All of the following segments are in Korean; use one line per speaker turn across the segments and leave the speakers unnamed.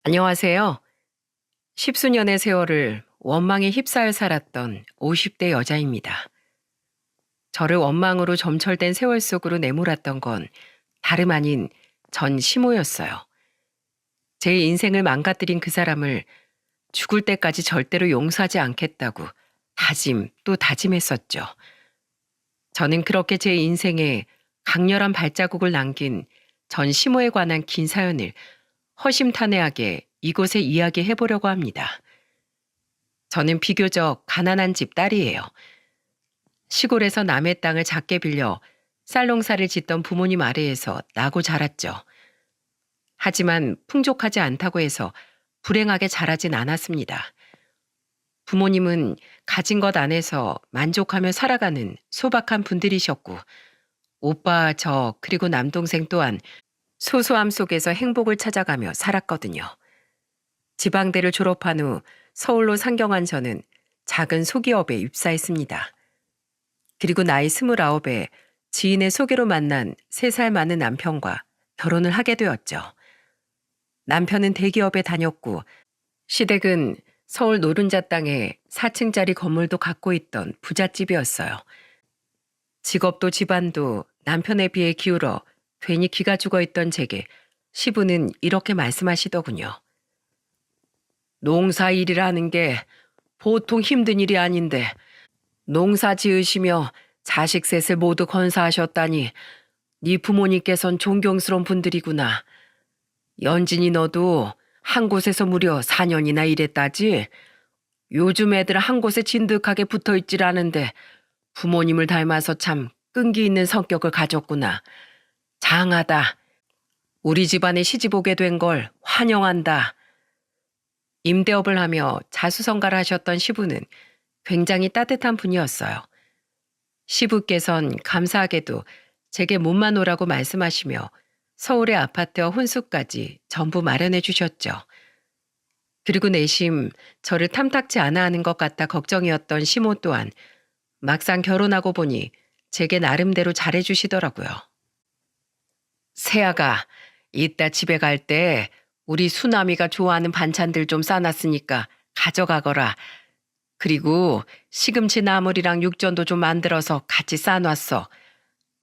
안녕하세요. 십수년의 세월을 원망에 휩싸여 살았던 50대 여자입니다. 저를 원망으로 점철된 세월 속으로 내몰았던 건 다름 아닌 전 시모였어요. 제 인생을 망가뜨린 그 사람을 죽을 때까지 절대로 용서하지 않겠다고 다짐 또 다짐했었죠. 저는 그렇게 제 인생에 강렬한 발자국을 남긴 전 시모에 관한 긴 사연을 허심탄회하게 이곳에 이야기해보려고 합니다. 저는 비교적 가난한 집 딸이에요. 시골에서 남의 땅을 작게 빌려 쌀농사를 짓던 부모님 아래에서 나고 자랐죠. 하지만 풍족하지 않다고 해서 불행하게 자라진 않았습니다. 부모님은 가진 것 안에서 만족하며 살아가는 소박한 분들이셨고, 오빠, 저, 그리고 남동생 또한 소소함 속에서 행복을 찾아가며 살았거든요. 지방대를 졸업한 후 서울로 상경한 저는 작은 소기업에 입사했습니다. 그리고 나이 29에 지인의 소개로 만난 3살 많은 남편과 결혼을 하게 되었죠. 남편은 대기업에 다녔고 시댁은 서울 노른자 땅에 4층짜리 건물도 갖고 있던 부잣집이었어요. 직업도 집안도 남편에 비해 기울어 괜히 기가 죽어있던 제게 시부는 이렇게 말씀하시더군요. 농사일이라는 게 보통 힘든 일이 아닌데 농사 지으시며 자식 셋을 모두 건사하셨다니 네 부모님께선 존경스러운 분들이구나. 연진이 너도 한 곳에서 무려 4년이나 일했다지? 요즘 애들 한 곳에 진득하게 붙어있질 않은데 부모님을 닮아서 참 끈기 있는 성격을 가졌구나. 장하다. 우리 집안에 시집 오게 된 걸 환영한다. 임대업을 하며 자수성가를 하셨던 시부는 굉장히 따뜻한 분이었어요. 시부께선 감사하게도 제게 몸만 오라고 말씀하시며 서울의 아파트와 혼수까지 전부 마련해 주셨죠. 그리고 내심 저를 탐탁지 않아 하는 것 같아 걱정이었던 시모 또한 막상 결혼하고 보니 제게 나름대로 잘해 주시더라고요. 세아가 이따 집에 갈 때 우리 수남이가 좋아하는 반찬들 좀 싸놨으니까 가져가거라. 그리고 시금치 나물이랑 육전도 좀 만들어서 같이 싸놨어.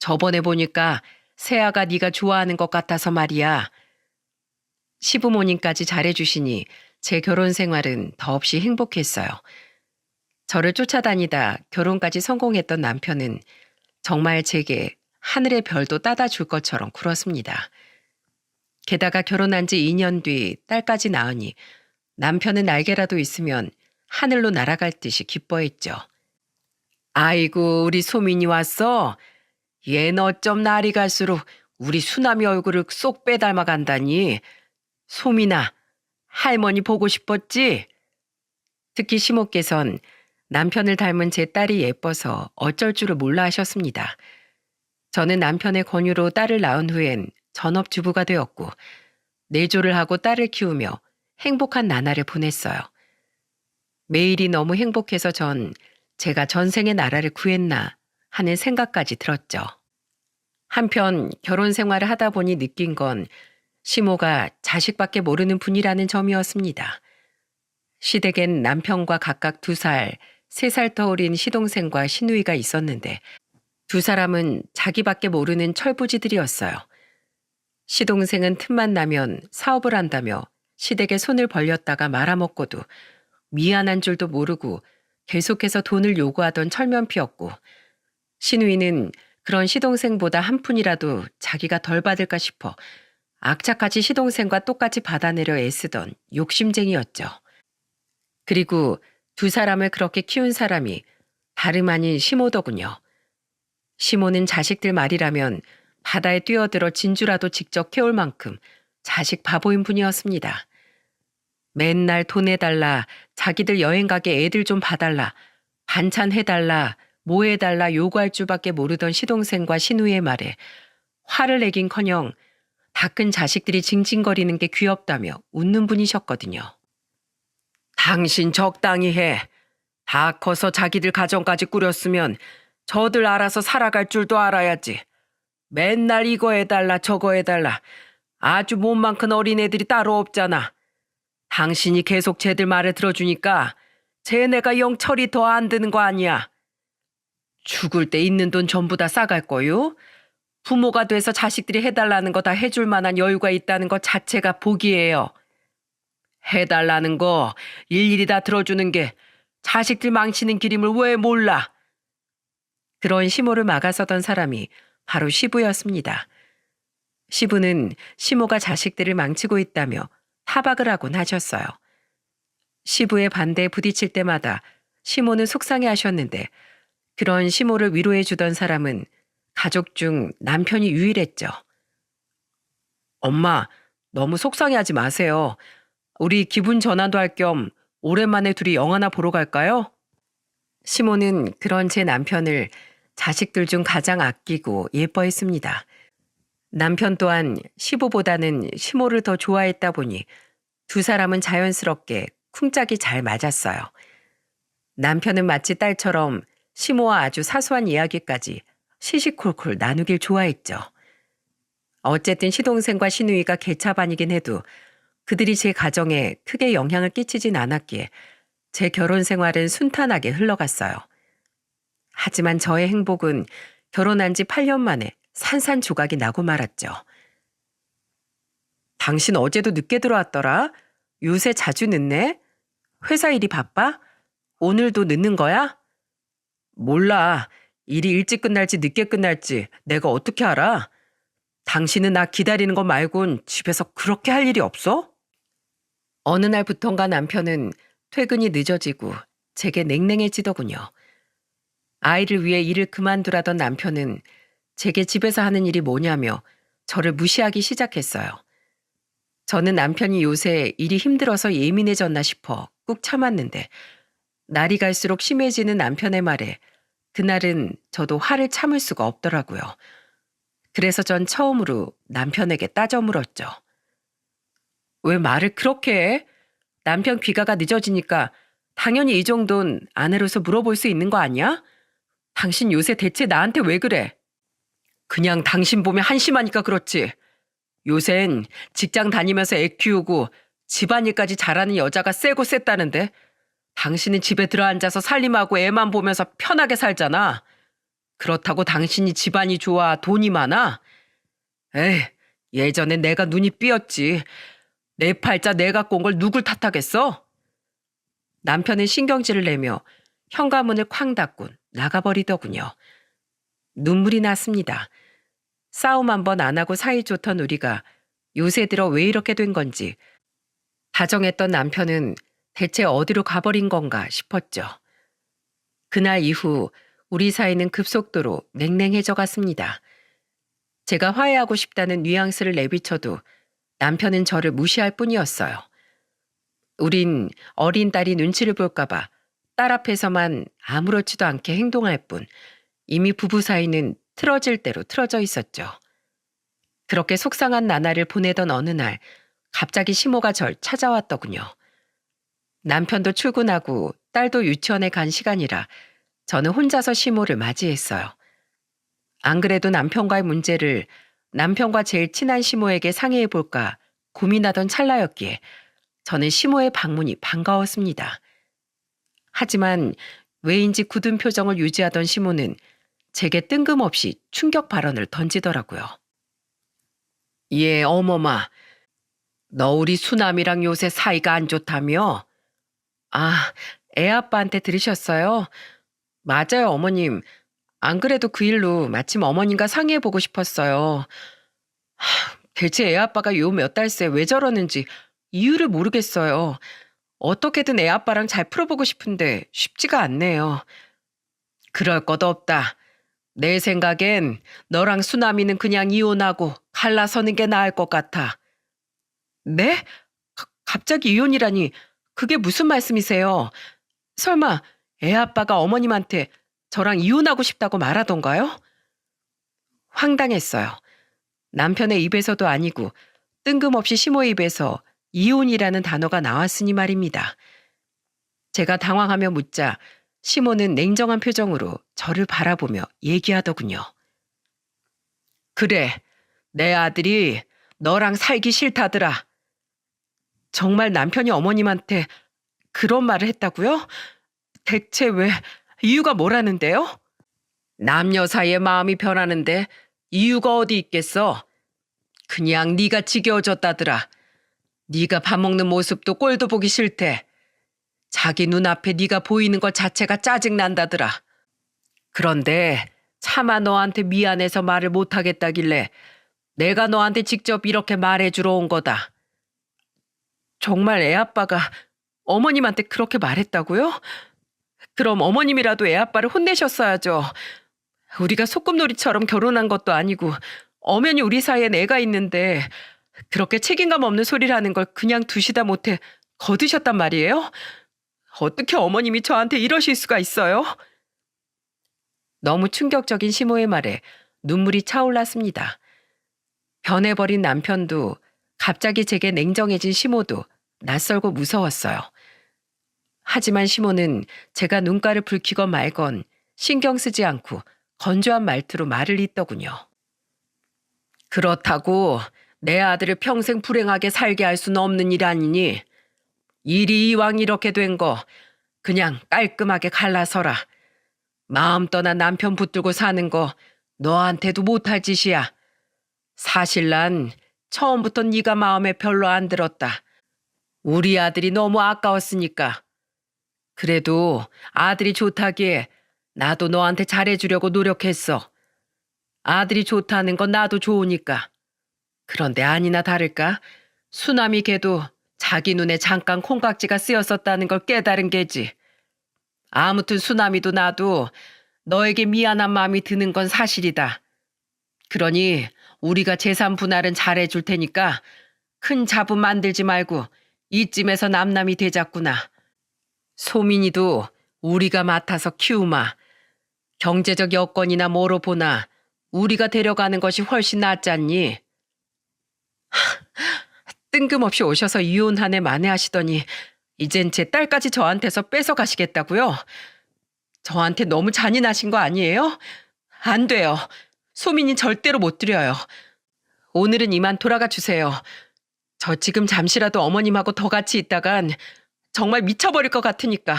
저번에 보니까 세아가 네가 좋아하는 것 같아서 말이야. 시부모님까지 잘해주시니 제 결혼 생활은 더없이 행복했어요. 저를 쫓아다니다 결혼까지 성공했던 남편은 정말 제게 하늘의 별도 따다 줄 것처럼 굴었습니다. 게다가 결혼한 지 2년 뒤 딸까지 낳으니 남편은 날개라도 있으면 하늘로 날아갈 듯이 기뻐했죠. 아이고 우리 소민이 왔어? 얘는 어쩜 날이 갈수록 우리 수남이 얼굴을 쏙 빼닮아 간다니. 소민아, 할머니 보고 싶었지? 특히 시모께선 남편을 닮은 제 딸이 예뻐서 어쩔 줄을 몰라 하셨습니다. 저는 남편의 권유로 딸을 낳은 후엔 전업주부가 되었고 내조를 하고 딸을 키우며 행복한 나날을 보냈어요. 매일이 너무 행복해서 전 제가 전생의 나라를 구했나 하는 생각까지 들었죠. 한편 결혼 생활을 하다 보니 느낀 건 시모가 자식밖에 모르는 분이라는 점이었습니다. 시댁엔 남편과 각각 2살, 3살 터울인 시동생과 시누이가 있었는데 2사람은 자기밖에 모르는 철부지들이었어요. 시동생은 틈만 나면 사업을 한다며 시댁에 손을 벌렸다가 말아먹고도 미안한 줄도 모르고 계속해서 돈을 요구하던 철면피였고 시누이는 그런 시동생보다 한 푼이라도 자기가 덜 받을까 싶어 악착같이 시동생과 똑같이 받아내려 애쓰던 욕심쟁이였죠. 그리고 2사람을 그렇게 키운 사람이 다름 아닌 시모더군요. 시모는 자식들 말이라면 바다에 뛰어들어 진주라도 직접 캐올 만큼 자식 바보인 분이었습니다. 맨날 돈 해달라, 자기들 여행 가게 애들 좀 봐달라, 반찬 해달라, 뭐 해달라 요구할 줄밖에 모르던 시동생과 시누이의 말에 화를 내긴커녕 다 큰 자식들이 징징거리는 게 귀엽다며 웃는 분이셨거든요. 당신 적당히 해. 다 커서 자기들 가정까지 꾸렸으면 저들 알아서 살아갈 줄도 알아야지. 맨날 이거 해달라 저거 해달라. 아주 몸만 큰 어린애들이 따로 없잖아. 당신이 계속 쟤들 말을 들어주니까 쟤네가 영 철이 더 안 드는 거 아니야. 죽을 때 있는 돈 전부 다 싸갈 거요. 부모가 돼서 자식들이 해달라는 거 다 해줄 만한 여유가 있다는 것 자체가 복이에요. 해달라는 거 일일이 다 들어주는 게 자식들 망치는 길임을 왜 몰라? 그런 시모를 막아서던 사람이 바로 시부였습니다. 시부는 시모가 자식들을 망치고 있다며 타박을 하곤 하셨어요. 시부의 반대에 부딪힐 때마다 시모는 속상해하셨는데 그런 시모를 위로해 주던 사람은 가족 중 남편이 유일했죠. 엄마, 너무 속상해하지 마세요. 우리 기분 전환도 할 겸 오랜만에 둘이 영화나 보러 갈까요? 시모는 그런 제 남편을 자식들 중 가장 아끼고 예뻐했습니다. 남편 또한 시부보다는 시모를 더 좋아했다 보니 두 사람은 자연스럽게 쿵짝이 잘 맞았어요. 남편은 마치 딸처럼 시모와 아주 사소한 이야기까지 시시콜콜 나누길 좋아했죠. 어쨌든 시동생과 시누이가 개차반이긴 해도 그들이 제 가정에 크게 영향을 끼치진 않았기에 제 결혼 생활은 순탄하게 흘러갔어요. 하지만 저의 행복은 결혼한 지 8년 만에 산산조각이 나고 말았죠. 당신 어제도 늦게 들어왔더라? 요새 자주 늦네? 회사 일이 바빠? 오늘도 늦는 거야? 몰라. 일이 일찍 끝날지 늦게 끝날지 내가 어떻게 알아? 당신은 나 기다리는 거 말곤 집에서 그렇게 할 일이 없어? 어느 날부턴가 남편은 퇴근이 늦어지고 제게 냉랭해지더군요. 아이를 위해 일을 그만두라던 남편은 제게 집에서 하는 일이 뭐냐며 저를 무시하기 시작했어요. 저는 남편이 요새 일이 힘들어서 예민해졌나 싶어 꾹 참았는데 날이 갈수록 심해지는 남편의 말에 그날은 저도 화를 참을 수가 없더라고요. 그래서 전 처음으로 남편에게 따져 물었죠. 왜 말을 그렇게 해? 남편 귀가가 늦어지니까 당연히 이 정도는 아내로서 물어볼 수 있는 거 아니야? 당신 요새 대체 나한테 왜 그래? 그냥 당신 보면 한심하니까 그렇지. 요샌 직장 다니면서 애 키우고 집안일까지 잘하는 여자가 세고 셌다는데 당신은 집에 들어앉아서 살림하고 애만 보면서 편하게 살잖아. 그렇다고 당신이 집안이 좋아 돈이 많아? 에이, 예전에 내가 눈이 삐었지. 내 팔자 내가 꼰 걸 누굴 탓하겠어? 남편은 신경질을 내며 현관문을 쾅 닫곤 나가버리더군요. 눈물이 났습니다. 싸움 한 번 안 하고 사이좋던 우리가 요새 들어 왜 이렇게 된 건지 다정했던 남편은 대체 어디로 가버린 건가 싶었죠. 그날 이후 우리 사이는 급속도로 냉랭해져 갔습니다. 제가 화해하고 싶다는 뉘앙스를 내비쳐도 남편은 저를 무시할 뿐이었어요. 우린 어린 딸이 눈치를 볼까봐 딸 앞에서만 아무렇지도 않게 행동할 뿐 이미 부부 사이는 틀어질 대로 틀어져 있었죠. 그렇게 속상한 나날을 보내던 어느 날 갑자기 시모가 절 찾아왔더군요. 남편도 출근하고 딸도 유치원에 간 시간이라 저는 혼자서 시모를 맞이했어요. 안 그래도 남편과의 문제를 남편과 제일 친한 시모에게 상의해볼까 고민하던 찰나였기에 저는 시모의 방문이 반가웠습니다. 하지만 왜인지 굳은 표정을 유지하던 시모는 제게 뜬금없이 충격 발언을 던지더라고요. 예, 어머마. 너 우리 수남이랑 요새 사이가 안 좋다며? 아, 애아빠한테 들으셨어요? 맞아요, 어머님. 안 그래도 그 일로 마침 어머님과 상의해보고 싶었어요. 대체 애아빠가 요 몇 달 새 왜 저러는지 이유를 모르겠어요. 어떻게든 애아빠랑 잘 풀어보고 싶은데 쉽지가 않네요. 그럴 것 없다. 내 생각엔 너랑 수남이는 그냥 이혼하고 갈라서는 게 나을 것 같아. 네? 갑자기 이혼이라니 그게 무슨 말씀이세요? 설마 애아빠가 어머님한테 저랑 이혼하고 싶다고 말하던가요? 황당했어요. 남편의 입에서도 아니고 뜬금없이 시모의 입에서 이혼이라는 단어가 나왔으니 말입니다. 제가 당황하며 묻자 시모는 냉정한 표정으로 저를 바라보며 얘기하더군요. 그래, 내 아들이 너랑 살기 싫다더라. 정말 남편이 어머님한테 그런 말을 했다고요? 대체 왜, 이유가 뭐라는데요? 남녀 사이의 마음이 변하는데 이유가 어디 있겠어? 그냥 네가 지겨워졌다더라. 네가 밥 먹는 모습도 꼴도 보기 싫대. 자기 눈앞에 네가 보이는 것 자체가 짜증난다더라. 그런데 차마 너한테 미안해서 말을 못하겠다길래 내가 너한테 직접 이렇게 말해주러 온 거다. 정말 애아빠가 어머님한테 그렇게 말했다고요? 그럼 어머님이라도 애아빠를 혼내셨어야죠. 우리가 소꿉놀이처럼 결혼한 것도 아니고 엄연히 우리 사이엔 애가 있는데 그렇게 책임감 없는 소리를 하는 걸 그냥 두시다 못해 거두셨단 말이에요? 어떻게 어머님이 저한테 이러실 수가 있어요? 너무 충격적인 시모의 말에 눈물이 차올랐습니다. 변해버린 남편도 갑자기 제게 냉정해진 시모도 낯설고 무서웠어요. 하지만 시모는 제가 눈가를 붉히건 말건 신경 쓰지 않고 건조한 말투로 말을 잇더군요. 그렇다고 내 아들을 평생 불행하게 살게 할 수는 없는 일 아니니 일이 이왕 이렇게 된 거 그냥 깔끔하게 갈라서라. 마음 떠난 남편 붙들고 사는 거 너한테도 못할 짓이야. 사실 난 처음부터 네가 마음에 별로 안 들었다. 우리 아들이 너무 아까웠으니까. 그래도 아들이 좋다기에 나도 너한테 잘해주려고 노력했어. 아들이 좋다는 건 나도 좋으니까. 그런데 아니나 다를까 수남이 걔도 자기 눈에 잠깐 콩깍지가 쓰였었다는 걸 깨달은 게지. 아무튼 수남이도 나도 너에게 미안한 마음이 드는 건 사실이다. 그러니 우리가 재산 분할은 잘해줄 테니까 큰 잡음 만들지 말고 이쯤에서 남남이 되자꾸나. 소민이도 우리가 맡아서 키우마. 경제적 여건이나 뭐로 보나 우리가 데려가는 것이 훨씬 낫잖니. 뜬금없이 오셔서 이혼 한 해 만에 하시더니 이젠 제 딸까지 저한테서 뺏어가시겠다고요? 저한테 너무 잔인하신 거 아니에요? 안 돼요. 소민이 절대로 못 드려요. 오늘은 이만 돌아가 주세요. 저 지금 잠시라도 어머님하고 더 같이 있다간 정말 미쳐버릴 것 같으니까.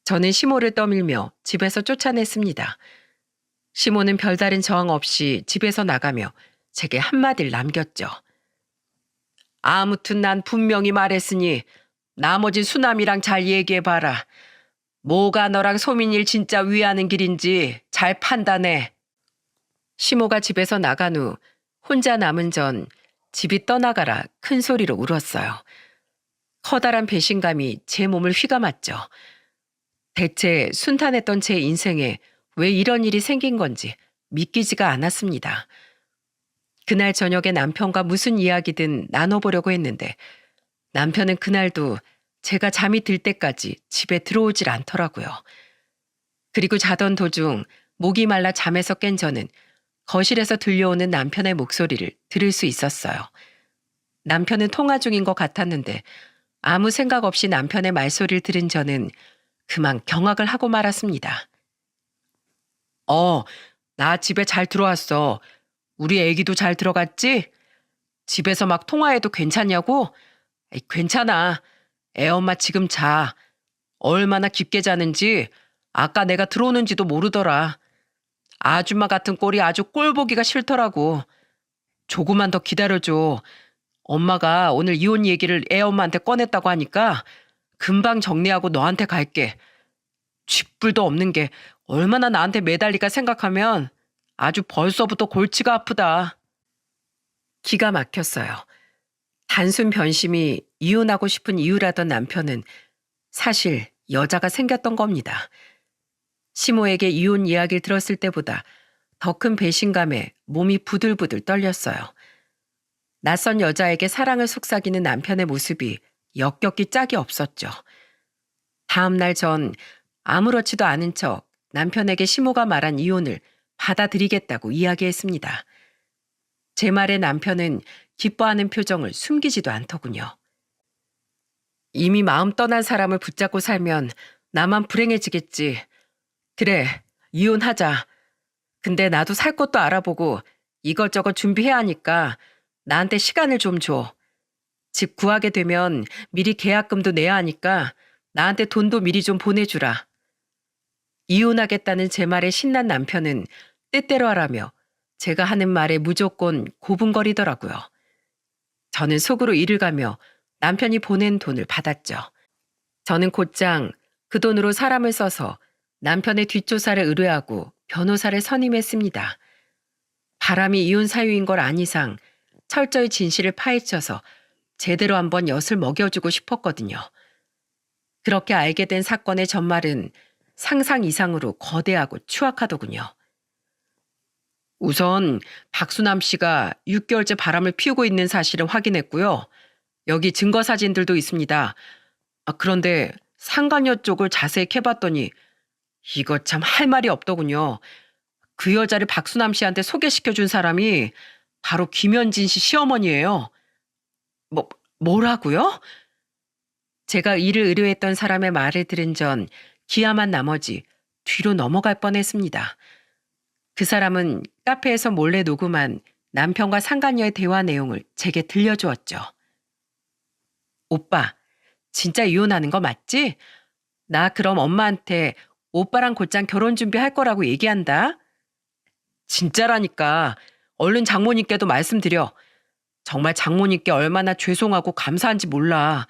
저는 시모를 떠밀며 집에서 쫓아냈습니다. 시모는 별다른 저항 없이 집에서 나가며 제게 한마디를 남겼죠. 아무튼 난 분명히 말했으니 나머지 수남이랑 잘 얘기해봐라. 뭐가 너랑 소민이를 진짜 위하는 길인지 잘 판단해. 시모가 집에서 나간 후 혼자 남은 전 집이 떠나가라 큰 소리로 울었어요. 커다란 배신감이 제 몸을 휘감았죠. 대체 순탄했던 제 인생에 왜 이런 일이 생긴 건지 믿기지가 않았습니다. 그날 저녁에 남편과 무슨 이야기든 나눠보려고 했는데 남편은 그날도 제가 잠이 들 때까지 집에 들어오질 않더라고요. 그리고 자던 도중 목이 말라 잠에서 깬 저는 거실에서 들려오는 남편의 목소리를 들을 수 있었어요. 남편은 통화 중인 것 같았는데 아무 생각 없이 남편의 말소리를 들은 저는 그만 경악을 하고 말았습니다. 나 집에 잘 들어왔어. 우리 애기도 잘 들어갔지? 집에서 막 통화해도 괜찮냐고? 괜찮아. 애 엄마 지금 자. 얼마나 깊게 자는지 아까 내가 들어오는지도 모르더라. 아줌마 같은 꼴이 아주 꼴 보기가 싫더라고. 조금만 더 기다려줘. 엄마가 오늘 이혼 얘기를 애 엄마한테 꺼냈다고 하니까 금방 정리하고 너한테 갈게. 쥐뿔도 없는 게 얼마나 나한테 매달릴까 생각하면 아주 벌써부터 골치가 아프다. 기가 막혔어요. 단순 변심이 이혼하고 싶은 이유라던 남편은 사실 여자가 생겼던 겁니다. 시모에게 이혼 이야기를 들었을 때보다 더 큰 배신감에 몸이 부들부들 떨렸어요. 낯선 여자에게 사랑을 속삭이는 남편의 모습이 역겹기 짝이 없었죠. 다음 날 전 아무렇지도 않은 척 남편에게 시모가 말한 이혼을 받아들이겠다고 이야기했습니다. 제 말에 남편은 기뻐하는 표정을 숨기지도 않더군요. 이미 마음 떠난 사람을 붙잡고 살면 나만 불행해지겠지. 그래, 이혼하자. 근데 나도 살 곳도 알아보고 이것저것 준비해야 하니까 나한테 시간을 좀 줘. 집 구하게 되면 미리 계약금도 내야 하니까 나한테 돈도 미리 좀 보내주라. 이혼하겠다는 제 말에 신난 남편은 뜻대로 하라며 제가 하는 말에 무조건 고분거리더라고요. 저는 속으로 이를 가며 남편이 보낸 돈을 받았죠. 저는 곧장 그 돈으로 사람을 써서 남편의 뒷조사를 의뢰하고 변호사를 선임했습니다. 바람이 이혼 사유인 걸 안 이상 철저히 진실을 파헤쳐서 제대로 한번 엿을 먹여주고 싶었거든요. 그렇게 알게 된 사건의 전말은 상상 이상으로 거대하고 추악하더군요. 우선 박수남 씨가 6개월째 바람을 피우고 있는 사실은 확인했고요. 여기 증거 사진들도 있습니다. 그런데 상간녀 쪽을 자세히 캐봤더니 이거 참 할 말이 없더군요. 그 여자를 박수남 씨한테 소개시켜준 사람이 바로 김현진 씨 시어머니예요. 뭐라고요? 제가 이를 의뢰했던 사람의 말을 들은 전 기함한 나머지 뒤로 넘어갈 뻔했습니다. 그 사람은 카페에서 몰래 녹음한 남편과 상간녀의 대화 내용을 제게 들려주었죠. 오빠, 진짜 이혼하는 거 맞지? 나 그럼 엄마한테 오빠랑 곧장 결혼 준비할 거라고 얘기한다. 진짜라니까. 얼른 장모님께도 말씀드려. 정말 장모님께 얼마나 죄송하고 감사한지 몰라.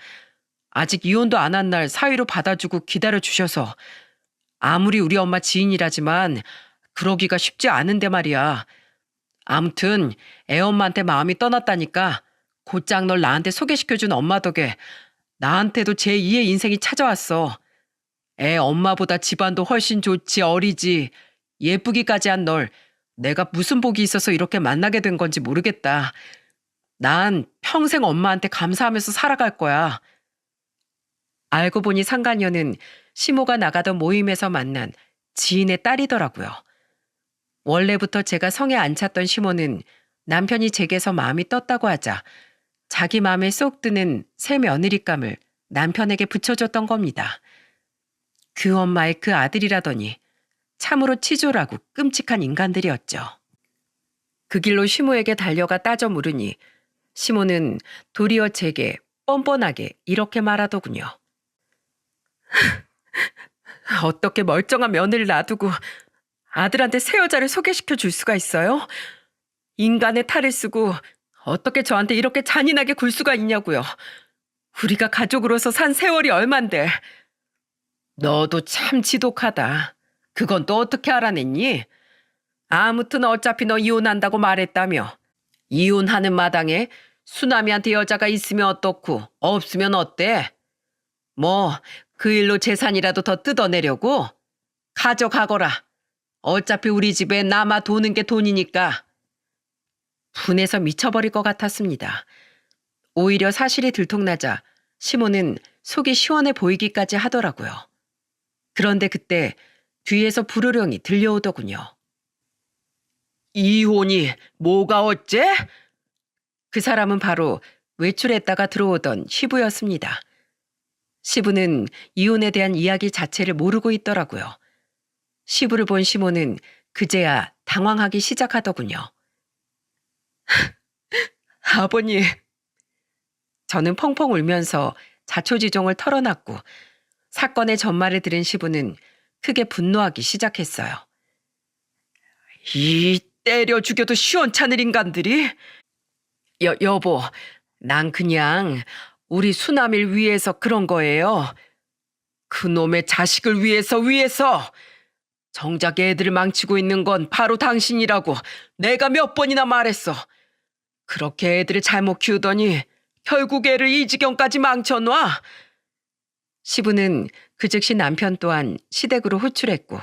아직 이혼도 안 한 날 사위로 받아주고 기다려주셔서. 아무리 우리 엄마 지인이라지만 그러기가 쉽지 않은데 말이야. 아무튼 애엄마한테 마음이 떠났다니까 곧장 널 나한테 소개시켜준 엄마 덕에 나한테도 제2의 인생이 찾아왔어. 애 엄마보다 집안도 훨씬 좋지 어리지. 예쁘기까지 한 널 내가 무슨 복이 있어서 이렇게 만나게 된 건지 모르겠다. 난 평생 엄마한테 감사하면서 살아갈 거야. 알고 보니 상간녀는 시모가 나가던 모임에서 만난 지인의 딸이더라고요. 원래부터 제가 성에 안 찼던 시모는 남편이 제게서 마음이 떴다고 하자 자기 마음에 쏙 드는 새 며느리감을 남편에게 붙여줬던 겁니다. 그 엄마의 그 아들이라더니 참으로 치졸하고 끔찍한 인간들이었죠. 그 길로 시모에게 달려가 따져 물으니 시모는 도리어 제게 뻔뻔하게 이렇게 말하더군요. 어떻게 멀쩡한 며느리를 놔두고 아들한테 새 여자를 소개시켜 줄 수가 있어요? 인간의 탈을 쓰고 어떻게 저한테 이렇게 잔인하게 굴 수가 있냐고요. 우리가 가족으로서 산 세월이 얼만데. 너도 참 지독하다. 그건 또 어떻게 알아냈니? 아무튼 어차피 너 이혼한다고 말했다며. 이혼하는 마당에 수남이한테 여자가 있으면 어떻고 없으면 어때? 그 일로 재산이라도 더 뜯어내려고? 가져가거라. 어차피 우리 집에 남아 도는 게 돈이니까. 분해서 미쳐버릴 것 같았습니다. 오히려 사실이 들통나자 시모는 속이 시원해 보이기까지 하더라고요. 그런데 그때 뒤에서 부르릉이 들려오더군요. 이혼이 뭐가 어째? 그 사람은 바로 외출했다가 들어오던 시부였습니다. 시부는 이혼에 대한 이야기 자체를 모르고 있더라고요. 시부를 본 시모는 그제야 당황하기 시작하더군요. 아버님. 저는 펑펑 울면서 자초지종을 털어놨고 사건의 전말을 들은 시부는 크게 분노하기 시작했어요. 이 때려 죽여도 시원찮을 인간들이? 여보, 난 그냥 우리 수남일 위해서 그런 거예요. 그놈의 자식을 위해서. 정작 애들을 망치고 있는 건 바로 당신이라고 내가 몇 번이나 말했어. 그렇게 애들을 잘못 키우더니 결국 애를 이 지경까지 망쳐놔. 시부는 그 즉시 남편 또한 시댁으로 호출했고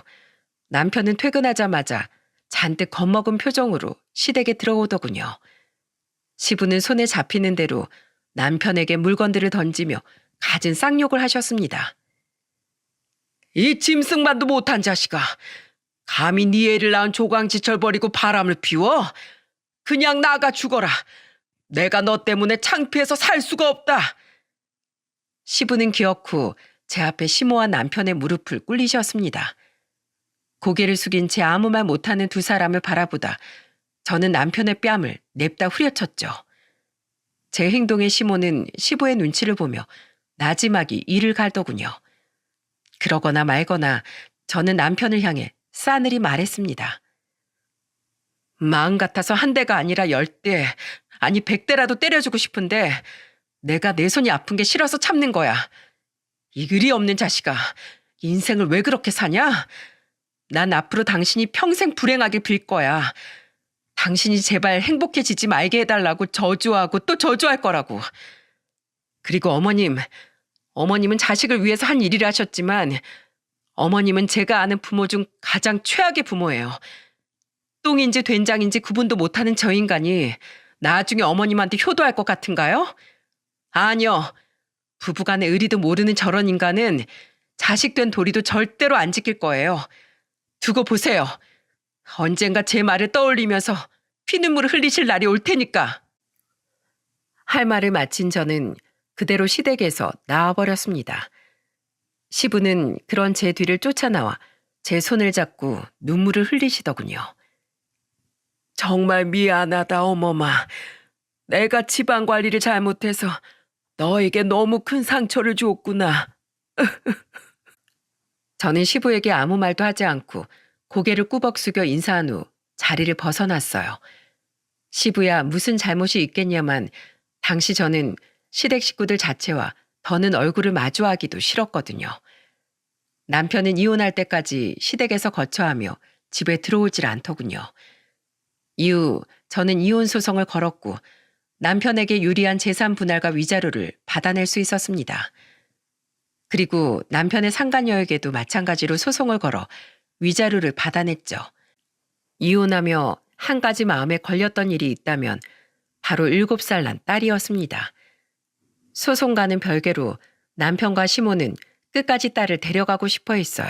남편은 퇴근하자마자 잔뜩 겁먹은 표정으로 시댁에 들어오더군요. 시부는 손에 잡히는 대로 남편에게 물건들을 던지며 갖은 쌍욕을 하셨습니다. 이 짐승만도 못한 자식아. 감히 네 애를 낳은 조강지철 버리고 바람을 피워? 그냥 나가 죽어라. 내가 너 때문에 창피해서 살 수가 없다. 시부는 기억 후 제 앞에 시모와 남편의 무릎을 꿇리셨습니다. 고개를 숙인 채 아무 말 못하는 두 사람을 바라보다 저는 남편의 뺨을 냅다 후려쳤죠. 제 행동에 시모는 시부의 눈치를 보며 나지막이 이를 갈더군요. 그러거나 말거나 저는 남편을 향해 싸늘히 말했습니다. 마음 같아서 한 대가 아니라 10대, 아니 100대라도 때려주고 싶은데 내가 내 손이 아픈 게 싫어서 참는 거야. 이 의리 없는 자식아, 인생을 왜 그렇게 사냐? 난 앞으로 당신이 평생 불행하길 빌 거야. 당신이 제발 행복해지지 말게 해달라고 저주하고 또 저주할 거라고. 그리고 어머님은 자식을 위해서 한 일이라 하셨지만 어머님은 제가 아는 부모 중 가장 최악의 부모예요. 똥인지 된장인지 구분도 못하는 저 인간이 나중에 어머님한테 효도할 것 같은가요? 아니요. 부부간의 의리도 모르는 저런 인간은 자식 된 도리도 절대로 안 지킬 거예요. 두고 보세요. 언젠가 제 말을 떠올리면서 피눈물을 흘리실 날이 올 테니까. 할 말을 마친 저는 그대로 시댁에서 나와버렸습니다. 시부는 그런 제 뒤를 쫓아나와 제 손을 잡고 눈물을 흘리시더군요. 정말 미안하다 어머마. 내가 집안 관리를 잘못해서 너에게 너무 큰 상처를 줬구나. 저는 시부에게 아무 말도 하지 않고 고개를 꾸벅 숙여 인사한 후 자리를 벗어났어요. 시부야 무슨 잘못이 있겠냐만 당시 저는 시댁 식구들 자체와 더는 얼굴을 마주하기도 싫었거든요. 남편은 이혼할 때까지 시댁에서 거처하며 집에 들어오질 않더군요. 이후 저는 이혼 소송을 걸었고 남편에게 유리한 재산 분할과 위자료를 받아낼 수 있었습니다. 그리고 남편의 상간녀에게도 마찬가지로 소송을 걸어 위자료를 받아냈죠. 이혼하며 한 가지 마음에 걸렸던 일이 있다면 바로 7살 난 딸이었습니다. 소송과는 별개로 남편과 시모는 끝까지 딸을 데려가고 싶어 했어요.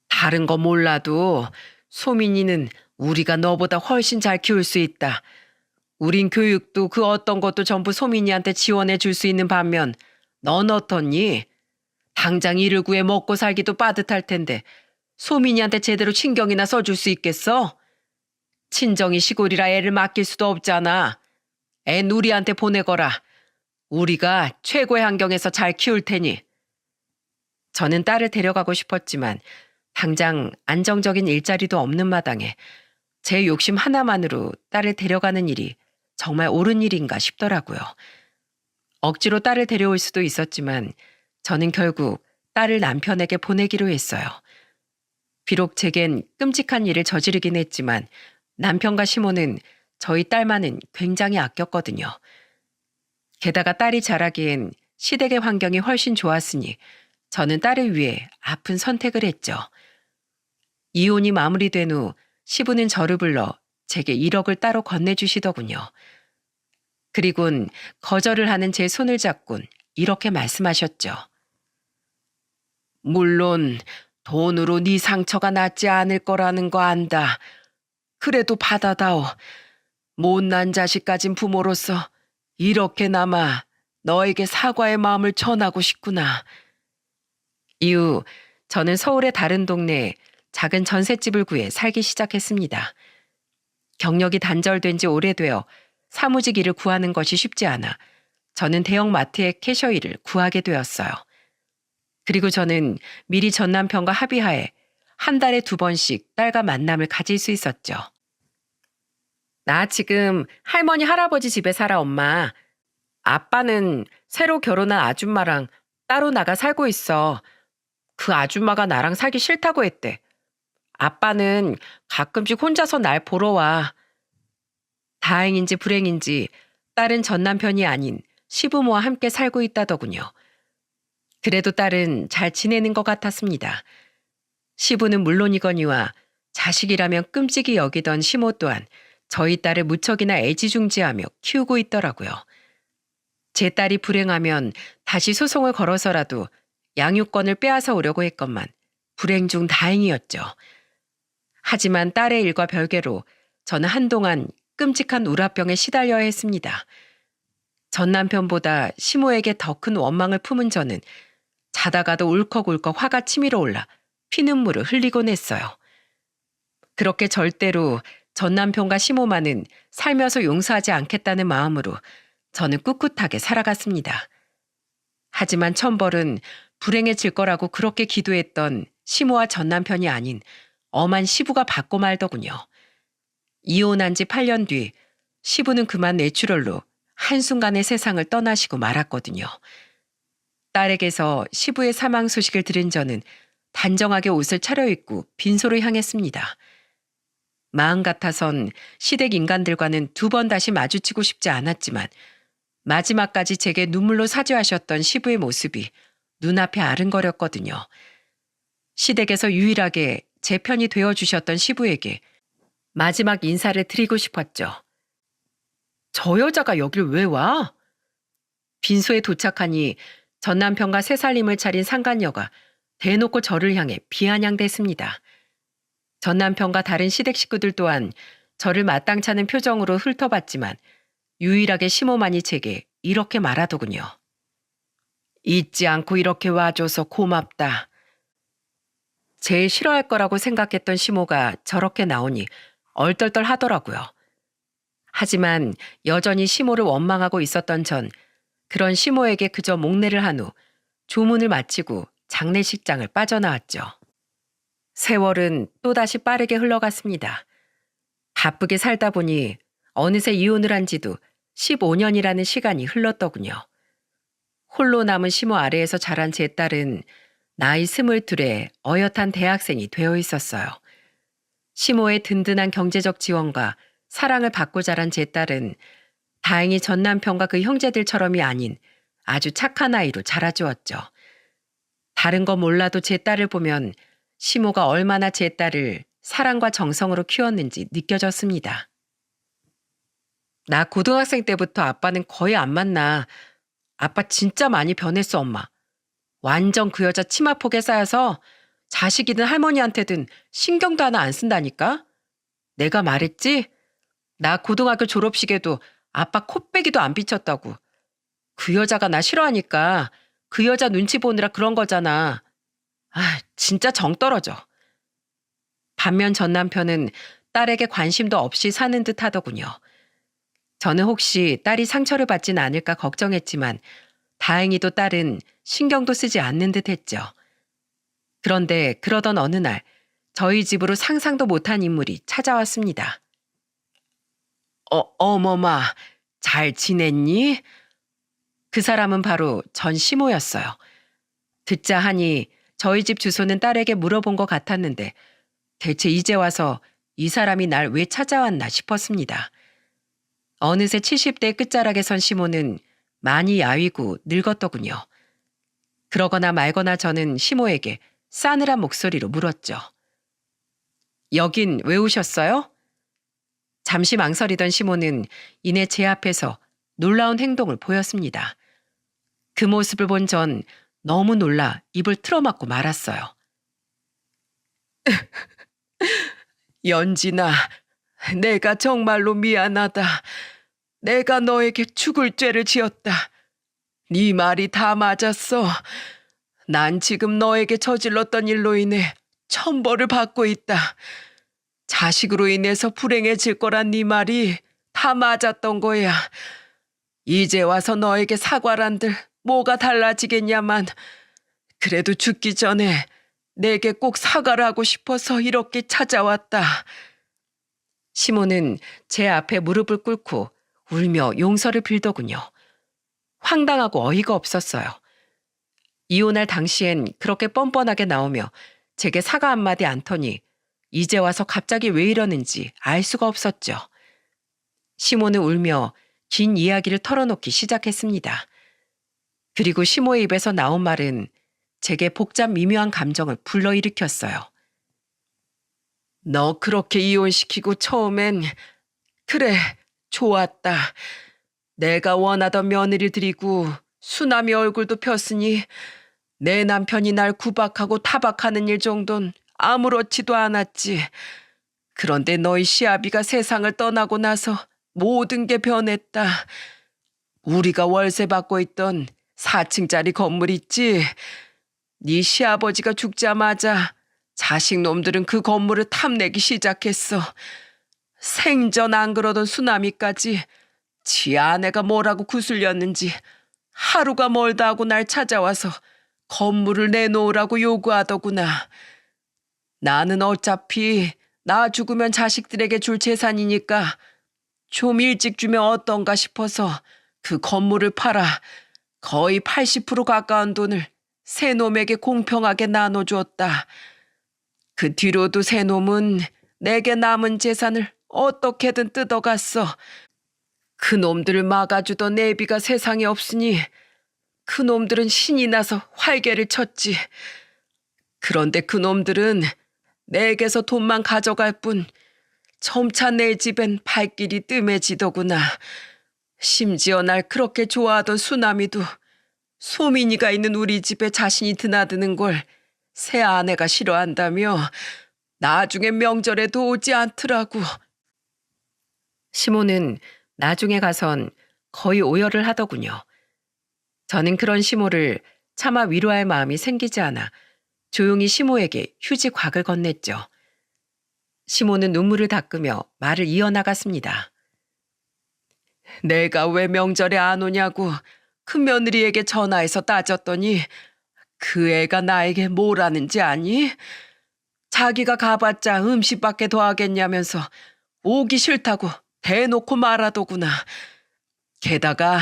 다른 거 몰라도 소민이는 우리가 너보다 훨씬 잘 키울 수 있다. 우린 교육도 그 어떤 것도 전부 소민이한테 지원해 줄 수 있는 반면 넌 어떻니? 당장 일을 구해 먹고 살기도 빠듯할 텐데 소민이한테 제대로 신경이나 써줄 수 있겠어? 친정이 시골이라 애를 맡길 수도 없잖아. 애 우리한테 보내거라. 우리가 최고의 환경에서 잘 키울 테니. 저는 딸을 데려가고 싶었지만 당장 안정적인 일자리도 없는 마당에 제 욕심 하나만으로 딸을 데려가는 일이 정말 옳은 일인가 싶더라고요. 억지로 딸을 데려올 수도 있었지만 저는 결국 딸을 남편에게 보내기로 했어요. 비록 제겐 끔찍한 일을 저지르긴 했지만 남편과 시모는 저희 딸만은 굉장히 아꼈거든요. 게다가 딸이 자라기엔 시댁의 환경이 훨씬 좋았으니 저는 딸을 위해 아픈 선택을 했죠. 이혼이 마무리된 후 시부는 저를 불러 제게 1억을 따로 건네주시더군요. 그리곤 거절을 하는 제 손을 잡곤 이렇게 말씀하셨죠. 물론 돈으로 네 상처가 낫지 않을 거라는 거 안다. 그래도 받아다오. 못난 자식 가진 부모로서 이렇게나마 너에게 사과의 마음을 전하고 싶구나. 이후 저는 서울의 다른 동네에 작은 전셋집을 구해 살기 시작했습니다. 경력이 단절된 지 오래되어 사무직 일을 구하는 것이 쉽지 않아 저는 대형 마트의 캐셔 일을 구하게 되었어요. 그리고 저는 미리 전 남편과 합의하에 한 달에 2번씩 딸과 만남을 가질 수 있었죠. 나 지금 할머니 할아버지 집에 살아 엄마. 아빠는 새로 결혼한 아줌마랑 따로 나가 살고 있어. 그 아줌마가 나랑 살기 싫다고 했대. 아빠는 가끔씩 혼자서 날 보러 와. 다행인지 불행인지 딸은 전 남편이 아닌 시부모와 함께 살고 있다더군요. 그래도 딸은 잘 지내는 것 같았습니다. 시부는 물론이거니와 자식이라면 끔찍이 여기던 시모 또한 저희 딸을 무척이나 애지중지하며 키우고 있더라고요. 제 딸이 불행하면 다시 소송을 걸어서라도 양육권을 빼앗아 오려고 했건만 불행 중 다행이었죠. 하지만 딸의 일과 별개로 저는 한동안 끔찍한 우라병에 시달려야 했습니다. 전 남편보다 시모에게 더 큰 원망을 품은 저는 자다가도 울컥울컥 화가 치밀어 올라 피눈물을 흘리곤 했어요. 그렇게 절대로 전 남편과 시모만은 살면서 용서하지 않겠다는 마음으로 저는 꿋꿋하게 살아갔습니다. 하지만 천벌은 불행해질 거라고 그렇게 기도했던 시모와 전 남편이 아닌 엄한 시부가 받고 말더군요. 이혼한 지 8년 뒤 시부는 그만 뇌출혈로 한순간에 세상을 떠나시고 말았거든요. 딸에게서 시부의 사망 소식을 들은 저는 단정하게 옷을 차려입고 빈소를 향했습니다. 마음 같아선 시댁 인간들과는 2번 다시 마주치고 싶지 않았지만 마지막까지 제게 눈물로 사죄하셨던 시부의 모습이 눈앞에 아른거렸거든요. 시댁에서 유일하게 제 편이 되어주셨던 시부에게 마지막 인사를 드리고 싶었죠. 저 여자가 여길 왜 와? 빈소에 도착하니 전 남편과 새 살림을 차린 상간녀가 대놓고 저를 향해 비아냥댔습니다. 전 남편과 다른 시댁 식구들 또한 저를 마땅찮은 표정으로 훑어봤지만 유일하게 시모만이 제게 이렇게 말하더군요. 잊지 않고 이렇게 와줘서 고맙다. 제일 싫어할 거라고 생각했던 시모가 저렇게 나오니 얼떨떨 하더라고요. 하지만 여전히 시모를 원망하고 있었던 전 그런 시모에게 그저 목례를 한 후 조문을 마치고 장례식장을 빠져나왔죠. 세월은 또다시 빠르게 흘러갔습니다. 바쁘게 살다 보니 어느새 이혼을 한 지도 15년이라는 시간이 흘렀더군요. 홀로 남은 시모 아래에서 자란 제 딸은 나이 22에 어엿한 대학생이 되어 있었어요. 시모의 든든한 경제적 지원과 사랑을 받고 자란 제 딸은 다행히 전 남편과 그 형제들처럼이 아닌 아주 착한 아이로 자라주었죠. 다른 거 몰라도 제 딸을 보면 시모가 얼마나 제 딸을 사랑과 정성으로 키웠는지 느껴졌습니다. 나 고등학생 때부터 아빠는 거의 안 만나. 아빠 진짜 많이 변했어, 엄마. 완전 그 여자 치마폭에 쌓여서 자식이든 할머니한테든 신경도 하나 안 쓴다니까? 내가 말했지? 나 고등학교 졸업식에도 아빠 코빼기도 안 비쳤다고. 그 여자가 나 싫어하니까 그 여자 눈치 보느라 그런 거잖아. 아, 진짜 정 떨어져. 반면 전 남편은 딸에게 관심도 없이 사는 듯 하더군요. 저는 혹시 딸이 상처를 받진 않을까 걱정했지만 다행히도 딸은 신경도 쓰지 않는 듯 했죠. 그런데 그러던 어느 날 저희 집으로 상상도 못한 인물이 찾아왔습니다. 어머마, 잘 지냈니? 그 사람은 바로 전 시모였어요. 듣자 하니 저희 집 주소는 딸에게 물어본 것 같았는데 대체 이제 와서 이 사람이 날 왜 찾아왔나 싶었습니다. 어느새 70대 끝자락에 선 시모는 많이 야위고 늙었더군요. 그러거나 말거나 저는 시모에게 싸늘한 목소리로 물었죠. 여긴 왜 오셨어요? 잠시 망설이던 시모는 이내 제 앞에서 놀라운 행동을 보였습니다. 그 모습을 본 전 너무 놀라 입을 틀어막고 말았어요. 연진아, 내가 정말로 미안하다. 내가 너에게 죽을 죄를 지었다. 네 말이 다 맞았어. 난 지금 너에게 저질렀던 일로 인해 천벌을 받고 있다. 자식으로 인해서 불행해질 거란 네 말이 다 맞았던 거야. 이제 와서 너에게 사과란들 뭐가 달라지겠냐만. 그래도 죽기 전에 내게 꼭 사과를 하고 싶어서 이렇게 찾아왔다. 시모는 제 앞에 무릎을 꿇고 울며 용서를 빌더군요. 황당하고 어이가 없었어요. 이혼할 당시엔 그렇게 뻔뻔하게 나오며 제게 사과 한마디 안 터니 이제 와서 갑자기 왜 이러는지 알 수가 없었죠. 시모는 울며 긴 이야기를 털어놓기 시작했습니다. 그리고 시모의 입에서 나온 말은 제게 복잡 미묘한 감정을 불러일으켰어요. 너 그렇게 이혼시키고 처음엔 그래, 좋았다. 내가 원하던 며느리 들이고 수남이 얼굴도 폈으니 내 남편이 날 구박하고 타박하는 일 정도는 아무렇지도 않았지. 그런데 너희 시아비가 세상을 떠나고 나서 모든 게 변했다. 우리가 월세 받고 있던 4층짜리 건물 있지? 네 시아버지가 죽자마자 자식 놈들은 그 건물을 탐내기 시작했어. 생전 안 그러던 수남이까지 지 아내가 뭐라고 구슬렸는지 하루가 멀다 하고 날 찾아와서 건물을 내놓으라고 요구하더구나. 나는 어차피 나 죽으면 자식들에게 줄 재산이니까 좀 일찍 주면 어떤가 싶어서 그 건물을 팔아 거의 80% 가까운 돈을 새 놈에게 공평하게 나눠주었다. 그 뒤로도 새 놈은 내게 남은 재산을 어떻게든 뜯어갔어. 그 놈들을 막아주던 내비가 세상에 없으니 그 놈들은 신이 나서 활개를 쳤지. 그런데 그 놈들은 내게서 돈만 가져갈 뿐 점차 내 집엔 발길이 뜸해지더구나. 심지어 날 그렇게 좋아하던 수남이도 소민이가 있는 우리 집에 자신이 드나드는 걸 새 아내가 싫어한다며 나중에 명절에도 오지 않더라고. 시모는 나중에 가선 거의 오열을 하더군요. 저는 그런 시모를 차마 위로할 마음이 생기지 않아 조용히 시모에게 휴지 곽을 건넸죠. 시모는 눈물을 닦으며 말을 이어나갔습니다. 내가 왜 명절에 안 오냐고 큰며느리에게 전화해서 따졌더니 그 애가 나에게 뭐라는지 아니? 자기가 가봤자 음식밖에 더 하겠냐면서 오기 싫다고 대놓고 말하더구나. 게다가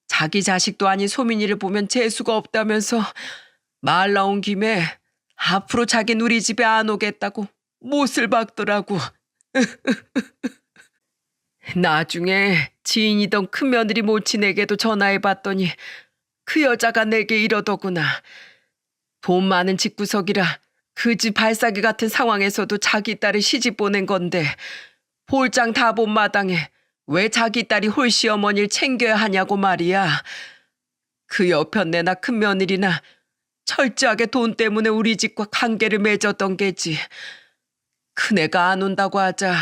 자기 자식도 아닌 소민이를 보면 재수가 없다면서 말 나온 김에 앞으로 자긴 우리 집에 안 오겠다고 못을 박더라고. 나중에 지인이던 큰며느리 모친에게도 전화해봤더니 그 여자가 내게 이러더구나. 돈 많은 집구석이라 그 집 발사기 같은 상황에서도 자기 딸을 시집 보낸 건데 볼장 다 본 마당에 왜 자기 딸이 홀시어머니를 챙겨야 하냐고 말이야. 그 여편네나 큰며느리나 철저하게 돈 때문에 우리 집과 관계를 맺었던 게지. 큰애가 안 온다고 하자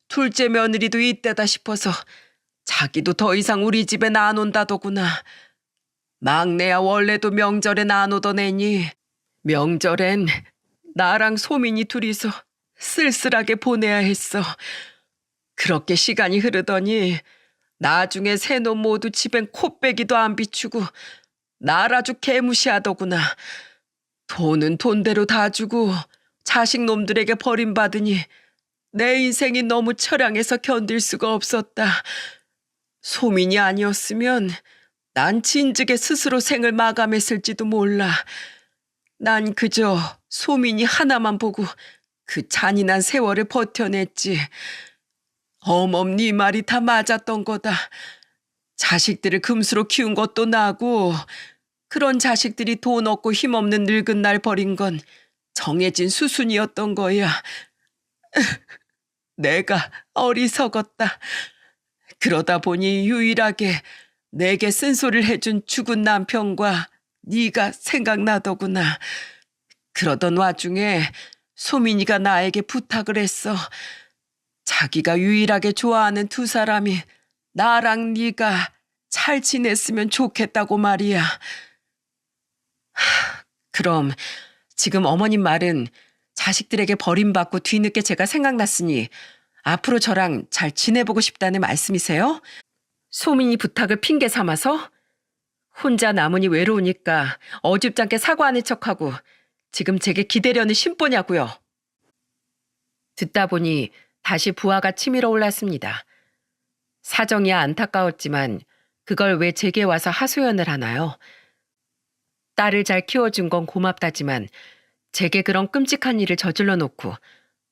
둘째 며느리도 이때다 싶어서 자기도 더 이상 우리 집엔 안 온다더구나. 막내야 원래도 명절엔 안 오던 애니 명절엔 나랑 소민이 둘이서 쓸쓸하게 보내야 했어. 그렇게 시간이 흐르더니 나중에 새 놈 모두 집엔 코빼기도 안 비추고 날 아주 개무시하더구나. 돈은 돈대로 다 주고 자식 놈들에게 버림받으니 내 인생이 너무 처량해서 견딜 수가 없었다. 소민이 아니었으면 난 진즉에 스스로 생을 마감했을지도 몰라. 난 그저 소민이 하나만 보고 그 잔인한 세월을 버텨냈지. 어멈 네 말이 다 맞았던 거다. 자식들을 금수로 키운 것도 나고 그런 자식들이 돈 없고 힘없는 늙은 날 버린 건 정해진 수순이었던 거야. 내가 어리석었다. 그러다 보니 유일하게 내게 쓴소리를 해준 죽은 남편과 네가 생각나더구나. 그러던 와중에 소민이가 나에게 부탁을 했어. 자기가 유일하게 좋아하는 두 사람이 나랑 네가 잘 지냈으면 좋겠다고 말이야. 그럼 지금 어머님 말은 자식들에게 버림받고 뒤늦게 제가 생각났으니 앞으로 저랑 잘 지내보고 싶다는 말씀이세요? 소민이 부탁을 핑계 삼아서? 혼자 남으니 외로우니까 어줍잖게 사과하는 척하고 지금 제게 기대려는 심보냐고요. 듣다 보니 다시 부하가 치밀어 올랐습니다. 사정이야 안타까웠지만 그걸 왜 제게 와서 하소연을 하나요? 딸을 잘 키워준 건 고맙다지만 제게 그런 끔찍한 일을 저질러 놓고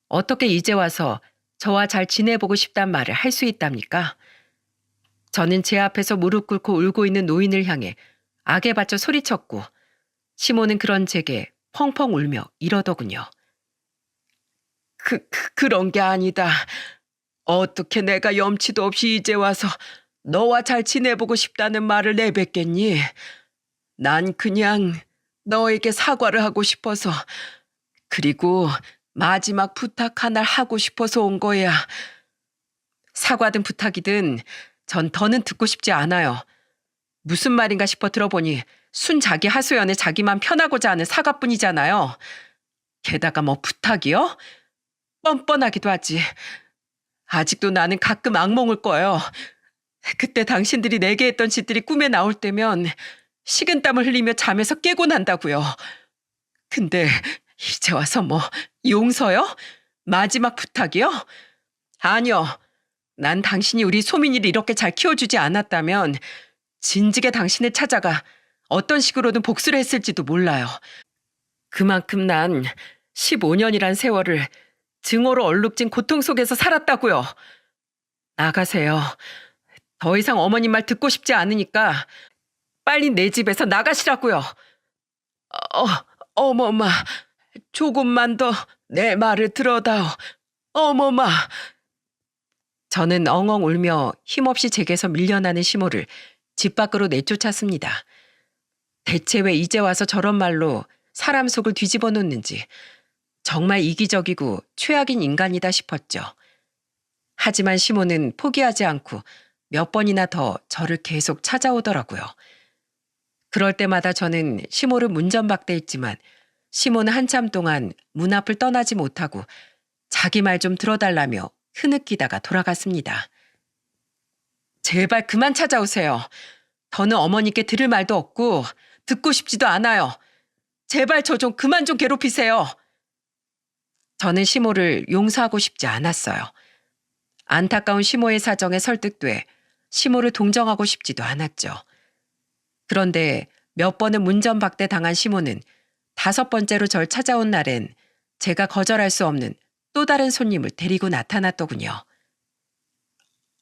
어떻게 이제 와서 저와 잘 지내보고 싶단 말을 할 수 있답니까? 저는 제 앞에서 무릎 꿇고 울고 있는 노인을 향해 악에 받쳐 소리쳤고 시모는 그런 제게 펑펑 울며 이러더군요. 그런 게 아니다. 어떻게 내가 염치도 없이 이제 와서 너와 잘 지내보고 싶다는 말을 내뱉겠니? 난 그냥 너에게 사과를 하고 싶어서 그리고 마지막 부탁 하나를 하고 싶어서 온 거야. 사과든 부탁이든 전 더는 듣고 싶지 않아요. 무슨 말인가 싶어 들어보니 순 자기 하소연에 자기만 편하고자 하는 사과뿐이잖아요. 게다가 뭐 부탁이요? 뻔뻔하기도 하지. 아직도 나는 가끔 악몽을 꿔요. 그때 당신들이 내게 했던 짓들이 꿈에 나올 때면 식은땀을 흘리며 잠에서 깨고 난다고요. 근데 이제 와서 뭐 용서요? 마지막 부탁이요? 아니요. 난 당신이 우리 소민이를 이렇게 잘 키워주지 않았다면 진즉에 당신을 찾아가 어떤 식으로든 복수를 했을지도 몰라요. 그만큼 난 15년이란 세월을 증오로 얼룩진 고통 속에서 살았다고요. 나가세요. 더 이상 어머님 말 듣고 싶지 않으니까 빨리 내 집에서 나가시라고요. 어, 어머마, 조금만 더 내 말을 들어다오. 어머마. 저는 엉엉 울며 힘없이 제게서 밀려나는 시모를 집 밖으로 내쫓았습니다. 대체 왜 이제 와서 저런 말로 사람 속을 뒤집어 놓는지 정말 이기적이고 최악인 인간이다 싶었죠. 하지만 시모는 포기하지 않고 몇 번이나 더 저를 계속 찾아오더라고요. 그럴 때마다 저는 시모를 문전박대했지만 시모는 한참 동안 문 앞을 떠나지 못하고 자기 말 좀 들어달라며 흐느끼다가 돌아갔습니다. 제발 그만 찾아오세요. 더는 어머니께 들을 말도 없고 듣고 싶지도 않아요. 제발 저 좀 그만 좀 괴롭히세요. 저는 시모를 용서하고 싶지 않았어요. 안타까운 시모의 사정에 설득돼 시모를 동정하고 싶지도 않았죠. 그런데 몇 번은 문전박대 당한 시모는 5번째로 절 찾아온 날엔 제가 거절할 수 없는 또 다른 손님을 데리고 나타났더군요.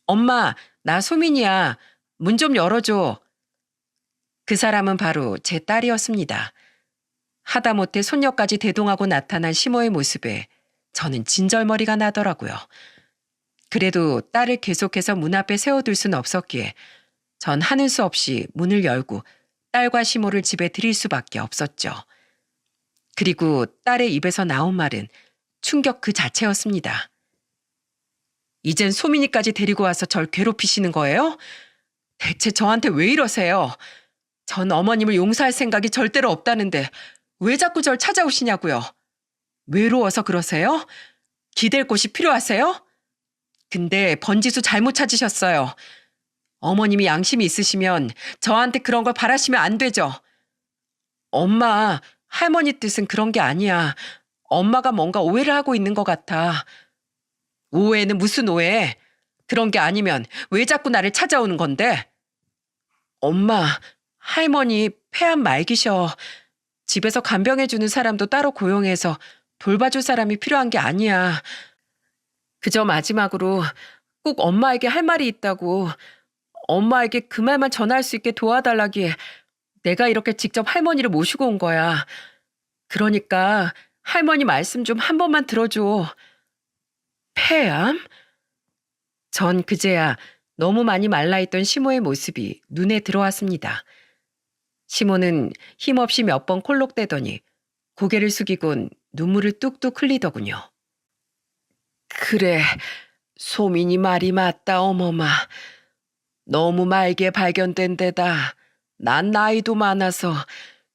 엄마, 나 소민이야. 문 좀 열어줘. 그 사람은 바로 제 딸이었습니다. 하다못해 손녀까지 대동하고 나타난 시모의 모습에 저는 진절머리가 나더라고요. 그래도 딸을 계속해서 문 앞에 세워둘 수는 없었기에 전 하는 수 없이 문을 열고 딸과 시모를 집에 들일 수밖에 없었죠. 그리고 딸의 입에서 나온 말은 충격 그 자체였습니다. 이젠 소민이까지 데리고 와서 절 괴롭히시는 거예요? 대체 저한테 왜 이러세요? 전 어머님을 용서할 생각이 절대로 없다는데 왜 자꾸 절 찾아오시냐고요? 외로워서 그러세요? 기댈 곳이 필요하세요? 근데 번지수 잘못 찾으셨어요. 어머님이 양심이 있으시면 저한테 그런 걸 바라시면 안 되죠. 엄마, 할머니 뜻은 그런 게 아니야. 엄마가 뭔가 오해를 하고 있는 것 같아. 오해는 무슨 오해? 그런 게 아니면 왜 자꾸 나를 찾아오는 건데? 엄마, 할머니 폐암 말기셔. 집에서 간병해주는 사람도 따로 고용해서 돌봐줄 사람이 필요한 게 아니야. 그저 마지막으로 꼭 엄마에게 할 말이 있다고 엄마에게 그 말만 전할 수 있게 도와달라기에 내가 이렇게 직접 할머니를 모시고 온 거야. 그러니까 할머니 말씀 좀 한 번만 들어줘. 폐암? 전 그제야 너무 많이 말라있던 시모의 모습이 눈에 들어왔습니다. 시모는 힘없이 몇 번 콜록대더니 고개를 숙이곤 눈물을 뚝뚝 흘리더군요. 그래, 소민이 말이 맞다 어머마. 너무 말게 발견된 데다 난 나이도 많아서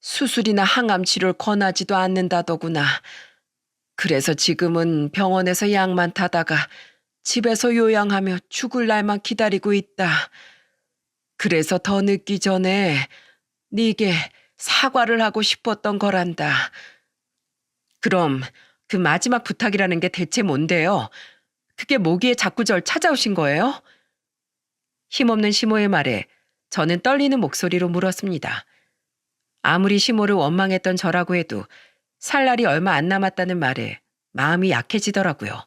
수술이나 항암 치료를 권하지도 않는다더구나. 그래서 지금은 병원에서 약만 타다가 집에서 요양하며 죽을 날만 기다리고 있다. 그래서 더 늦기 전에 네게 사과를 하고 싶었던 거란다. 그럼 그 마지막 부탁이라는 게 대체 뭔데요? 그게 뭐기에 자꾸 절 찾아오신 거예요? 힘없는 시모의 말에 저는 떨리는 목소리로 물었습니다. 아무리 시모를 원망했던 저라고 해도 살 날이 얼마 안 남았다는 말에 마음이 약해지더라고요.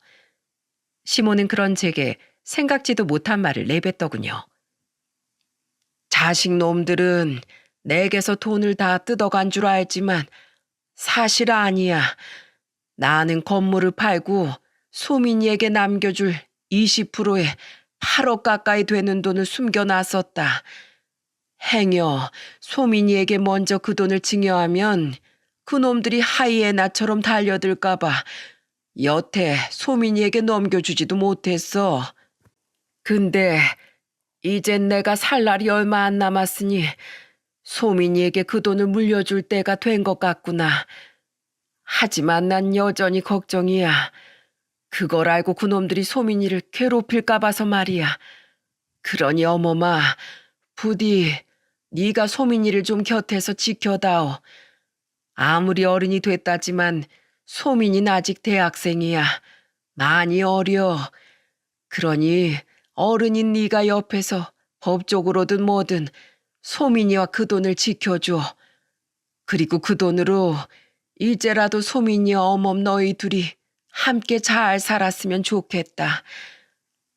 시모는 그런 제게 생각지도 못한 말을 내뱉더군요. 자식 놈들은 내게서 돈을 다 뜯어간 줄 알지만 사실 아니야. 나는 건물을 팔고 소민이에게 남겨줄 20%에 8억 가까이 되는 돈을 숨겨놨었다. 행여 소민이에게 먼저 그 돈을 증여하면 그놈들이 하이에나처럼 달려들까봐 여태 소민이에게 넘겨주지도 못했어. 근데 이젠 내가 살 날이 얼마 안 남았으니 소민이에게 그 돈을 물려줄 때가 된 것 같구나. 하지만 난 여전히 걱정이야. 그걸 알고 그놈들이 소민이를 괴롭힐까 봐서 말이야. 그러니 어머마, 부디 네가 소민이를 좀 곁에서 지켜다오. 아무리 어른이 됐다지만 소민이는 아직 대학생이야. 많이 어려. 그러니 어른인 네가 옆에서 법적으로든 뭐든 소민이와 그 돈을 지켜줘. 그리고 그 돈으로 이제라도 소민이와 어멈 너희 둘이 함께 잘 살았으면 좋겠다.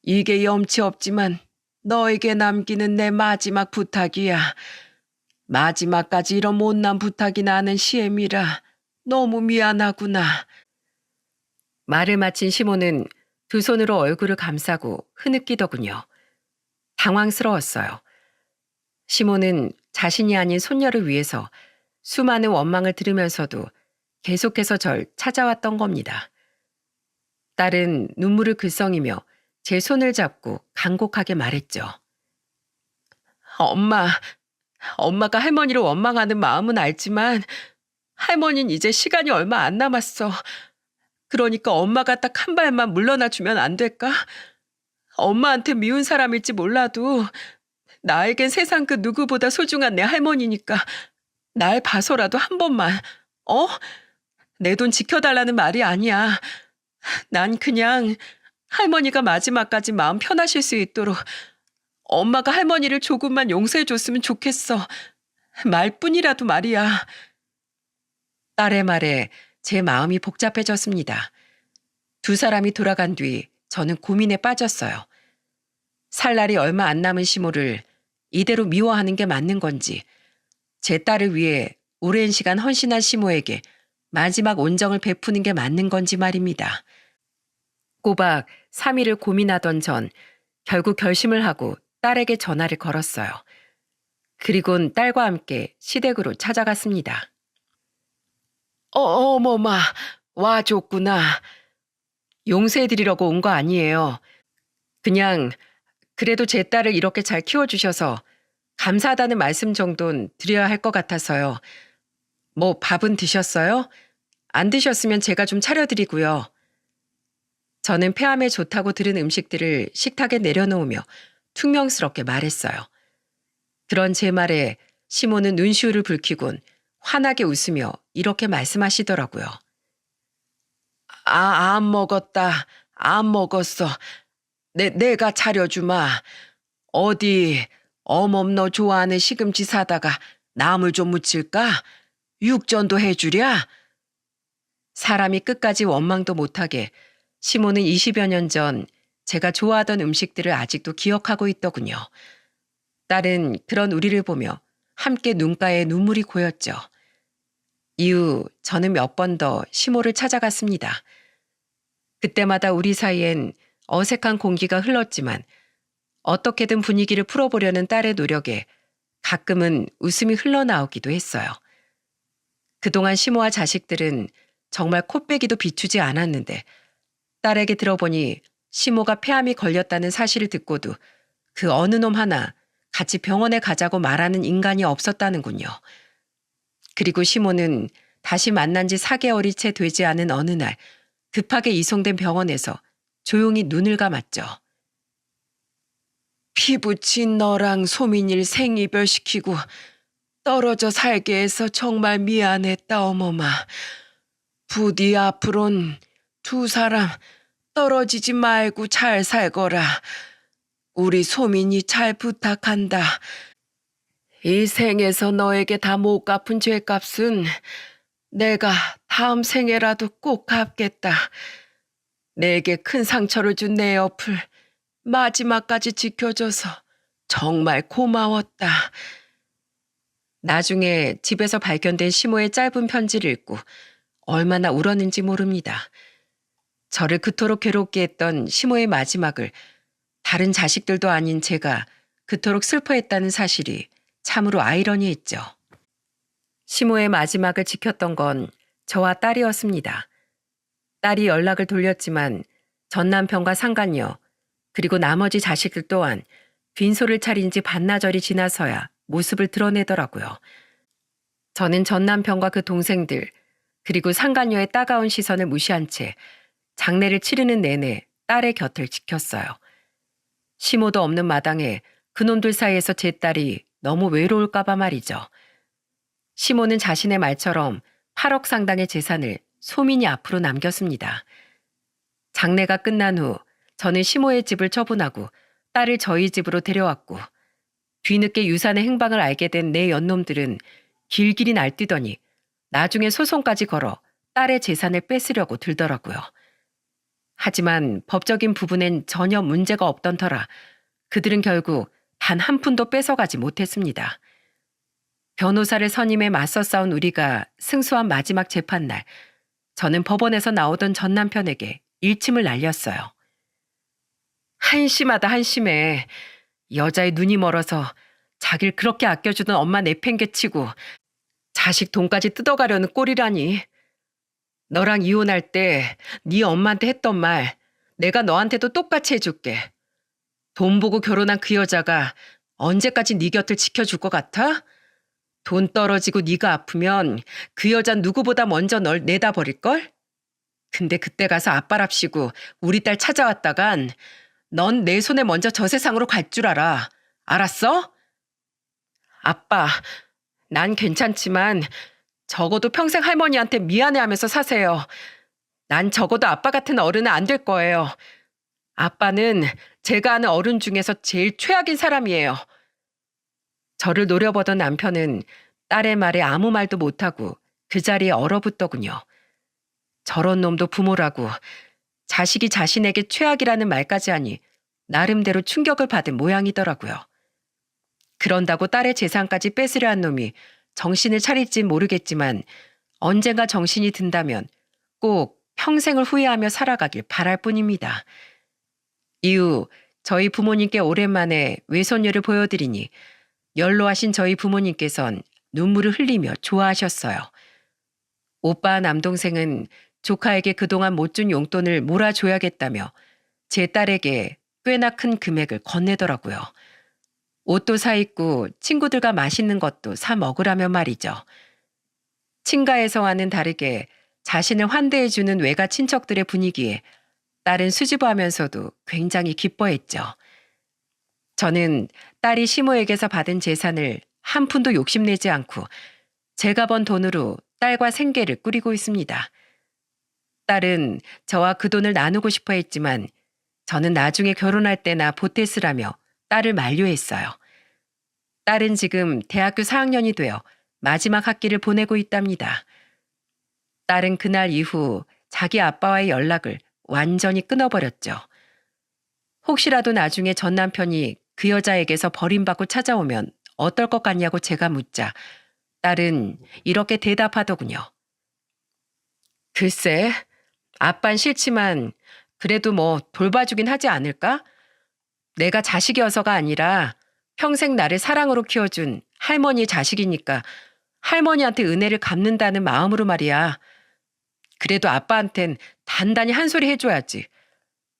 이게 염치 없지만 너에게 남기는 내 마지막 부탁이야. 마지막까지 이런 못난 부탁이 나는 시엠이라 너무 미안하구나. 말을 마친 시몬은 두 손으로 얼굴을 감싸고 흐느끼더군요. 당황스러웠어요. 시몬은 자신이 아닌 손녀를 위해서 수많은 원망을 들으면서도 계속해서 절 찾아왔던 겁니다. 딸은 눈물을 글썽이며 제 손을 잡고 간곡하게 말했죠. 엄마가 할머니를 원망하는 마음은 알지만 할머니는 이제 시간이 얼마 안 남았어. 그러니까 엄마가 딱 한 발만 물러나 주면 안 될까? 엄마한테 미운 사람일지 몰라도 나에겐 세상 그 누구보다 소중한 내 할머니니까 날 봐서라도 한 번만, 어? 내 돈 지켜달라는 말이 아니야. 난 그냥 할머니가 마지막까지 마음 편하실 수 있도록 엄마가 할머니를 조금만 용서해 줬으면 좋겠어. 말뿐이라도 말이야. 딸의 말에 제 마음이 복잡해졌습니다. 두 사람이 돌아간 뒤 저는 고민에 빠졌어요. 살 날이 얼마 안 남은 시모를 이대로 미워하는 게 맞는 건지, 제 딸을 위해 오랜 시간 헌신한 시모에게 마지막 온정을 베푸는 게 맞는 건지 말입니다. 꼬박 3일을 고민하던 전 결국 결심을 하고 딸에게 전화를 걸었어요. 그리곤 딸과 함께 시댁으로 찾아갔습니다. 어머마, 와줬구나. 용서해드리려고 온 거 아니에요. 그냥 그래도 제 딸을 이렇게 잘 키워주셔서 감사하다는 말씀 정도는 드려야 할 것 같아서요. 뭐 밥은 드셨어요? 안 드셨으면 제가 좀 차려드리고요. 저는 폐암에 좋다고 들은 음식들을 식탁에 내려놓으며 퉁명스럽게 말했어요. 그런 제 말에 시모는 눈시울을 붉히곤 환하게 웃으며 이렇게 말씀하시더라고요. 안 먹었다. 안 먹었어. 내가 차려주마. 어디 어멈 너 좋아하는 시금치 사다가 나물 좀 무칠까? 육전도 해주랴? 사람이 끝까지 원망도 못하게 시모는 20여 년 전 제가 좋아하던 음식들을 아직도 기억하고 있더군요. 딸은 그런 우리를 보며 함께 눈가에 눈물이 고였죠. 이후 저는 몇 번 더 시모를 찾아갔습니다. 그때마다 우리 사이엔 어색한 공기가 흘렀지만 어떻게든 분위기를 풀어보려는 딸의 노력에 가끔은 웃음이 흘러나오기도 했어요. 그동안 시모와 자식들은 정말 코빼기도 비추지 않았는데 딸에게 들어보니 시모가 폐암이 걸렸다는 사실을 듣고도 그 어느 놈 하나 같이 병원에 가자고 말하는 인간이 없었다는군요. 그리고 시모는 다시 만난 지 4개월이 채 되지 않은 어느 날 급하게 이송된 병원에서 조용히 눈을 감았죠. 피부친 너랑 소민이를 생이별시키고 떨어져 살게 해서 정말 미안했다 어머마. 부디 앞으론 두 사람 떨어지지 말고 잘 살거라. 우리 소민이 잘 부탁한다. 이 생에서 너에게 다 못 갚은 죄값은 내가 다음 생에라도 꼭 갚겠다. 내게 큰 상처를 준 내 옆을 마지막까지 지켜줘서 정말 고마웠다. 나중에 집에서 발견된 시모의 짧은 편지를 읽고 얼마나 울었는지 모릅니다. 저를 그토록 괴롭게 했던 시모의 마지막을 다른 자식들도 아닌 제가 그토록 슬퍼했다는 사실이 참으로 아이러니했죠. 시모의 마지막을 지켰던 건 저와 딸이었습니다. 딸이 연락을 돌렸지만 전 남편과 상간녀 그리고 나머지 자식들 또한 빈소를 차린 지 반나절이 지나서야 모습을 드러내더라고요. 저는 전 남편과 그 동생들 그리고 상간녀의 따가운 시선을 무시한 채 장례를 치르는 내내 딸의 곁을 지켰어요. 시모도 없는 마당에 그놈들 사이에서 제 딸이 너무 외로울까봐 말이죠. 시모는 자신의 말처럼 8억 상당의 재산을 소민이 앞으로 남겼습니다. 장례가 끝난 후 저는 시모의 집을 처분하고 딸을 저희 집으로 데려왔고 뒤늦게 유산의 행방을 알게 된 내 연놈들은 길길이 날뛰더니 나중에 소송까지 걸어 딸의 재산을 뺏으려고 들더라고요. 하지만 법적인 부분엔 전혀 문제가 없던 터라 그들은 결국 단 한 푼도 뺏어가지 못했습니다. 변호사를 선임해 맞서 싸운 우리가 승소한 마지막 재판날, 저는 법원에서 나오던 전 남편에게 일침을 날렸어요. 한심하다 한심해. 여자의 눈이 멀어서 자기를 그렇게 아껴주던 엄마 내팽개치고 자식 돈까지 뜯어가려는 꼴이라니. 너랑 이혼할 때 네 엄마한테 했던 말 내가 너한테도 똑같이 해줄게. 돈 보고 결혼한 그 여자가 언제까지 네 곁을 지켜줄 것 같아? 돈 떨어지고 네가 아프면 그 여잔 누구보다 먼저 널 내다버릴걸? 근데 그때 가서 아빠랍시고 우리 딸 찾아왔다간 넌 내 손에 먼저 저 세상으로 갈 줄 알아. 알았어? 아빠, 난 괜찮지만 적어도 평생 할머니한테 미안해하면서 사세요. 난 적어도 아빠 같은 어른은 안 될 거예요. 아빠는 제가 아는 어른 중에서 제일 최악인 사람이에요. 저를 노려보던 남편은 딸의 말에 아무 말도 못하고 그 자리에 얼어붙더군요. 저런 놈도 부모라고 자식이 자신에게 최악이라는 말까지 하니 나름대로 충격을 받은 모양이더라고요. 그런다고 딸의 재산까지 뺏으려 한 놈이 정신을 차릴진 모르겠지만 언젠가 정신이 든다면 꼭 평생을 후회하며 살아가길 바랄 뿐입니다. 이후 저희 부모님께 오랜만에 외손녀를 보여드리니 연로하신 저희 부모님께선 눈물을 흘리며 좋아하셨어요. 오빠 남동생은 조카에게 그동안 못 준 용돈을 몰아줘야겠다며 제 딸에게 꽤나 큰 금액을 건네더라고요. 옷도 사입고 친구들과 맛있는 것도 사 먹으라며 말이죠. 친가에서와는 다르게 자신을 환대해주는 외가 친척들의 분위기에 딸은 수줍어하면서도 굉장히 기뻐했죠. 저는 딸이 시모에게서 받은 재산을 한 푼도 욕심내지 않고 제가 번 돈으로 딸과 생계를 꾸리고 있습니다. 딸은 저와 그 돈을 나누고 싶어 했지만 저는 나중에 결혼할 때나 보태쓰라며 딸을 만류했어요. 딸은 지금 대학교 4학년이 되어 마지막 학기를 보내고 있답니다. 딸은 그날 이후 자기 아빠와의 연락을 완전히 끊어버렸죠. 혹시라도 나중에 전 남편이 그 여자에게서 버림받고 찾아오면 어떨 것 같냐고 제가 묻자 딸은 이렇게 대답하더군요. 글쎄, 아빤 싫지만 그래도 뭐 돌봐주긴 하지 않을까? 내가 자식이어서가 아니라 평생 나를 사랑으로 키워준 할머니 자식이니까 할머니한테 은혜를 갚는다는 마음으로 말이야. 그래도 아빠한텐 단단히 한 소리 해줘야지.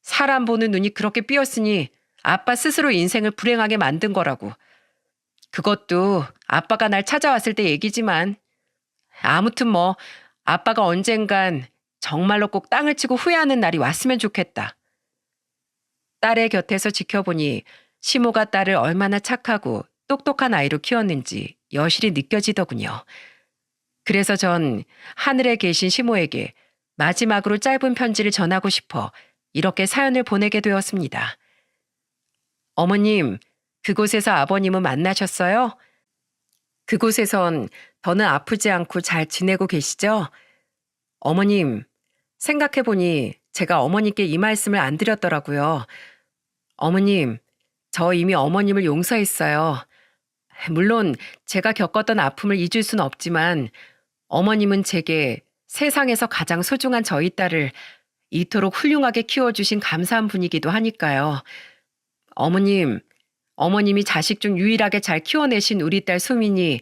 사람 보는 눈이 그렇게 삐었으니 아빠 스스로 인생을 불행하게 만든 거라고. 그것도 아빠가 날 찾아왔을 때 얘기지만 아무튼 뭐 아빠가 언젠간 정말로 꼭 땅을 치고 후회하는 날이 왔으면 좋겠다. 딸의 곁에서 지켜보니 시모가 딸을 얼마나 착하고 똑똑한 아이로 키웠는지 여실히 느껴지더군요. 그래서 전 하늘에 계신 시모에게 마지막으로 짧은 편지를 전하고 싶어 이렇게 사연을 보내게 되었습니다. 어머님, 그곳에서 아버님은 만나셨어요? 그곳에선 더는 아프지 않고 잘 지내고 계시죠? 어머님, 생각해보니 제가 어머니께 이 말씀을 안 드렸더라고요. 어머님, 저 이미 어머님을 용서했어요. 물론 제가 겪었던 아픔을 잊을 순 없지만 어머님은 제게 세상에서 가장 소중한 저희 딸을 이토록 훌륭하게 키워주신 감사한 분이기도 하니까요. 어머님이 자식 중 유일하게 잘 키워내신 우리 딸 소민이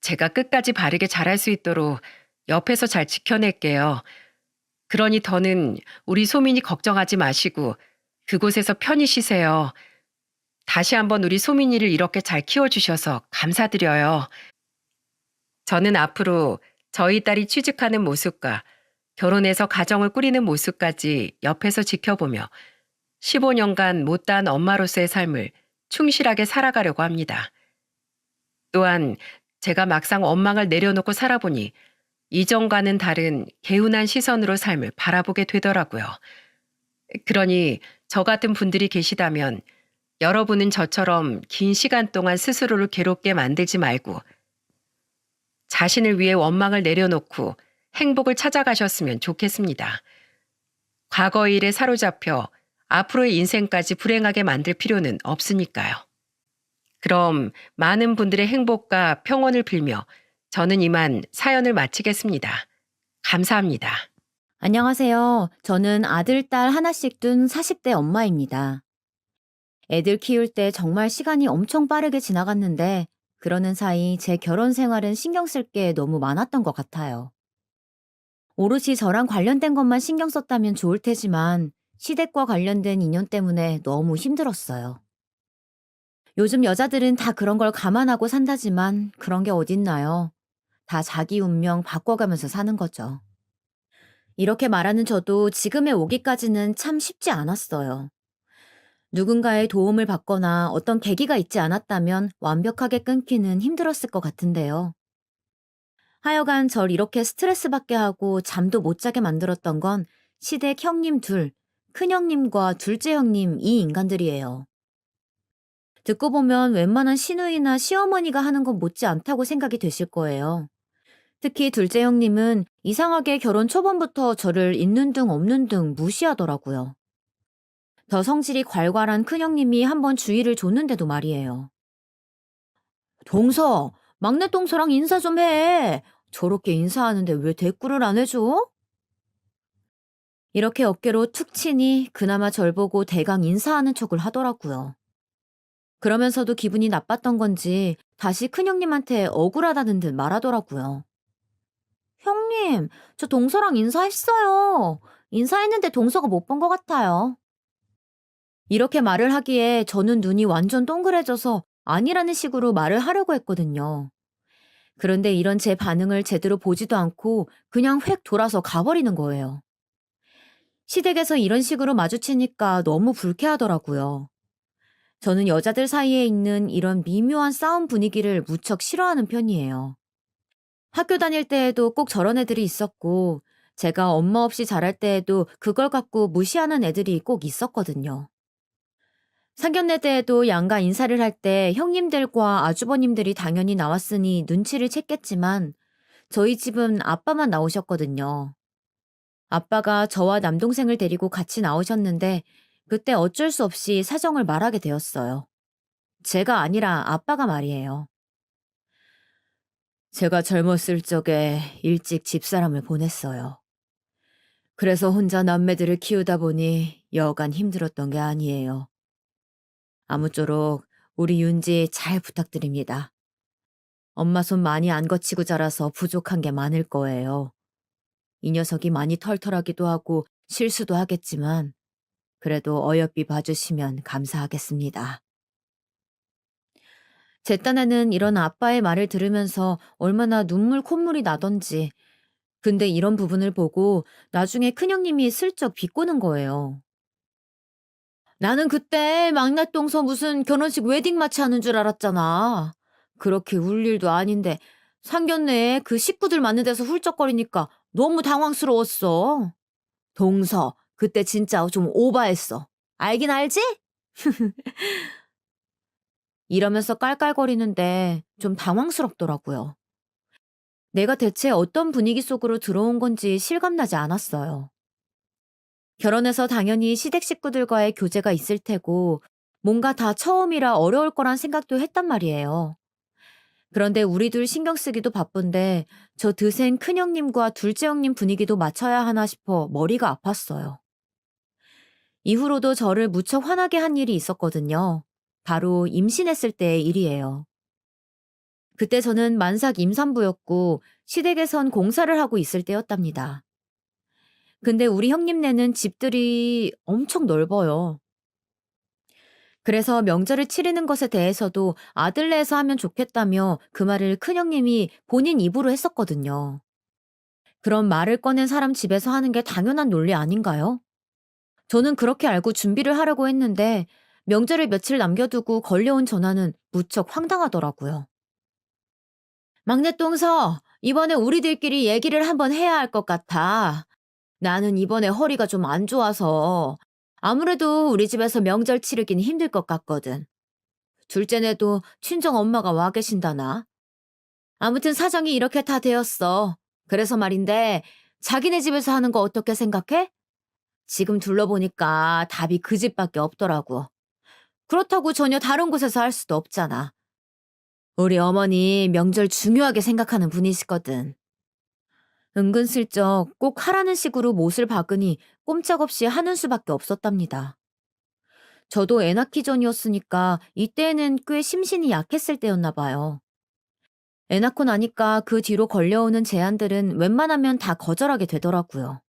제가 끝까지 바르게 자랄 수 있도록 옆에서 잘 지켜낼게요. 그러니 더는 우리 소민이 걱정하지 마시고 그곳에서 편히 쉬세요. 다시 한번 우리 소민이를 이렇게 잘 키워주셔서 감사드려요. 저는 앞으로 저희 딸이 취직하는 모습과 결혼해서 가정을 꾸리는 모습까지 옆에서 지켜보며 15년간 못다한 엄마로서의 삶을 충실하게 살아가려고 합니다. 또한 제가 막상 원망을 내려놓고 살아보니 이전과는 다른 개운한 시선으로 삶을 바라보게 되더라고요. 그러니 저 같은 분들이 계시다면 여러분은 저처럼 긴 시간 동안 스스로를 괴롭게 만들지 말고 자신을 위해 원망을 내려놓고 행복을 찾아가셨으면 좋겠습니다. 과거의 일에 사로잡혀 앞으로의 인생까지 불행하게 만들 필요는 없으니까요. 그럼 많은 분들의 행복과 평온을 빌며 저는 이만 사연을 마치겠습니다. 감사합니다.
안녕하세요. 저는 아들, 딸 하나씩 둔 40대 엄마입니다. 애들 키울 때 정말 시간이 엄청 빠르게 지나갔는데, 그러는 사이 제 결혼 생활은 신경 쓸 게 너무 많았던 것 같아요. 오롯이 저랑 관련된 것만 신경 썼다면 좋을 테지만, 시댁과 관련된 인연 때문에 너무 힘들었어요. 요즘 여자들은 다 그런 걸 감안하고 산다지만, 그런 게 어딨나요? 다 자기 운명 바꿔가면서 사는 거죠. 이렇게 말하는 저도 지금에 오기까지는 참 쉽지 않았어요. 누군가의 도움을 받거나 어떤 계기가 있지 않았다면 완벽하게 끊기는 힘들었을 것 같은데요. 하여간 절 이렇게 스트레스 받게 하고 잠도 못 자게 만들었던 건 시댁 형님 둘, 큰형님과 둘째 형님 이 인간들이에요. 듣고 보면 웬만한 시누이나 시어머니가 하는 건 못지 않다고 생각이 되실 거예요. 특히 둘째 형님은 이상하게 결혼 초반부터 저를 있는 둥 없는 둥 무시하더라고요. 더 성질이 괄괄한 큰형님이 한번 주의를 줬는데도 말이에요. 동서, 막내 동서랑 인사 좀 해. 저렇게 인사하는데 왜 대꾸를 안 해줘? 이렇게 어깨로 툭 치니 그나마 절 보고 대강 인사하는 척을 하더라고요. 그러면서도 기분이 나빴던 건지 다시 큰형님한테 억울하다는 듯 말하더라고요. 형님, 저 동서랑 인사했어요. 인사했는데 동서가 못 본 것 같아요. 이렇게 말을 하기에 저는 눈이 완전 동그래져서 아니라는 식으로 말을 하려고 했거든요. 그런데 이런 제 반응을 제대로 보지도 않고 그냥 획 돌아서 가버리는 거예요. 시댁에서 이런 식으로 마주치니까 너무 불쾌하더라고요. 저는 여자들 사이에 있는 이런 미묘한 싸움 분위기를 무척 싫어하는 편이에요. 학교 다닐 때에도 꼭 저런 애들이 있었고, 제가 엄마 없이 자랄 때에도 그걸 갖고 무시하는 애들이 꼭 있었거든요. 상견례 때에도 양가 인사를 할 때 형님들과 아주버님들이 당연히 나왔으니 눈치를 챘겠지만 저희 집은 아빠만 나오셨거든요. 아빠가 저와 남동생을 데리고 같이 나오셨는데 그때 어쩔 수 없이 사정을 말하게 되었어요. 제가 아니라 아빠가 말이에요. 제가 젊었을 적에 일찍 집사람을 보냈어요. 그래서 혼자 남매들을 키우다 보니 여간 힘들었던 게 아니에요. 아무쪼록 우리 윤지 잘 부탁드립니다. 엄마 손 많이 안 거치고 자라서 부족한 게 많을 거예요. 이 녀석이 많이 털털하기도 하고 실수도 하겠지만 그래도 어여삐 봐주시면 감사하겠습니다. 제 딴에는 이런 아빠의 말을 들으면서 얼마나 눈물 콧물이 나던지 근데 이런 부분을 보고 나중에 큰형님이 슬쩍 비꼬는 거예요. 나는 그때 막내동서 무슨 결혼식 웨딩 마치 하는 줄 알았잖아. 그렇게 울 일도 아닌데 상견례에 그 식구들 많은 데서 훌쩍거리니까 너무 당황스러웠어. 동서, 그때 진짜 좀 오바했어. 알긴 알지? 이러면서 깔깔거리는데 좀 당황스럽더라고요. 내가 대체 어떤 분위기 속으로 들어온 건지 실감나지 않았어요. 결혼해서 당연히 시댁 식구들과의 교제가 있을 테고 뭔가 다 처음이라 어려울 거란 생각도 했단 말이에요. 그런데 우리 둘 신경 쓰기도 바쁜데 저 드센 큰형님과 둘째 형님 분위기도 맞춰야 하나 싶어 머리가 아팠어요. 이후로도 저를 무척 화나게 한 일이 있었거든요. 바로 임신했을 때의 일이에요. 그때 저는 만삭 임산부였고 시댁에선 공사를 하고 있을 때였답니다. 근데 우리 형님네는 집들이 엄청 넓어요. 그래서 명절을 치르는 것에 대해서도 아들네에서 하면 좋겠다며 그 말을 큰형님이 본인 입으로 했었거든요. 그런 말을 꺼낸 사람 집에서 하는 게 당연한 논리 아닌가요? 저는 그렇게 알고 준비를 하려고 했는데 명절을 며칠 남겨두고 걸려온 전화는 무척 황당하더라고요. 막내 똥서, 이번에 우리들끼리 얘기를 한번 해야 할 것 같아. 나는 이번에 허리가 좀 안 좋아서 아무래도 우리 집에서 명절 치르긴 힘들 것 같거든. 둘째네도 친정 엄마가 와 계신다나? 아무튼 사정이 이렇게 다 되었어. 그래서 말인데 자기네 집에서 하는 거 어떻게 생각해? 지금 둘러보니까 답이 그 집밖에 없더라고. 그렇다고 전혀 다른 곳에서 할 수도 없잖아. 우리 어머니 명절 중요하게 생각하는 분이시거든. 은근슬쩍 꼭 하라는 식으로 못을 박으니 꼼짝없이 하는 수밖에 없었답니다. 저도 애 낳기 전이었으니까 이때에는 꽤 심신이 약했을 때였나 봐요. 애 낳고 나니까 그 뒤로 걸려오는 제안들은 웬만하면 다 거절하게 되더라고요.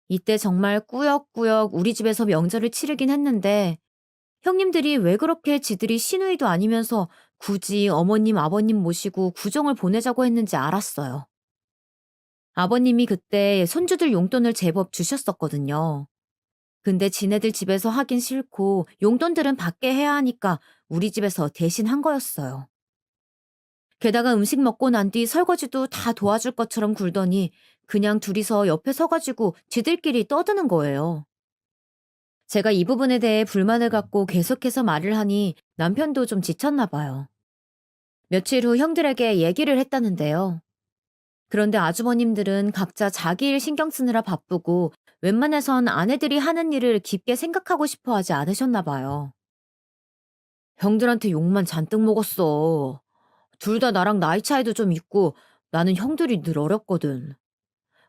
이때 정말 꾸역꾸역 우리 집에서 명절을 치르긴 했는데 형님들이 왜 그렇게 지들이 시누이도 아니면서 굳이 어머님, 아버님 모시고 구정을 보내자고 했는지 알았어요. 아버님이 그때 손주들 용돈을 제법 주셨었거든요. 근데 지네들 집에서 하긴 싫고 용돈들은 받게 해야 하니까 우리 집에서 대신 한 거였어요. 게다가 음식 먹고 난 뒤 설거지도 다 도와줄 것처럼 굴더니 그냥 둘이서 옆에 서가지고 지들끼리 떠드는 거예요. 제가 이 부분에 대해 불만을 갖고 계속해서 말을 하니 남편도 좀 지쳤나 봐요. 며칠 후 형들에게 얘기를 했다는데요. 그런데 아주버님들은 각자 자기 일 신경 쓰느라 바쁘고 웬만해선 아내들이 하는 일을 깊게 생각하고 싶어 하지 않으셨나 봐요. 형들한테 욕만 잔뜩 먹었어. 둘 다 나랑 나이 차이도 좀 있고 나는 형들이 늘 어렸거든.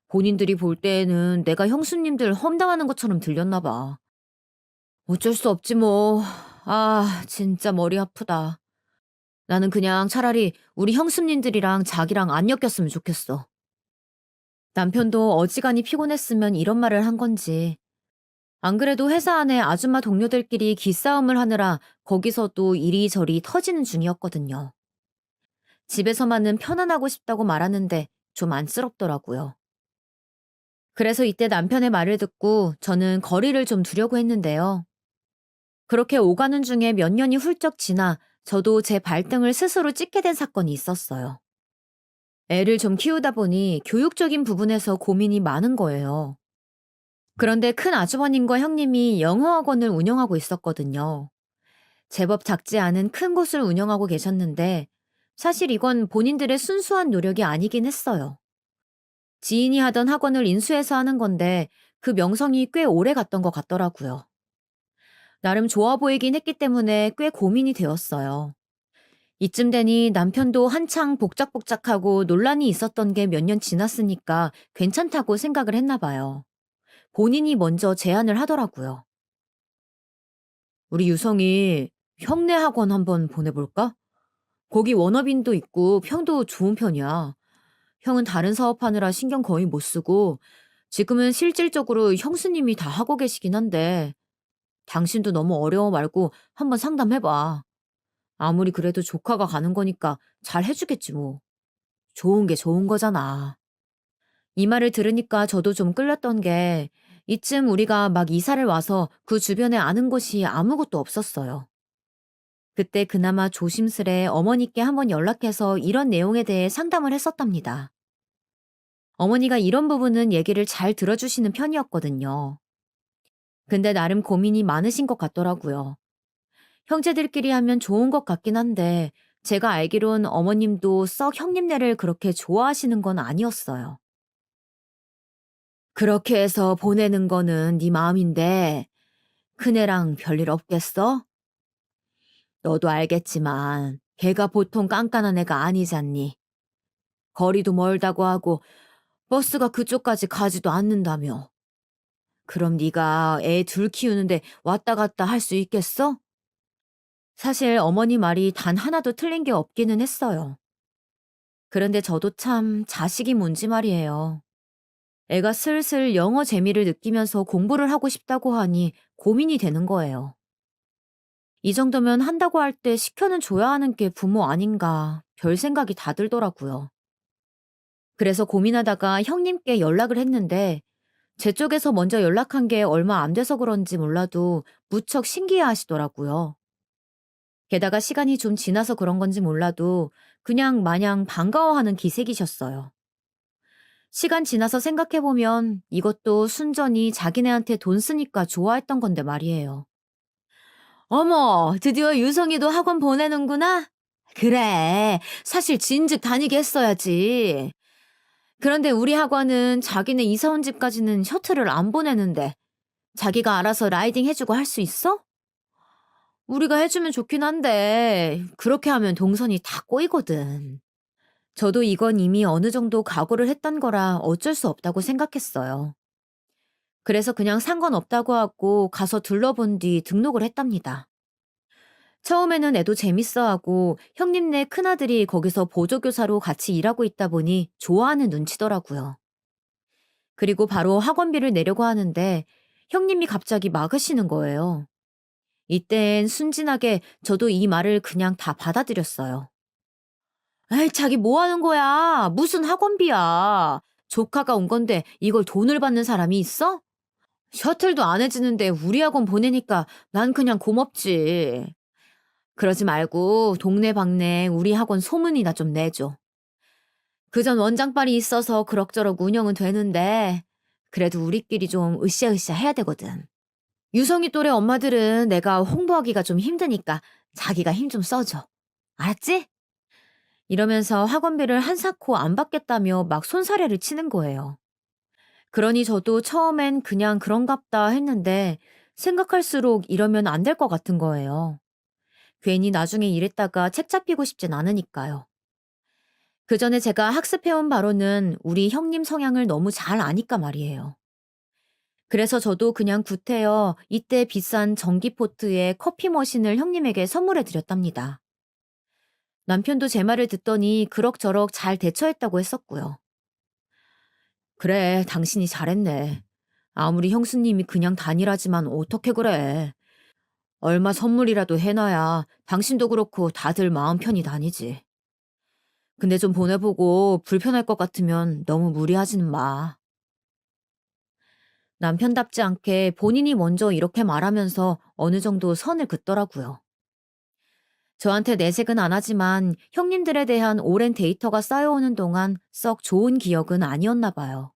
본인들이 볼 때에는 내가 형수님들 험담하는 것처럼 들렸나 봐. 어쩔 수 없지 뭐. 아, 진짜 머리 아프다. 나는 그냥 차라리 우리 형수님들이랑 자기랑 안 엮였으면 좋겠어. 남편도 어지간히 피곤했으면 이런 말을 한 건지. 안 그래도 회사 안에 아줌마 동료들끼리 기싸움을 하느라 거기서도 이리저리 터지는 중이었거든요. 집에서만은 편안하고 싶다고 말하는데 좀 안쓰럽더라고요. 그래서 이때 남편의 말을 듣고 저는 거리를 좀 두려고 했는데요. 그렇게 오가는 중에 몇 년이 훌쩍 지나 저도 제 발등을 스스로 찍게 된 사건이 있었어요. 애를 좀 키우다 보니 교육적인 부분에서 고민이 많은 거예요. 그런데 큰 아주버님과 형님이 영어학원을 운영하고 있었거든요. 제법 작지 않은 큰 곳을 운영하고 계셨는데 사실 이건 본인들의 순수한 노력이 아니긴 했어요. 지인이 하던 학원을 인수해서 하는 건데 그 명성이 꽤 오래 갔던 것 같더라고요. 나름 좋아 보이긴 했기 때문에 꽤 고민이 되었어요. 이쯤 되니 남편도 한창 복작복작하고 논란이 있었던 게 몇 년 지났으니까 괜찮다고 생각을 했나 봐요. 본인이 먼저 제안을 하더라고요. 우리 유성이 형네 학원 한번 보내볼까? 거기 워너빈도 있고 평도 좋은 편이야. 형은 다른 사업하느라 신경 거의 못 쓰고 지금은 실질적으로 형수님이 다 하고 계시긴 한데 당신도 너무 어려워 말고 한번 상담해봐. 아무리 그래도 조카가 가는 거니까 잘 해주겠지 뭐. 좋은 게 좋은 거잖아. 이 말을 들으니까 저도 좀 끌렸던 게 이쯤 우리가 막 이사를 와서 그 주변에 아는 곳이 아무것도 없었어요. 그때 그나마 조심스레 어머니께 한번 연락해서 이런 내용에 대해 상담을 했었답니다. 어머니가 이런 부분은 얘기를 잘 들어주시는 편이었거든요. 근데 나름 고민이 많으신 것 같더라고요. 형제들끼리 하면 좋은 것 같긴 한데 제가 알기론 어머님도 썩 형님네를 그렇게 좋아하시는 건 아니었어요. 그렇게 해서 보내는 거는 네 마음인데 큰애랑 별일 없겠어? 너도 알겠지만 걔가 보통 깐깐한 애가 아니잖니. 거리도 멀다고 하고 버스가 그쪽까지 가지도 않는다며. 그럼 네가 애 둘 키우는데 왔다 갔다 할 수 있겠어? 사실 어머니 말이 단 하나도 틀린 게 없기는 했어요. 그런데 저도 참 자식이 뭔지 말이에요. 애가 슬슬 영어 재미를 느끼면서 공부를 하고 싶다고 하니 고민이 되는 거예요. 이 정도면 한다고 할 때 시켜는 줘야 하는 게 부모 아닌가 별 생각이 다 들더라고요. 그래서 고민하다가 형님께 연락을 했는데 제 쪽에서 먼저 연락한 게 얼마 안 돼서 그런지 몰라도 무척 신기해 하시더라고요. 게다가 시간이 좀 지나서 그런 건지 몰라도 그냥 마냥 반가워하는 기색이셨어요. 시간 지나서 생각해보면 이것도 순전히 자기네한테 돈 쓰니까 좋아했던 건데 말이에요. 어머, 드디어 유성이도 학원 보내는구나? 그래, 사실 진즉 다니게 했어야지. 그런데 우리 학원은 자기네 이사 온 집까지는 셔틀을 안 보내는데 자기가 알아서 라이딩 해주고 할 수 있어? 우리가 해주면 좋긴 한데 그렇게 하면 동선이 다 꼬이거든. 저도 이건 이미 어느 정도 각오를 했던 거라 어쩔 수 없다고 생각했어요. 그래서 그냥 상관없다고 하고 가서 둘러본 뒤 등록을 했답니다. 처음에는 애도 재밌어하고 형님네 큰아들이 거기서 보조교사로 같이 일하고 있다 보니 좋아하는 눈치더라고요. 그리고 바로 학원비를 내려고 하는데 형님이 갑자기 막으시는 거예요. 이땐 순진하게 저도 이 말을 그냥 다 받아들였어요. 에이, 자기 뭐 하는 거야? 무슨 학원비야? 조카가 온 건데 이걸 돈을 받는 사람이 있어? 셔틀도 안 해주는데 우리 학원 보내니까 난 그냥 고맙지. 그러지 말고 동네방네 우리 학원 소문이나 좀 내줘. 그전 원장빨이 있어서 그럭저럭 운영은 되는데 그래도 우리끼리 좀 으쌰으쌰 해야 되거든. 유성이 또래 엄마들은 내가 홍보하기가 좀 힘드니까 자기가 힘 좀 써줘. 알았지? 이러면서 학원비를 한사코 안 받겠다며 막 손사래를 치는 거예요. 그러니 저도 처음엔 그냥 그런갑다 했는데 생각할수록 이러면 안 될 것 같은 거예요. 괜히 나중에 이랬다가 책 잡히고 싶진 않으니까요. 그 전에 제가 학습해온 바로는 우리 형님 성향을 너무 잘 아니까 말이에요. 그래서 저도 그냥 구태여 이때 비싼 전기포트에 커피 머신을 형님에게 선물해 드렸답니다. 남편도 제 말을 듣더니 그럭저럭 잘 대처했다고 했었고요. 그래, 당신이 잘했네. 아무리 형수님이 그냥 다니라지만 어떻게 그래. 얼마 선물이라도 해놔야 당신도 그렇고 다들 마음 편히 다니지. 근데 좀 보내보고 불편할 것 같으면 너무 무리하지는 마. 남편답지 않게 본인이 먼저 이렇게 말하면서 어느 정도 선을 긋더라고요. 저한테 내색은 안 하지만 형님들에 대한 오랜 데이터가 쌓여오는 동안 썩 좋은 기억은 아니었나 봐요.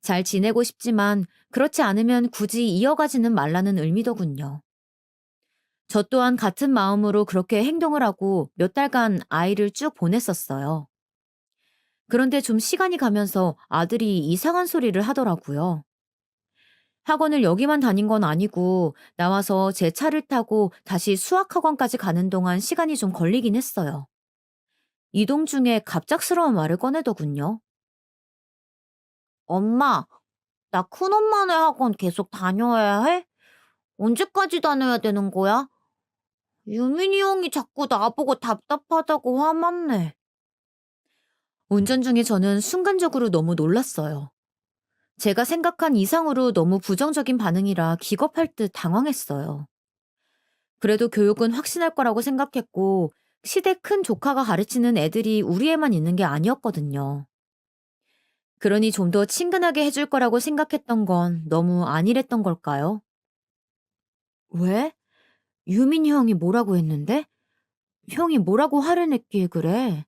잘 지내고 싶지만 그렇지 않으면 굳이 이어가지는 말라는 의미더군요. 저 또한 같은 마음으로 그렇게 행동을 하고 몇 달간 아이를 쭉 보냈었어요. 그런데 좀 시간이 가면서 아들이 이상한 소리를 하더라고요. 학원을 여기만 다닌 건 아니고 나와서 제 차를 타고 다시 수학학원까지 가는 동안 시간이 좀 걸리긴 했어요. 이동 중에 갑작스러운 말을 꺼내더군요. 엄마, 나 큰엄마네 학원 계속 다녀야 해? 언제까지 다녀야 되는 거야? 유민이 형이 자꾸 나보고 답답하다고 화났네. 운전 중에 저는 순간적으로 너무 놀랐어요. 제가 생각한 이상으로 너무 부정적인 반응이라 기겁할 듯 당황했어요. 그래도 교육은 확신할 거라고 생각했고 시댁 큰 조카가 가르치는 애들이 우리 애만 있는 게 아니었거든요. 그러니 좀 더 친근하게 해줄 거라고 생각했던 건 너무 안일했던 걸까요? 왜? 유민이 형이 뭐라고 했는데? 형이 뭐라고 화를 냈기에 그래?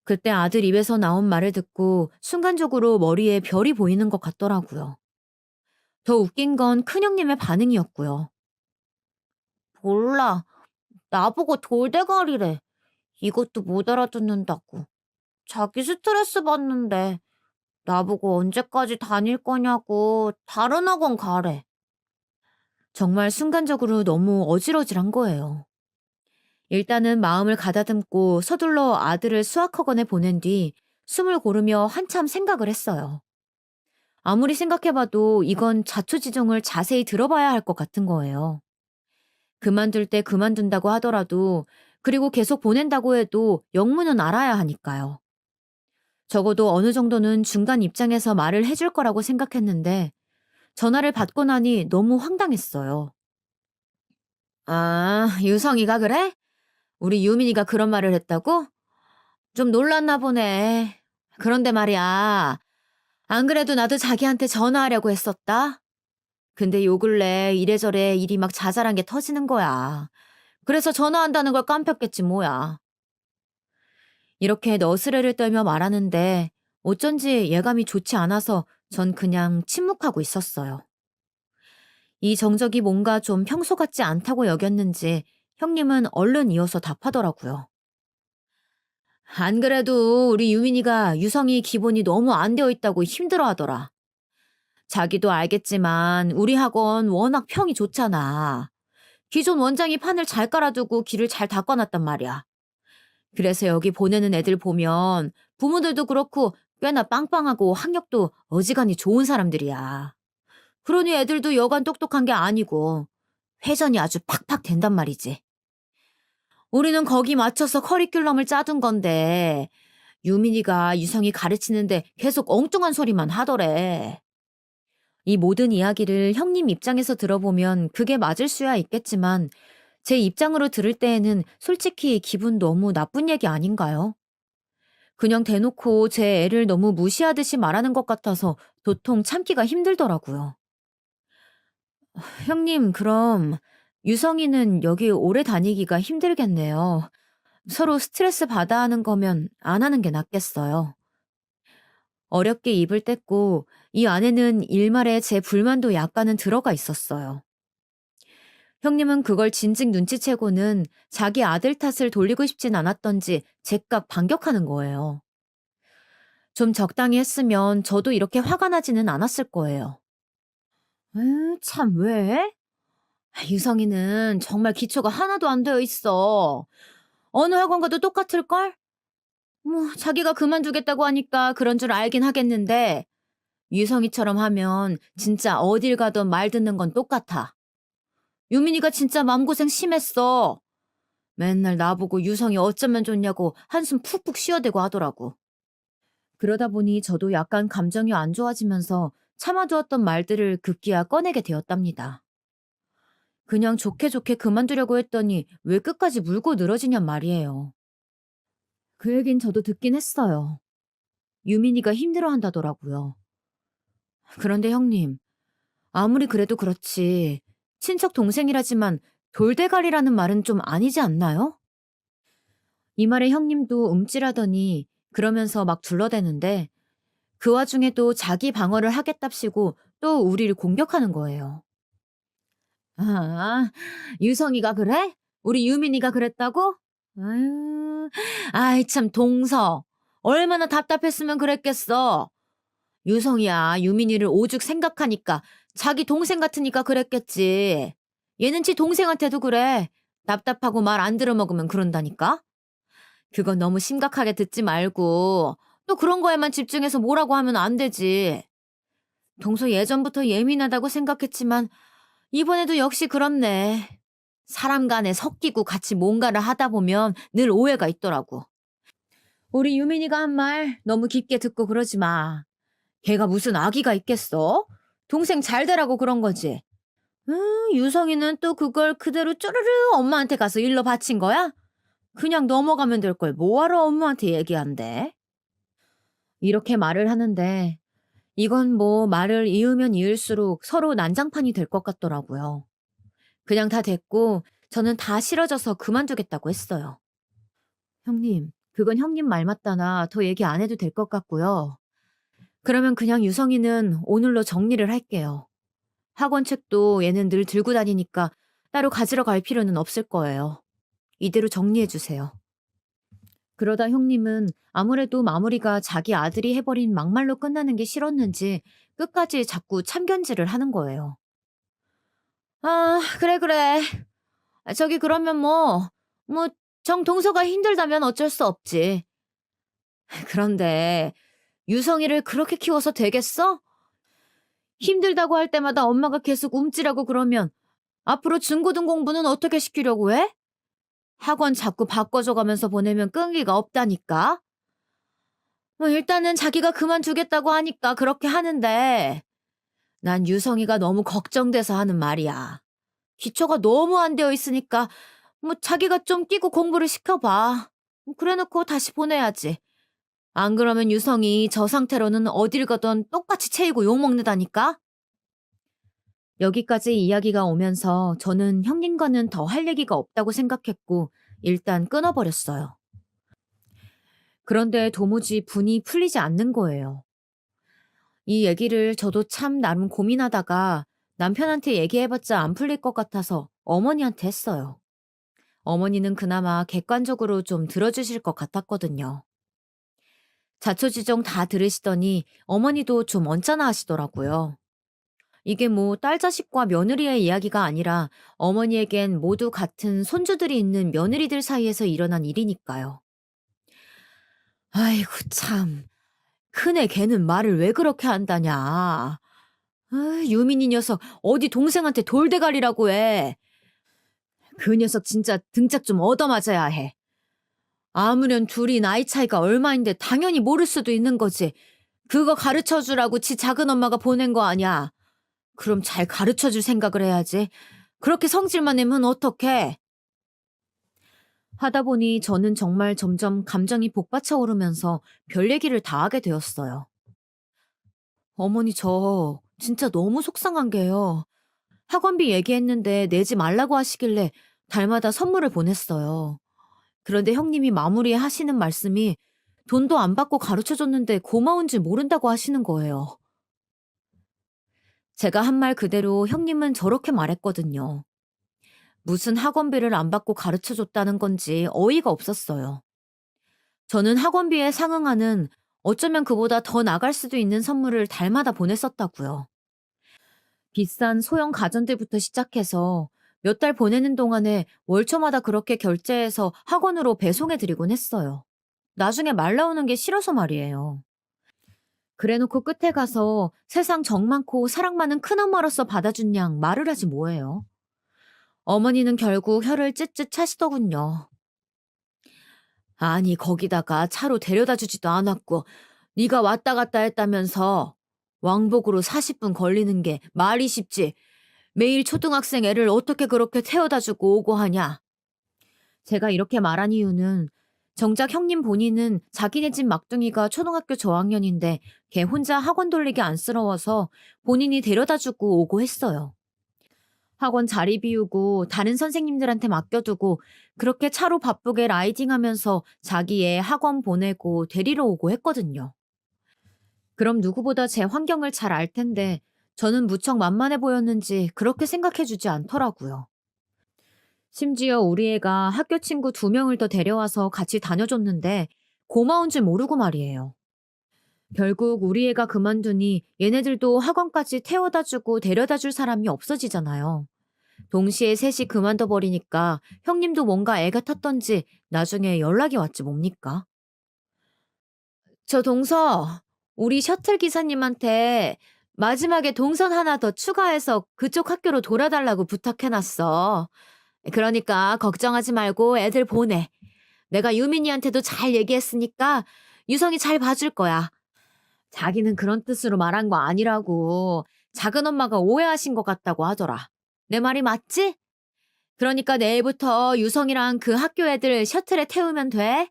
그때 아들 입에서 나온 말을 듣고 순간적으로 머리에 별이 보이는 것 같더라고요. 더 웃긴 건 큰형님의 반응이었고요. 몰라. 나보고 돌대가리래. 이것도 못 알아듣는다고. 자기 스트레스 받는데 나보고 언제까지 다닐 거냐고 다른 학원 가래. 정말 순간적으로 너무 어질어질한 거예요. 일단은 마음을 가다듬고 서둘러 아들을 수학학원에 보낸 뒤 숨을 고르며 한참 생각을 했어요. 아무리 생각해봐도 이건 자초지종을 자세히 들어봐야 할 것 같은 거예요. 그만둘 때 그만둔다고 하더라도 그리고 계속 보낸다고 해도 영문은 알아야 하니까요. 적어도 어느 정도는 중간 입장에서 말을 해줄 거라고 생각했는데 전화를 받고 나니 너무 황당했어요. 아, 유성이가 그래? 우리 유민이가 그런 말을 했다고? 좀 놀랐나 보네. 그런데 말이야. 안 그래도 나도 자기한테 전화하려고 했었다. 근데 요 근래 이래저래 일이 막 자잘한 게 터지는 거야. 그래서 전화한다는 걸 깜빡했지 뭐야. 이렇게 너스레를 떨며 말하는데 어쩐지 예감이 좋지 않아서 전 그냥 침묵하고 있었어요. 이 정적이 뭔가 좀 평소 같지 않다고 여겼는지 형님은 얼른 이어서 답하더라고요. 안 그래도 우리 유민이가 유성이 기본이 너무 안 되어 있다고 힘들어 하더라. 자기도 알겠지만 우리 학원 워낙 평이 좋잖아. 기존 원장이 판을 잘 깔아두고 길을 잘 닦아놨단 말이야. 그래서 여기 보내는 애들 보면 부모들도 그렇고 꽤나 빵빵하고 학력도 어지간히 좋은 사람들이야. 그러니 애들도 여간 똑똑한 게 아니고 회전이 아주 팍팍 된단 말이지. 우리는 거기 맞춰서 커리큘럼을 짜둔 건데 유민이가 유성이 가르치는데 계속 엉뚱한 소리만 하더래. 이 모든 이야기를 형님 입장에서 들어보면 그게 맞을 수야 있겠지만 제 입장으로 들을 때에는 솔직히 기분 너무 나쁜 얘기 아닌가요? 그냥 대놓고 제 애를 너무 무시하듯이 말하는 것 같아서 도통 참기가 힘들더라고요. 형님, 그럼 유성이는 여기 오래 다니기가 힘들겠네요. 서로 스트레스 받아 하는 거면 안 하는 게 낫겠어요. 어렵게 입을 뗐고 이 안에는 일말에 제 불만도 약간은 들어가 있었어요. 형님은 그걸 진즉 눈치채고는 자기 아들 탓을 돌리고 싶진 않았던지 제깍 반격하는 거예요. 좀 적당히 했으면 저도 이렇게 화가 나지는 않았을 거예요. 참, 왜? 유성이는 정말 기초가 하나도 안 되어 있어. 어느 학원 가도 똑같을걸? 뭐, 자기가 그만두겠다고 하니까 그런 줄 알긴 하겠는데, 유성이처럼 하면 진짜 어딜 가든 말 듣는 건 똑같아. 유민이가 진짜 마음고생 심했어. 맨날 나보고 유성이 어쩌면 좋냐고 한숨 푹푹 쉬어대고 하더라고. 그러다 보니 저도 약간 감정이 안 좋아지면서 참아두었던 말들을 급기야 꺼내게 되었답니다. 그냥 좋게 좋게 그만두려고 했더니 왜 끝까지 물고 늘어지냔 말이에요. 그 얘긴 저도 듣긴 했어요. 유민이가 힘들어한다더라고요. 그런데 형님, 아무리 그래도 그렇지 친척 동생이라지만 돌대가리라는 말은 좀 아니지 않나요? 이 말에 형님도 움찔하더니 그러면서 막 둘러대는데 그 와중에도 자기 방어를 하겠답시고 또 우리를 공격하는 거예요. 아, 유성이가 그래? 우리 유민이가 그랬다고? 아유, 아이 참 동서. 얼마나 답답했으면 그랬겠어. 유성이야 유민이를 오죽 생각하니까 자기 동생 같으니까 그랬겠지. 얘는 지 동생한테도 그래. 답답하고 말 안 들어먹으면 그런다니까. 그건 너무 심각하게 듣지 말고 또 그런 거에만 집중해서 뭐라고 하면 안 되지. 동서 예전부터 예민하다고 생각했지만 이번에도 역시 그렇네. 사람 간에 섞이고 같이 뭔가를 하다 보면 늘 오해가 있더라고. 우리 유민이가 한 말 너무 깊게 듣고 그러지 마. 걔가 무슨 악의가 있겠어? 동생 잘 되라고 그런 거지. 유성이는 또 그걸 그대로 쪼르르 엄마한테 가서 일러 바친 거야? 그냥 넘어가면 될 걸 뭐하러 엄마한테 얘기한대? 이렇게 말을 하는데 이건 뭐 말을 이으면 이을수록 서로 난장판이 될 것 같더라고요. 그냥 다 됐고 저는 다 싫어져서 그만두겠다고 했어요. 형님, 그건 형님 말 맞다나 더 얘기 안 해도 될 것 같고요. 그러면 그냥 유성이는 오늘로 정리를 할게요. 학원 책도 얘는 늘 들고 다니니까 따로 가지러 갈 필요는 없을 거예요. 이대로 정리해 주세요. 그러다 형님은 아무래도 마무리가 자기 아들이 해버린 막말로 끝나는 게 싫었는지 끝까지 자꾸 참견질을 하는 거예요. 아, 그래, 그래. 저기 그러면 정동서가 힘들다면 어쩔 수 없지. 그런데 유성이를 그렇게 키워서 되겠어? 힘들다고 할 때마다 엄마가 계속 움찔하고 그러면 앞으로 중고등 공부는 어떻게 시키려고 해? 학원 자꾸 바꿔줘 가면서 보내면 끈기가 없다니까? 뭐 일단은 자기가 그만두겠다고 하니까 그렇게 하는데 난 유성이가 너무 걱정돼서 하는 말이야. 기초가 너무 안 되어 있으니까 자기가 좀 끼고 공부를 시켜봐. 그래 놓고 다시 보내야지. 안 그러면 유성이 저 상태로는 어딜 가든 똑같이 채이고 욕먹는다니까? 여기까지 이야기가 오면서 저는 형님과는 더 할 얘기가 없다고 생각했고 일단 끊어버렸어요. 그런데 도무지 분이 풀리지 않는 거예요. 이 얘기를 저도 참 나름 고민하다가 남편한테 얘기해봤자 안 풀릴 것 같아서 어머니한테 했어요. 어머니는 그나마 객관적으로 좀 들어주실 것 같았거든요. 자초지종 다 들으시더니 어머니도 좀 언짢아 하시더라고요. 이게 뭐 딸 자식과 며느리의 이야기가 아니라 어머니에겐 모두 같은 손주들이 있는 며느리들 사이에서 일어난 일이니까요. 아이고 참. 큰애 걔는 말을 왜 그렇게 한다냐. 아, 유민이 녀석 어디 동생한테 돌대가리라고 해. 그 녀석 진짜 등짝 좀 얻어맞아야 해. 아무렴 둘이 나이 차이가 얼마인데 당연히 모를 수도 있는 거지. 그거 가르쳐주라고 지 작은 엄마가 보낸 거 아니야. 그럼 잘 가르쳐줄 생각을 해야지. 그렇게 성질만 내면 어떡해. 하다 보니 저는 정말 점점 감정이 복받쳐 오르면서 별 얘기를 다 하게 되었어요. 어머니 저 진짜 너무 속상한 게요. 학원비 얘기했는데 내지 말라고 하시길래 달마다 선물을 보냈어요. 그런데 형님이 마무리에 하시는 말씀이 돈도 안 받고 가르쳐줬는데 고마운지 모른다고 하시는 거예요. 제가 한 말 그대로 형님은 저렇게 말했거든요. 무슨 학원비를 안 받고 가르쳐줬다는 건지 어이가 없었어요. 저는 학원비에 상응하는 어쩌면 그보다 더 나갈 수도 있는 선물을 달마다 보냈었다고요. 비싼 소형 가전들부터 시작해서 몇 달 보내는 동안에 월초마다 그렇게 결제해서 학원으로 배송해드리곤 했어요. 나중에 말 나오는 게 싫어서 말이에요. 그래놓고 끝에 가서 세상 정 많고 사랑 많은 큰엄마로서 받아준 양 말을 하지 뭐예요. 어머니는 결국 혀를 찢찢 차시더군요. 아니 거기다가 차로 데려다 주지도 않았고 네가 왔다 갔다 했다면서 왕복으로 40분 걸리는 게 말이 쉽지. 매일 초등학생 애를 어떻게 그렇게 태워다 주고 오고 하냐. 제가 이렇게 말한 이유는 정작 형님 본인은 자기네 집 막둥이가 초등학교 저학년인데 걔 혼자 학원 돌리기 안쓰러워서 본인이 데려다 주고 오고 했어요. 학원 자리 비우고 다른 선생님들한테 맡겨두고 그렇게 차로 바쁘게 라이딩하면서 자기 애 학원 보내고 데리러 오고 했거든요. 그럼 누구보다 제 환경을 잘 알 텐데 저는 무척 만만해 보였는지 그렇게 생각해 주지 않더라고요. 심지어 우리 애가 학교 친구 2명을 더 데려와서 같이 다녀줬는데 고마운 줄 모르고 말이에요. 결국 우리 애가 그만두니 얘네들도 학원까지 태워다 주고 데려다 줄 사람이 없어지잖아요. 동시에 셋이 그만둬 버리니까 형님도 뭔가 애가 탔던지 나중에 연락이 왔지 뭡니까? 저 동서, 우리 셔틀 기사님한테 마지막에 동선 하나 더 추가해서 그쪽 학교로 돌아달라고 부탁해놨어. 그러니까 걱정하지 말고 애들 보내. 내가 유민이한테도 잘 얘기했으니까 유성이 잘 봐줄 거야. 자기는 그런 뜻으로 말한 거 아니라고. 작은 엄마가 오해하신 것 같다고 하더라. 내 말이 맞지? 그러니까 내일부터 유성이랑 그 학교 애들 셔틀에 태우면 돼.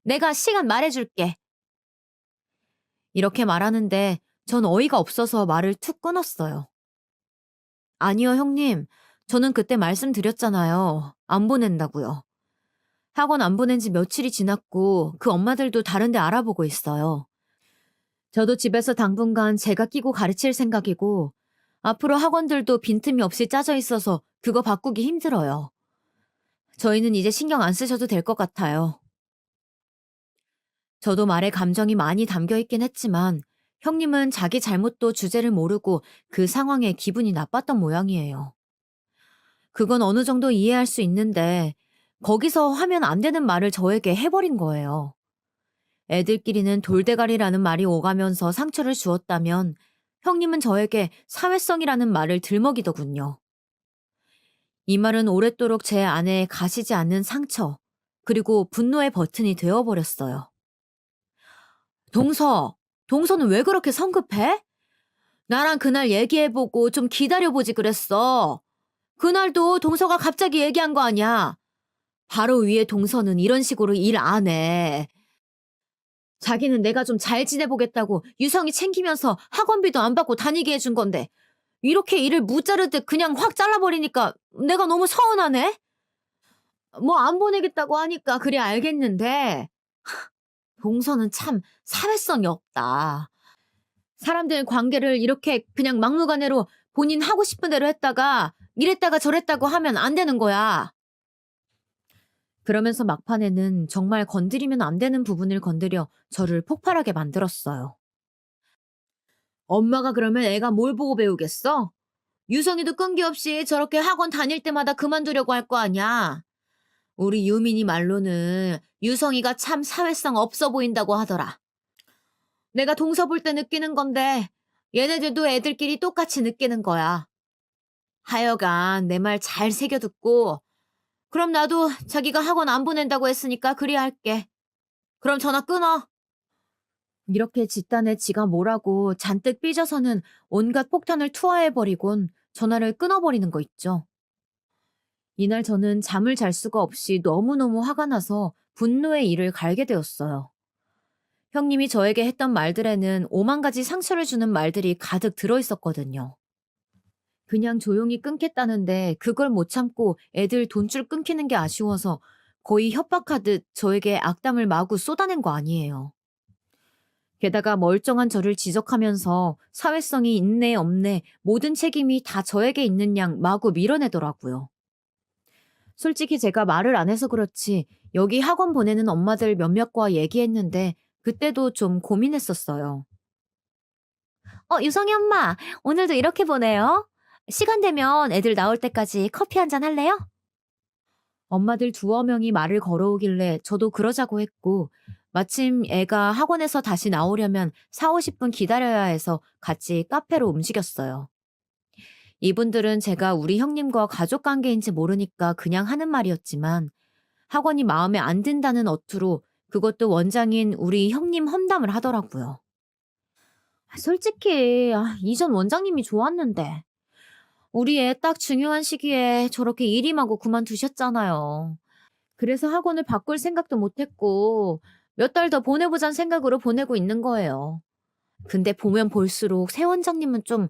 내가 시간 말해줄게. 이렇게 말하는데 전 어이가 없어서 말을 툭 끊었어요. 아니요, 형님. 저는 그때 말씀드렸잖아요. 안 보낸다고요. 학원 안 보낸 지 며칠이 지났고 그 엄마들도 다른 데 알아보고 있어요. 저도 집에서 당분간 제가 끼고 가르칠 생각이고 앞으로 학원들도 빈틈이 없이 짜져 있어서 그거 바꾸기 힘들어요. 저희는 이제 신경 안 쓰셔도 될 것 같아요. 저도 말에 감정이 많이 담겨 있긴 했지만 형님은 자기 잘못도 주제를 모르고 그 상황에 기분이 나빴던 모양이에요. 그건 어느 정도 이해할 수 있는데 거기서 하면 안 되는 말을 저에게 해버린 거예요. 애들끼리는 돌대가리라는 말이 오가면서 상처를 주었다면 형님은 저에게 사회성이라는 말을 들먹이더군요. 이 말은 오랫도록 제 안에 가시지 않는 상처, 그리고 분노의 버튼이 되어버렸어요. 동서는 왜 그렇게 성급해? 나랑 그날 얘기해보고 좀 기다려보지 그랬어. 그날도 동서가 갑자기 얘기한 거 아니야. 바로 위에 동서는 이런 식으로 일 안 해. 자기는 내가 좀 잘 지내보겠다고 유성이 챙기면서 학원비도 안 받고 다니게 해준 건데 이렇게 일을 무자르듯 그냥 확 잘라버리니까 내가 너무 서운하네? 뭐 안 보내겠다고 하니까 그래 알겠는데 동서는 참 사회성이 없다. 사람들 관계를 이렇게 그냥 막무가내로 본인 하고 싶은 대로 했다가 이랬다가 저랬다고 하면 안 되는 거야. 그러면서 막판에는 정말 건드리면 안 되는 부분을 건드려 저를 폭발하게 만들었어요. 엄마가 그러면 애가 뭘 보고 배우겠어? 유성이도 끈기 없이 저렇게 학원 다닐 때마다 그만두려고 할 거 아니야. 우리 유민이 말로는 유성이가 참 사회성 없어 보인다고 하더라. 내가 동서 볼 때 느끼는 건데 얘네들도 애들끼리 똑같이 느끼는 거야. 하여간 내 말 잘 새겨 듣고 그럼 나도 자기가 학원 안 보낸다고 했으니까 그리 할게. 그럼 전화 끊어. 이렇게 집단에 지가 뭐라고 잔뜩 삐져서는 온갖 폭탄을 투하해버리곤 전화를 끊어버리는 거 있죠. 이날 저는 잠을 잘 수가 없이 너무너무 화가 나서 분노의 이를 갈게 되었어요. 형님이 저에게 했던 말들에는 5만 가지 상처를 주는 말들이 가득 들어있었거든요. 그냥 조용히 끊겠다는데 그걸 못 참고 애들 돈줄 끊기는 게 아쉬워서 거의 협박하듯 저에게 악담을 마구 쏟아낸 거 아니에요. 게다가 멀쩡한 저를 지적하면서 사회성이 있네 없네 모든 책임이 다 저에게 있는 양 마구 밀어내더라고요. 솔직히 제가 말을 안 해서 그렇지 여기 학원 보내는 엄마들 몇몇과 얘기했는데 그때도 좀 고민했었어요. 유성이 엄마, 오늘도 이렇게 보내요? 시간 되면 애들 나올 때까지 커피 한잔 할래요? 엄마들 두어 명이 말을 걸어오길래 저도 그러자고 했고 마침 애가 학원에서 다시 나오려면 4, 50분 기다려야 해서 같이 카페로 움직였어요. 이분들은 제가 우리 형님과 가족 관계인지 모르니까 그냥 하는 말이었지만 학원이 마음에 안 든다는 어투로 그것도 원장인 우리 형님 험담을 하더라고요. 솔직히 이전 원장님이 좋았는데 우리 애 딱 중요한 시기에 저렇게 일임하고 그만두셨잖아요. 그래서 학원을 바꿀 생각도 못했고 몇 달 더 보내보자는 생각으로 보내고 있는 거예요. 근데 보면 볼수록 새 원장님은 좀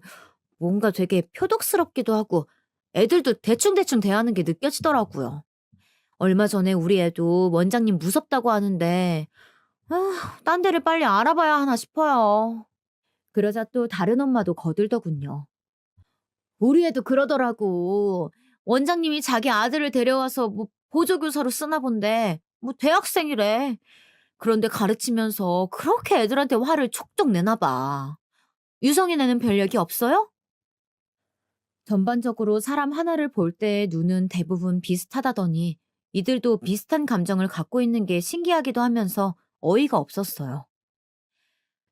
뭔가 되게 표독스럽기도 하고 애들도 대충대충 대하는 게 느껴지더라고요. 얼마 전에 우리 애도 원장님 무섭다고 하는데 딴 데를 빨리 알아봐야 하나 싶어요. 그러자 또 다른 엄마도 거들더군요. 우리 애도 그러더라고. 원장님이 자기 아들을 데려와서 뭐 보조교사로 쓰나 본데 뭐 대학생이래. 그런데 가르치면서 그렇게 애들한테 화를 촉촉 내나 봐. 유성이네는 별 얘기 없어요? 전반적으로 사람 하나를 볼 때의 눈은 대부분 비슷하다더니 이들도 비슷한 감정을 갖고 있는 게 신기하기도 하면서 어이가 없었어요.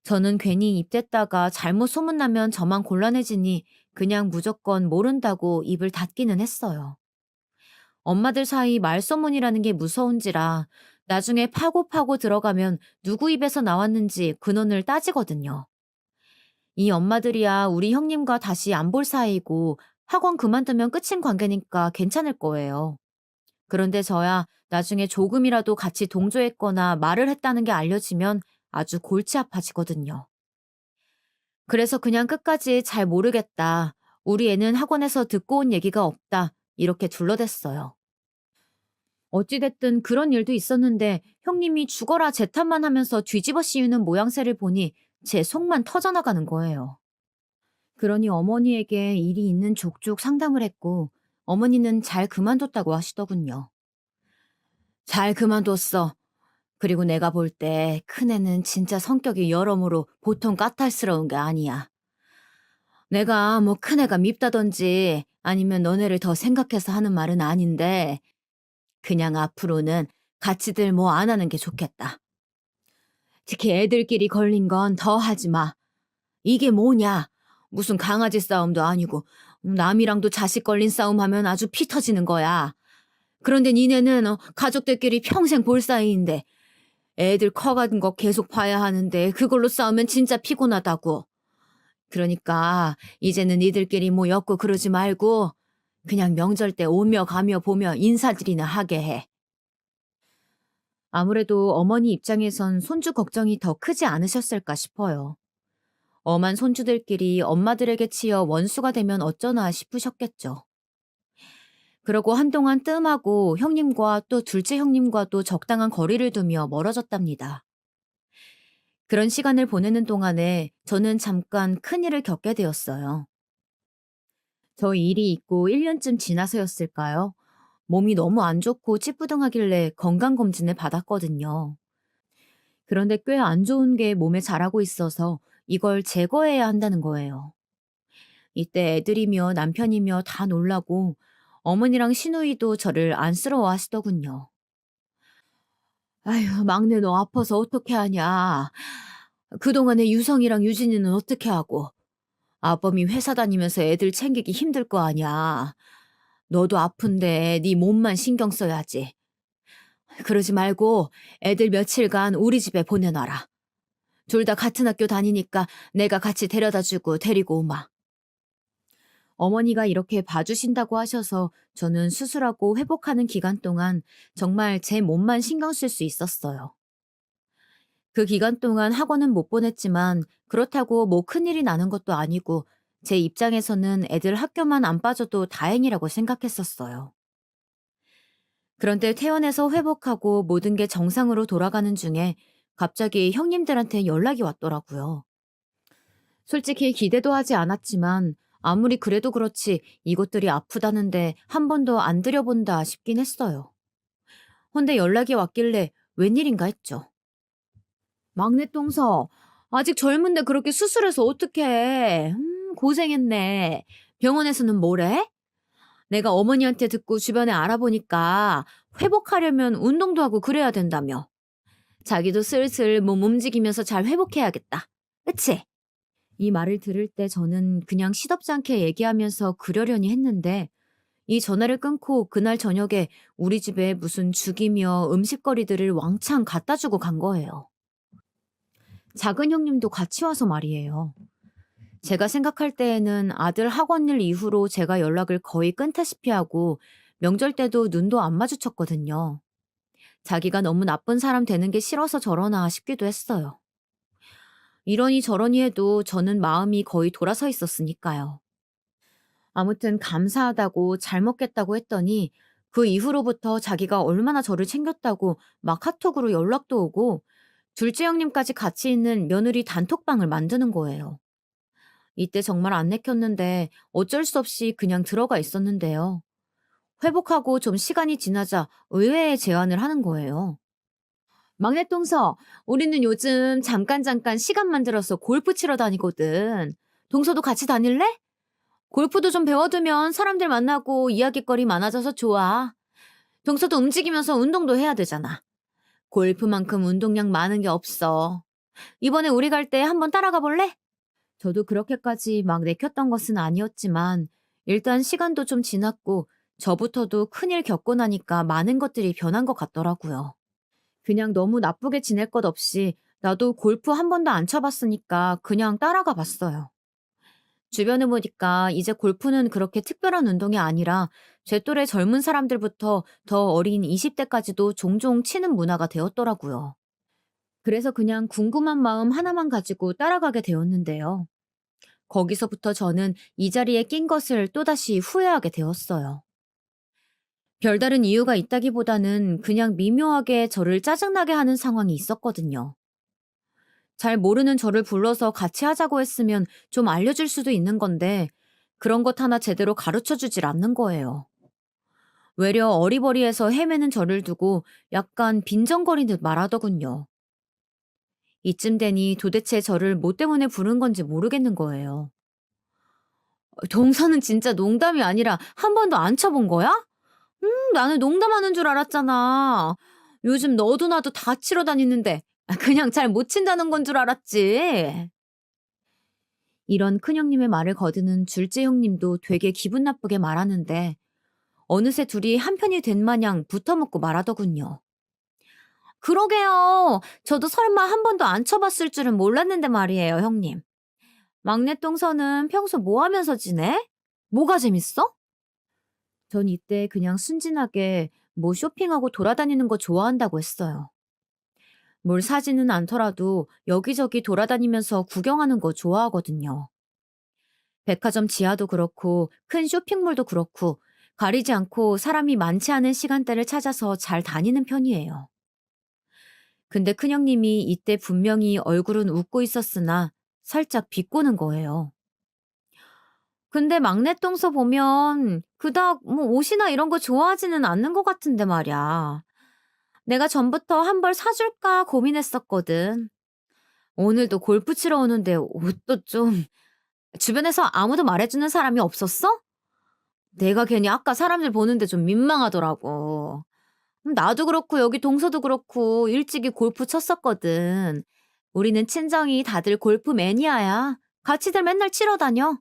저는 괜히 입댔다가 잘못 소문나면 저만 곤란해지니 그냥 무조건 모른다고 입을 닫기는 했어요. 엄마들 사이 말소문이라는 게 무서운지라 나중에 파고 들어가면 누구 입에서 나왔는지 근원을 따지거든요. 이 엄마들이야 우리 형님과 다시 안 볼 사이고 학원 그만두면 끝인 관계니까 괜찮을 거예요. 그런데 저야 나중에 조금이라도 같이 동조했거나 말을 했다는 게 알려지면 아주 골치 아파지거든요. 그래서 그냥 끝까지 잘 모르겠다. 우리 애는 학원에서 듣고 온 얘기가 없다. 이렇게 둘러댔어요. 어찌됐든 그런 일도 있었는데 형님이 죽어라 재탄만 하면서 뒤집어 씌우는 모양새를 보니 제 속만 터져나가는 거예요. 그러니 어머니에게 일이 있는 족족 상담을 했고 어머니는 잘 그만뒀다고 하시더군요. 잘 그만뒀어. 그리고 내가 볼 때 큰애는 진짜 성격이 여러모로 보통 까탈스러운 게 아니야. 내가 뭐 큰애가 밉다던지 아니면 너네를 더 생각해서 하는 말은 아닌데 그냥 앞으로는 같이들 뭐 안 하는 게 좋겠다. 특히 애들끼리 걸린 건 더 하지 마. 이게 뭐냐? 무슨 강아지 싸움도 아니고 남이랑도 자식 걸린 싸움 하면 아주 피 터지는 거야. 그런데 니네는 가족들끼리 평생 볼 사이인데 애들 커가는 거 계속 봐야 하는데 그걸로 싸우면 진짜 피곤하다고. 그러니까 이제는 니들끼리 뭐 엮고 그러지 말고 그냥 명절 때 오며 가며 보며 인사들이나 하게 해. 아무래도 어머니 입장에선 손주 걱정이 더 크지 않으셨을까 싶어요. 엄한 손주들끼리 엄마들에게 치여 원수가 되면 어쩌나 싶으셨겠죠. 그러고 한동안 뜸하고 형님과 또 둘째 형님과도 적당한 거리를 두며 멀어졌답니다. 그런 시간을 보내는 동안에 저는 잠깐 큰일을 겪게 되었어요. 저 일이 있고 1년쯤 지나서였을까요? 몸이 너무 안 좋고 찌뿌둥하길래 건강검진을 받았거든요. 그런데 꽤 안 좋은 게 몸에 자라고 있어서 이걸 제거해야 한다는 거예요. 이때 애들이며 남편이며 다 놀라고 어머니랑 시누이도 저를 안쓰러워 하시더군요. 아휴, 막내 너 아파서 어떻게 하냐. 그동안에 유성이랑 유진이는 어떻게 하고. 아범이 회사 다니면서 애들 챙기기 힘들 거 아냐. 너도 아픈데 네 몸만 신경 써야지. 그러지 말고 애들 며칠간 우리 집에 보내놔라. 둘 다 같은 학교 다니니까 내가 같이 데려다주고 데리고 오마. 어머니가 이렇게 봐주신다고 하셔서 저는 수술하고 회복하는 기간 동안 정말 제 몸만 신경 쓸 수 있었어요. 그 기간 동안 학원은 못 보냈지만 그렇다고 뭐 큰일이 나는 것도 아니고 제 입장에서는 애들 학교만 안 빠져도 다행이라고 생각했었어요. 그런데 퇴원해서 회복하고 모든 게 정상으로 돌아가는 중에 갑자기 형님들한테 연락이 왔더라고요. 솔직히 기대도 하지 않았지만 아무리 그래도 그렇지 이것들이 아프다는데 한 번도 안 들여본다 싶긴 했어요. 헌데 연락이 왔길래 웬일인가 했죠. 막내 똥서, 아직 젊은데 그렇게 수술해서 어떡해. 고생했네. 병원에서는 뭐래? 내가 어머니한테 듣고 주변에 알아보니까 회복하려면 운동도 하고 그래야 된다며. 자기도 슬슬 몸 움직이면서 잘 회복해야겠다. 그치? 이 말을 들을 때 저는 그냥 시덥지 않게 얘기하면서 그러려니 했는데 이 전화를 끊고 그날 저녁에 우리 집에 무슨 죽이며 음식거리들을 왕창 갖다 주고 간 거예요. 작은 형님도 같이 와서 말이에요. 제가 생각할 때에는 아들 학원 일 이후로 제가 연락을 거의 끊다시피 하고 명절 때도 눈도 안 마주쳤거든요. 자기가 너무 나쁜 사람 되는 게 싫어서 저러나 싶기도 했어요. 이러니 저러니 해도 저는 마음이 거의 돌아서 있었으니까요. 아무튼 감사하다고 잘 먹겠다고 했더니 그 이후로부터 자기가 얼마나 저를 챙겼다고 막 카톡으로 연락도 오고 둘째 형님까지 같이 있는 며느리 단톡방을 만드는 거예요. 이때 정말 안 내켰는데 어쩔 수 없이 그냥 들어가 있었는데요. 회복하고 좀 시간이 지나자 의외의 제안을 하는 거예요. 막내 동서, 우리는 요즘 잠깐 시간 만들어서 골프 치러 다니거든. 동서도 같이 다닐래? 골프도 좀 배워두면 사람들 만나고 이야깃거리 많아져서 좋아. 동서도 움직이면서 운동도 해야 되잖아. 골프만큼 운동량 많은 게 없어. 이번에 우리 갈 때 한번 따라가 볼래? 저도 그렇게까지 막 내켰던 것은 아니었지만 일단 시간도 좀 지났고 저부터도 큰일 겪고 나니까 많은 것들이 변한 것 같더라고요. 그냥 너무 나쁘게 지낼 것 없이 나도 골프 한 번도 안 쳐봤으니까 그냥 따라가 봤어요. 주변에 보니까 이제 골프는 그렇게 특별한 운동이 아니라 제 또래 젊은 사람들부터 더 어린 20대까지도 종종 치는 문화가 되었더라고요. 그래서 그냥 궁금한 마음 하나만 가지고 따라가게 되었는데요. 거기서부터 저는 이 자리에 낀 것을 또다시 후회하게 되었어요. 별다른 이유가 있다기보다는 그냥 미묘하게 저를 짜증나게 하는 상황이 있었거든요. 잘 모르는 저를 불러서 같이 하자고 했으면 좀 알려줄 수도 있는 건데 그런 것 하나 제대로 가르쳐 주질 않는 거예요. 외려 어리버리해서 헤매는 저를 두고 약간 빈정거리듯 말하더군요. 이쯤 되니 도대체 저를 뭐 때문에 부른 건지 모르겠는 거예요. 동서는 진짜 농담이 아니라 한 번도 안 쳐본 거야? 나는 농담하는 줄 알았잖아. 요즘 너도 나도 다 치러 다니는데 그냥 잘 못 친다는 건 줄 알았지. 이런 큰형님의 말을 거드는 둘째 형님도 되게 기분 나쁘게 말하는데 어느새 둘이 한편이 된 마냥 붙어먹고 말하더군요. 그러게요. 저도 설마 한 번도 안 쳐봤을 줄은 몰랐는데 말이에요, 형님. 막내 똥서는 평소 뭐 하면서 지내? 뭐가 재밌어? 전 이때 그냥 순진하게 뭐 쇼핑하고 돌아다니는 거 좋아한다고 했어요. 뭘 사지는 않더라도 여기저기 돌아다니면서 구경하는 거 좋아하거든요. 백화점 지하도 그렇고 큰 쇼핑몰도 그렇고 가리지 않고 사람이 많지 않은 시간대를 찾아서 잘 다니는 편이에요. 근데 큰형님이 이때 분명히 얼굴은 웃고 있었으나 살짝 비꼬는 거예요. 근데 막내 동서 보면 그닥 뭐 옷이나 이런 거 좋아하지는 않는 것 같은데 말이야. 내가 전부터 한 벌 사줄까 고민했었거든. 오늘도 골프 치러 오는데 옷도 좀 주변에서 아무도 말해주는 사람이 없었어? 내가 괜히 아까 사람들 보는데 좀 민망하더라고. 나도 그렇고 여기 동서도 그렇고 일찍이 골프 쳤었거든. 우리는 친정이 다들 골프 매니아야. 같이들 맨날 치러 다녀.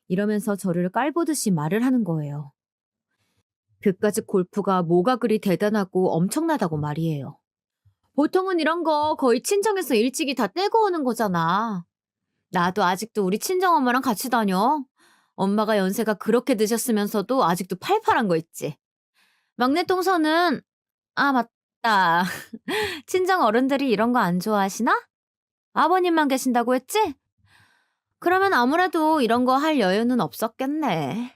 이러면서 저를 깔보듯이 말을 하는 거예요. 그까짓 골프가 뭐가 그리 대단하고 엄청나다고 말이에요. 보통은 이런 거 거의 친정에서 일찍이 다 떼고 오는 거잖아. 나도 아직도 우리 친정엄마랑 같이 다녀. 엄마가 연세가 그렇게 드셨으면서도 아직도 팔팔한 거 있지. 막내 동서는 아 맞다. 친정 어른들이 이런 거 안 좋아하시나? 아버님만 계신다고 했지? 그러면 아무래도 이런 거 할 여유는 없었겠네.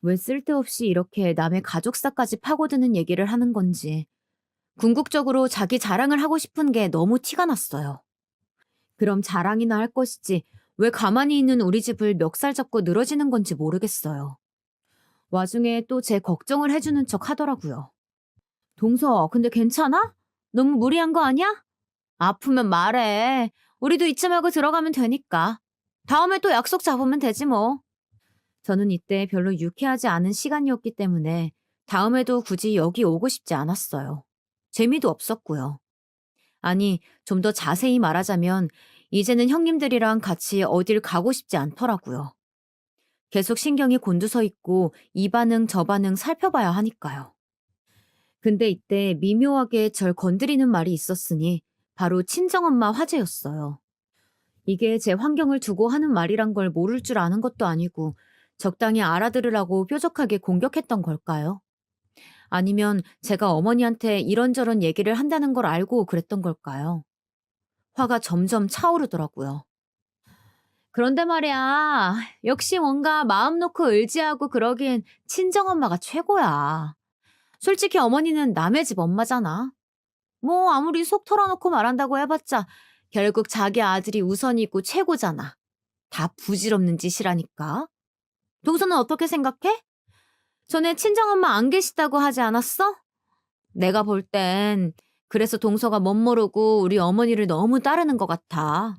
왜 쓸데없이 이렇게 남의 가족사까지 파고드는 얘기를 하는 건지 궁극적으로 자기 자랑을 하고 싶은 게 너무 티가 났어요. 그럼 자랑이나 할 것이지 왜 가만히 있는 우리 집을 멱살 잡고 늘어지는 건지 모르겠어요. 와중에 또 제 걱정을 해주는 척 하더라고요. 동서, 근데 괜찮아? 너무 무리한 거 아니야? 아프면 말해. 우리도 이쯤하고 들어가면 되니까. 다음에 또 약속 잡으면 되지 뭐. 저는 이때 별로 유쾌하지 않은 시간이었기 때문에 다음에도 굳이 여기 오고 싶지 않았어요. 재미도 없었고요. 아니, 좀 더 자세히 말하자면 이제는 형님들이랑 같이 어딜 가고 싶지 않더라고요. 계속 신경이 곤두서 있고 이 반응 저 반응 살펴봐야 하니까요. 근데 이때 미묘하게 절 건드리는 말이 있었으니 바로 친정엄마 화제였어요. 이게 제 환경을 두고 하는 말이란 걸 모를 줄 아는 것도 아니고 적당히 알아들으라고 뾰족하게 공격했던 걸까요? 아니면 제가 어머니한테 이런저런 얘기를 한다는 걸 알고 그랬던 걸까요? 화가 점점 차오르더라고요. 그런데 말이야, 역시 뭔가 마음 놓고 의지하고 그러기엔 친정엄마가 최고야. 솔직히 어머니는 남의 집 엄마잖아. 뭐 아무리 속 털어놓고 말한다고 해봤자 결국 자기 아들이 우선이고 최고잖아. 다 부질없는 짓이라니까. 동서는 어떻게 생각해? 전에 친정엄마 안 계시다고 하지 않았어? 내가 볼 땐 그래서 동서가 멋모르고 우리 어머니를 너무 따르는 것 같아.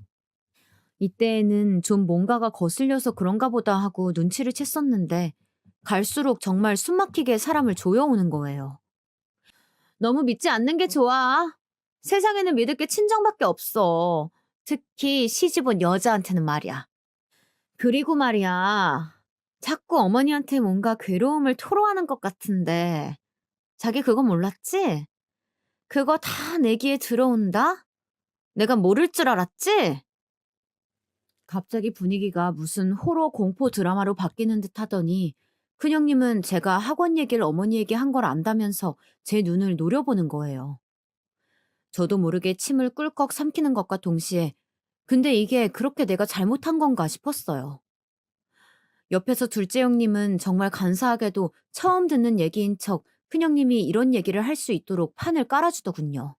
이때에는 좀 뭔가가 거슬려서 그런가 보다 하고 눈치를 챘었는데 갈수록 정말 숨막히게 사람을 조여오는 거예요. 너무 믿지 않는 게 좋아. 세상에는 믿을 게 친정밖에 없어. 특히 시집온 여자한테는 말이야. 그리고 말이야. 자꾸 어머니한테 뭔가 괴로움을 토로하는 것 같은데 자기 그거 몰랐지? 그거 다 내 귀에 들어온다? 내가 모를 줄 알았지? 갑자기 분위기가 무슨 호러 공포 드라마로 바뀌는 듯 하더니 큰형님은 제가 학원 얘기를 어머니에게 한 걸 안다면서 제 눈을 노려보는 거예요. 저도 모르게 침을 꿀꺽 삼키는 것과 동시에 근데 이게 그렇게 내가 잘못한 건가 싶었어요. 옆에서 둘째 형님은 정말 간사하게도 처음 듣는 얘기인 척 큰형님이 이런 얘기를 할 수 있도록 판을 깔아주더군요.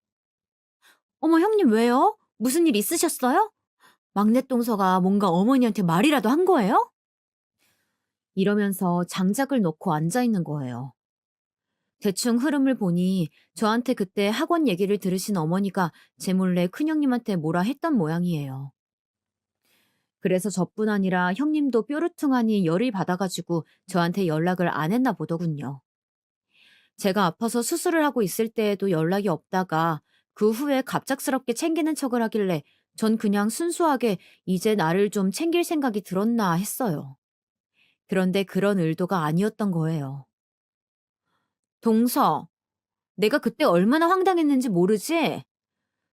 어머 형님 왜요? 무슨 일 있으셨어요? 막내 동서가 뭔가 어머니한테 말이라도 한 거예요? 이러면서 장작을 놓고 앉아 있는 거예요. 대충 흐름을 보니 저한테 그때 학원 얘기를 들으신 어머니가 제 몰래 큰형님한테 뭐라 했던 모양이에요. 그래서 저뿐 아니라 형님도 뾰루퉁하니 열이 받아가지고 저한테 연락을 안 했나 보더군요. 제가 아파서 수술을 하고 있을 때에도 연락이 없다가 그 후에 갑작스럽게 챙기는 척을 하길래 전 그냥 순수하게 이제 나를 좀 챙길 생각이 들었나 했어요. 그런데 그런 의도가 아니었던 거예요. 동서, 내가 그때 얼마나 황당했는지 모르지?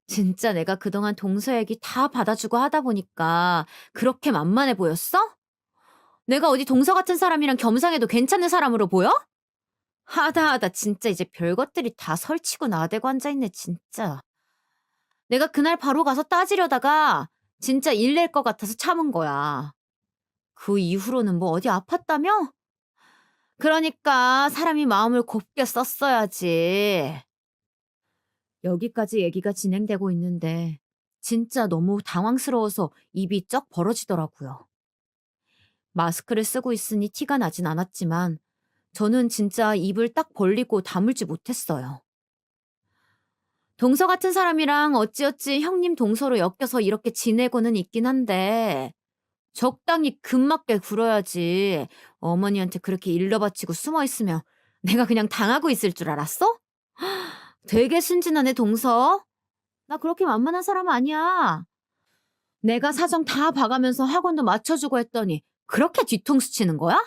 진짜 내가 그동안 동서 얘기 다 받아주고 하다 보니까 그렇게 만만해 보였어? 내가 어디 동서 같은 사람이랑 겸상해도 괜찮은 사람으로 보여? 하다 하다 진짜 이제 별것들이 다 설치고 나대고 앉아있네 진짜. 내가 그날 바로 가서 따지려다가 진짜 일 낼 것 같아서 참은 거야. 그 이후로는 뭐 어디 아팠다며? 그러니까 사람이 마음을 곱게 썼어야지. 여기까지 얘기가 진행되고 있는데 진짜 너무 당황스러워서 입이 쩍 벌어지더라고요. 마스크를 쓰고 있으니 티가 나진 않았지만 저는 진짜 입을 딱 벌리고 다물지 못했어요. 동서 같은 사람이랑 어찌어찌 형님 동서로 엮여서 이렇게 지내고는 있긴 한데 적당히 금맞게 굴어야지. 어머니한테 그렇게 일러 바치고 숨어 있으면 내가 그냥 당하고 있을 줄 알았어? 되게 순진하네, 동서. 나 그렇게 만만한 사람 아니야. 내가 사정 다 봐가면서 학원도 맞춰주고 했더니 그렇게 뒤통수 치는 거야?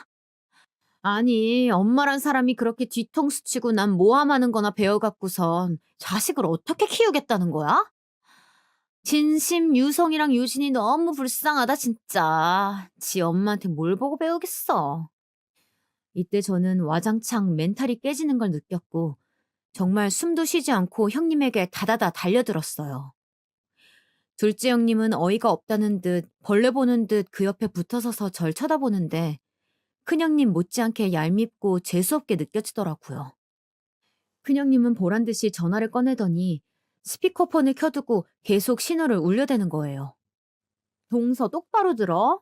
아니, 엄마란 사람이 그렇게 뒤통수 치고 난 모함하는 거나 배워갖고선 자식을 어떻게 키우겠다는 거야? 진심 유성이랑 유진이 너무 불쌍하다, 진짜. 지 엄마한테 뭘 보고 배우겠어. 이때 저는 와장창 멘탈이 깨지는 걸 느꼈고 정말 숨도 쉬지 않고 형님에게 다다다 달려들었어요. 둘째 형님은 어이가 없다는 듯 벌레 보는 듯 그 옆에 붙어서서 절 쳐다보는데 큰형님 못지않게 얄밉고 재수없게 느껴지더라고요. 큰형님은 보란듯이 전화를 꺼내더니 스피커폰을 켜두고 계속 신호를 울려대는 거예요. 동서 똑바로 들어.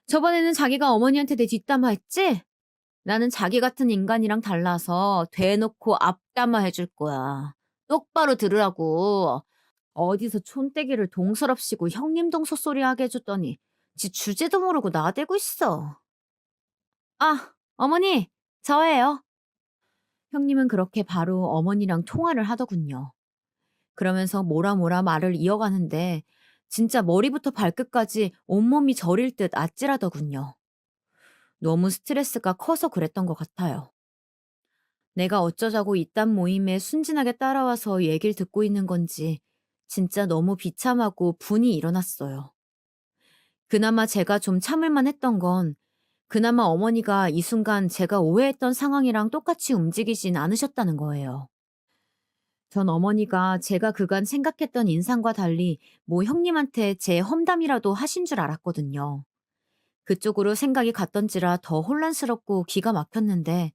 저번에는 자기가 어머니한테 내 뒷담화 했지? 나는 자기 같은 인간이랑 달라서 대놓고 앞담화 해줄 거야. 똑바로 들으라고. 어디서 촌떼기를 동서랍시고 형님 동서 소리 하게 해줬더니 지 주제도 모르고 나대고 있어. 아, 어머니, 저예요. 형님은 그렇게 바로 어머니랑 통화를 하더군요. 그러면서 뭐라 말을 이어가는데 진짜 머리부터 발끝까지 온몸이 저릴 듯 아찔하더군요. 너무 스트레스가 커서 그랬던 것 같아요. 내가 어쩌자고 이딴 모임에 순진하게 따라와서 얘기를 듣고 있는 건지 진짜 너무 비참하고 분이 일어났어요. 그나마 제가 좀 참을만 했던 건 그나마 어머니가 이 순간 제가 오해했던 상황이랑 똑같이 움직이진 않으셨다는 거예요. 전 어머니가 제가 그간 생각했던 인상과 달리 뭐 형님한테 제 험담이라도 하신 줄 알았거든요. 그쪽으로 생각이 갔던지라 더 혼란스럽고 기가 막혔는데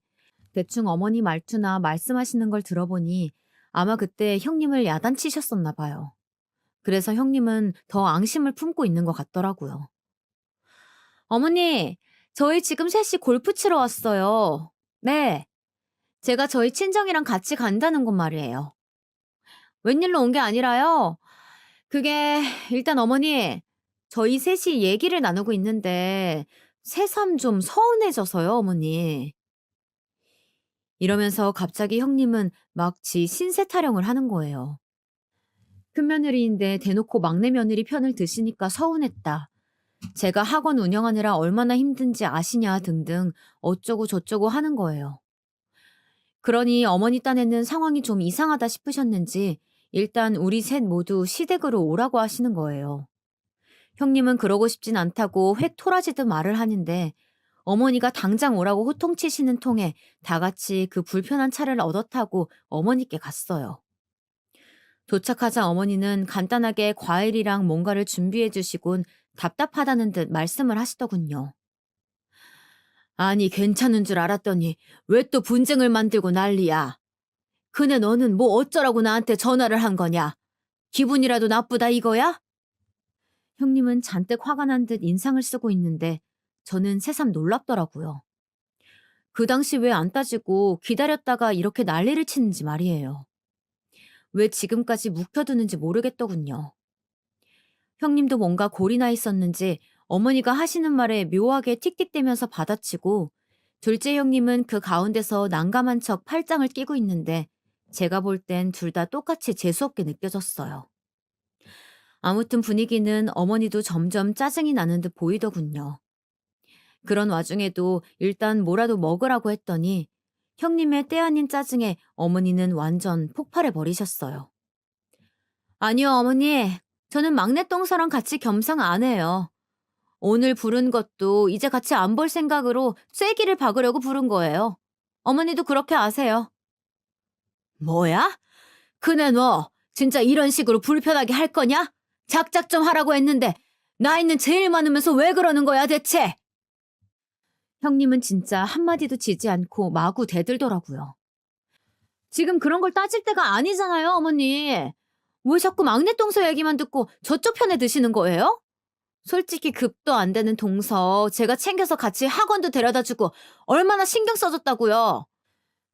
대충 어머니 말투나 말씀하시는 걸 들어보니 아마 그때 형님을 야단치셨었나 봐요. 그래서 형님은 더 앙심을 품고 있는 것 같더라고요. 어머니, 저희 지금 셋이 골프 치러 왔어요. 네, 제가 저희 친정이랑 같이 간다는 건 말이에요. 웬일로 온 게 아니라요. 그게 일단 어머니, 저희 셋이 얘기를 나누고 있는데 새삼 좀 서운해져서요, 어머니. 이러면서 갑자기 형님은 막 지 신세 타령을 하는 거예요. 큰며느리인데 대놓고 막내 며느리 편을 드시니까 서운했다. 제가 학원 운영하느라 얼마나 힘든지 아시냐 등등 어쩌고 저쩌고 하는 거예요. 그러니 어머니 딴에는 상황이 좀 이상하다 싶으셨는지 일단 우리 셋 모두 시댁으로 오라고 하시는 거예요. 형님은 그러고 싶진 않다고 획 토라지듯 말을 하는데 어머니가 당장 오라고 호통치시는 통에 다 같이 그 불편한 차를 얻어 타고 어머니께 갔어요. 도착하자 어머니는 간단하게 과일이랑 뭔가를 준비해 주시곤 답답하다는 듯 말씀을 하시더군요. 아니 괜찮은 줄 알았더니 왜 또 분쟁을 만들고 난리야. 그네 너는 뭐 어쩌라고 나한테 전화를 한 거냐. 기분이라도 나쁘다 이거야? 형님은 잔뜩 화가 난 듯 인상을 쓰고 있는데 저는 새삼 놀랍더라고요. 그 당시 왜 안 따지고 기다렸다가 이렇게 난리를 치는지 말이에요. 왜 지금까지 묵혀두는지 모르겠더군요. 형님도 뭔가 골이 나 있었는지 어머니가 하시는 말에 묘하게 틱틱대면서 받아치고 둘째 형님은 그 가운데서 난감한 척 팔짱을 끼고 있는데 제가 볼 땐 둘 다 똑같이 재수없게 느껴졌어요. 아무튼 분위기는 어머니도 점점 짜증이 나는 듯 보이더군요. 그런 와중에도 일단 뭐라도 먹으라고 했더니 형님의 때 아닌 짜증에 어머니는 완전 폭발해 버리셨어요. 아니요, 어머니. 저는 막내 동서랑 같이 겸상 안 해요. 오늘 부른 것도 이제 같이 안 볼 생각으로 쐐기를 박으려고 부른 거예요. 어머니도 그렇게 아세요. 뭐야? 그네 너 진짜 이런 식으로 불편하게 할 거냐? 작작 좀 하라고 했는데 나이는 제일 많으면서 왜 그러는 거야 대체? 형님은 진짜 한마디도 지지 않고 마구 대들더라고요. 지금 그런 걸 따질 때가 아니잖아요, 어머니. 왜 자꾸 막내 동서 얘기만 듣고 저쪽 편에 드시는 거예요? 솔직히 급도 안 되는 동서 제가 챙겨서 같이 학원도 데려다주고 얼마나 신경 써줬다고요.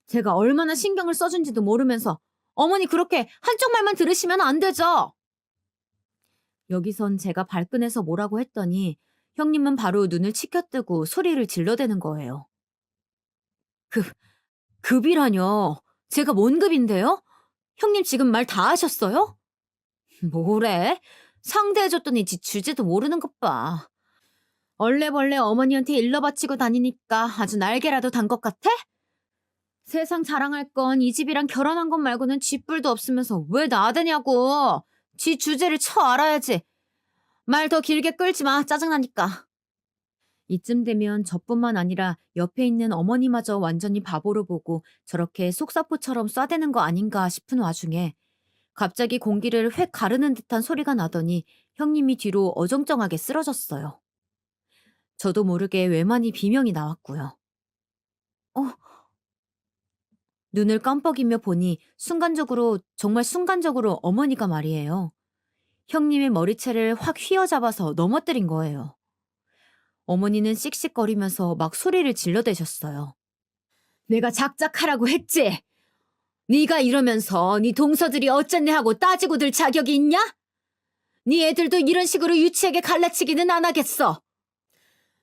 제가 얼마나 신경을 써준지도 모르면서 어머니 그렇게 한쪽 말만 들으시면 안 되죠. 여기선 제가 발끈해서 뭐라고 했더니 형님은 바로 눈을 치켜뜨고 소리를 질러대는 거예요. 급, 급이라뇨. 제가 뭔 급인데요? 형님 지금 말 다 하셨어요? 뭐래? 상대해줬더니 지 주제도 모르는 것 봐. 얼레벌레 어머니한테 일러 바치고 다니니까 아주 날개라도 단 것 같아? 세상 자랑할 건 이 집이랑 결혼한 것 말고는 쥐뿔도 없으면서 왜 나대냐고. 지 주제를 쳐 알아야지. 말 더 길게 끌지 마. 짜증나니까. 이쯤 되면 저뿐만 아니라 옆에 있는 어머니마저 완전히 바보로 보고 저렇게 속사포처럼 쏴대는 거 아닌가 싶은 와중에 갑자기 공기를 획 가르는 듯한 소리가 나더니 형님이 뒤로 어정쩡하게 쓰러졌어요. 저도 모르게 외만이 비명이 나왔고요. 어? 눈을 깜빡이며 보니 정말 순간적으로 어머니가 말이에요. 형님의 머리채를 확 휘어잡아서 넘어뜨린 거예요. 어머니는 씩씩거리면서 막 소리를 질러대셨어요. 내가 작작하라고 했지? 네가 이러면서 네 동서들이 어쨌네 하고 따지고 들 자격이 있냐? 네 애들도 이런 식으로 유치하게 갈라치기는 안 하겠어.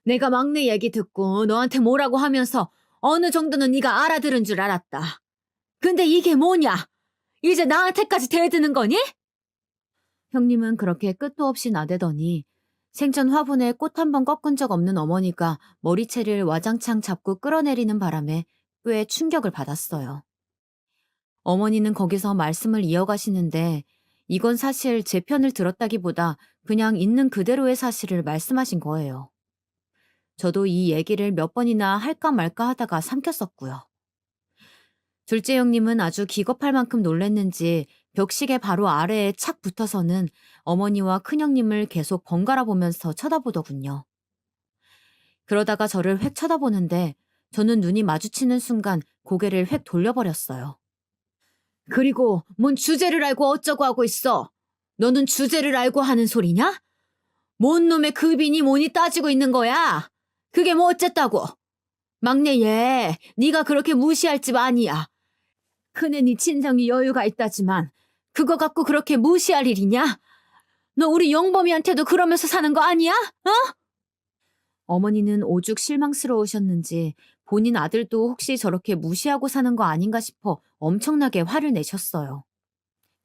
내가 막내 얘기 듣고 너한테 뭐라고 하면서 어느 정도는 네가 알아들은 줄 알았다. 근데 이게 뭐냐? 이제 나한테까지 대드는 거니? 형님은 그렇게 끝도 없이 나대더니 생전 화분에 꽃 한 번 꺾은 적 없는 어머니가 머리채를 와장창 잡고 끌어내리는 바람에 꽤 충격을 받았어요. 어머니는 거기서 말씀을 이어가시는데 이건 사실 제 편을 들었다기보다 그냥 있는 그대로의 사실을 말씀하신 거예요. 저도 이 얘기를 몇 번이나 할까 말까 하다가 삼켰었고요. 둘째 형님은 아주 기겁할 만큼 놀랬는지 벽시계 바로 아래에 착 붙어서는 어머니와 큰형님을 계속 번갈아 보면서 쳐다보더군요. 그러다가 저를 획 쳐다보는데 저는 눈이 마주치는 순간 고개를 획 돌려버렸어요. 그리고 뭔 주제를 알고 어쩌고 하고 있어? 너는 주제를 알고 하는 소리냐? 뭔 놈의 급이니 뭐니 따지고 있는 거야? 그게 뭐 어쨌다고? 막내 얘, 네가 그렇게 무시할 집 아니야. 큰애 네 친정이 여유가 있다지만 그거 갖고 그렇게 무시할 일이냐? 너 우리 영범이한테도 그러면서 사는 거 아니야? 어? 어머니는 오죽 실망스러우셨는지 본인 아들도 혹시 저렇게 무시하고 사는 거 아닌가 싶어 엄청나게 화를 내셨어요.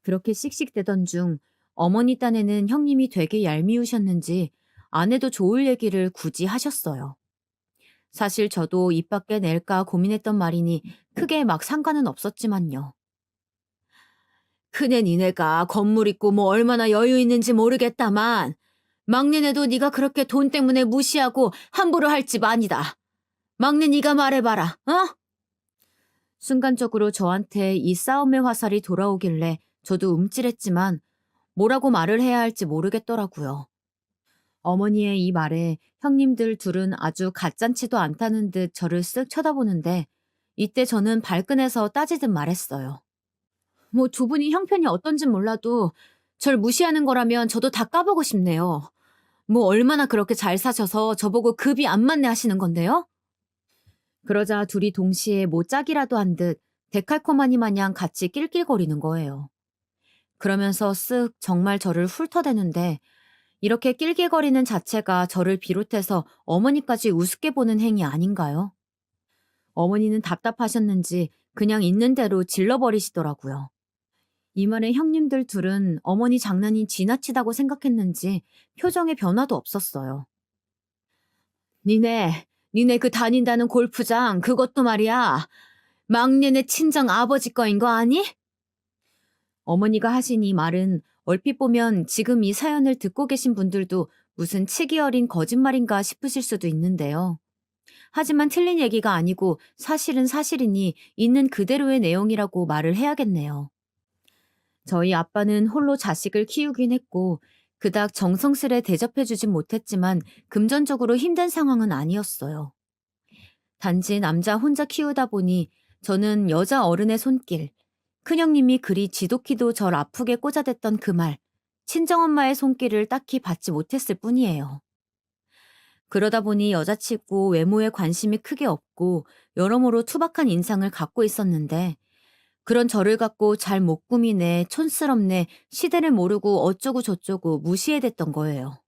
그렇게 씩씩대던 중 어머니 딴에는 형님이 되게 얄미우셨는지 안 해도 좋을 얘기를 굳이 하셨어요. 사실 저도 입 밖에 낼까 고민했던 말이니 크게 막 상관은 없었지만요. 큰애 니네가 건물 있고 뭐 얼마나 여유 있는지 모르겠다만 막내네도 네가 그렇게 돈 때문에 무시하고 함부로 할 집 아니다. 막내 네가 말해봐라. 어? 순간적으로 저한테 이 싸움의 화살이 돌아오길래 저도 움찔했지만 뭐라고 말을 해야 할지 모르겠더라고요. 어머니의 이 말에 형님들 둘은 아주 가짠치도 않다는 듯 저를 쓱 쳐다보는데 이때 저는 발끈해서 따지듯 말했어요. 뭐 두 분이 형편이 어떤진 몰라도 절 무시하는 거라면 저도 다 까보고 싶네요. 뭐 얼마나 그렇게 잘 사셔서 저보고 급이 안 맞네 하시는 건데요? 그러자 둘이 동시에 뭐 짝이라도 한 듯 데칼코마니 마냥 같이 낄낄거리는 거예요. 그러면서 쓱 정말 저를 훑어대는데 이렇게 낄낄거리는 자체가 저를 비롯해서 어머니까지 우습게 보는 행위 아닌가요? 어머니는 답답하셨는지 그냥 있는 대로 질러버리시더라고요. 이 말에 형님들 둘은 어머니 장난이 지나치다고 생각했는지 표정에 변화도 없었어요. 니네 그 다닌다는 골프장 그것도 말이야. 막내네 친정 아버지 거인 거 아니? 어머니가 하신 이 말은 얼핏 보면 지금 이 사연을 듣고 계신 분들도 무슨 치기 어린 거짓말인가 싶으실 수도 있는데요. 하지만 틀린 얘기가 아니고 사실은 사실이니 있는 그대로의 내용이라고 말을 해야겠네요. 저희 아빠는 홀로 자식을 키우긴 했고 그닥 정성스레 대접해주진 못했지만 금전적으로 힘든 상황은 아니었어요. 단지 남자 혼자 키우다 보니 저는 여자 어른의 손길, 큰형님이 그리 지독히도 절 아프게 꽂아댔던 그 말, 친정엄마의 손길을 딱히 받지 못했을 뿐이에요. 그러다 보니 여자치고 외모에 관심이 크게 없고 여러모로 투박한 인상을 갖고 있었는데 그런 저를 갖고 잘 못 꾸미네, 촌스럽네, 시대를 모르고 어쩌고 저쩌고 무시해댔던 거예요.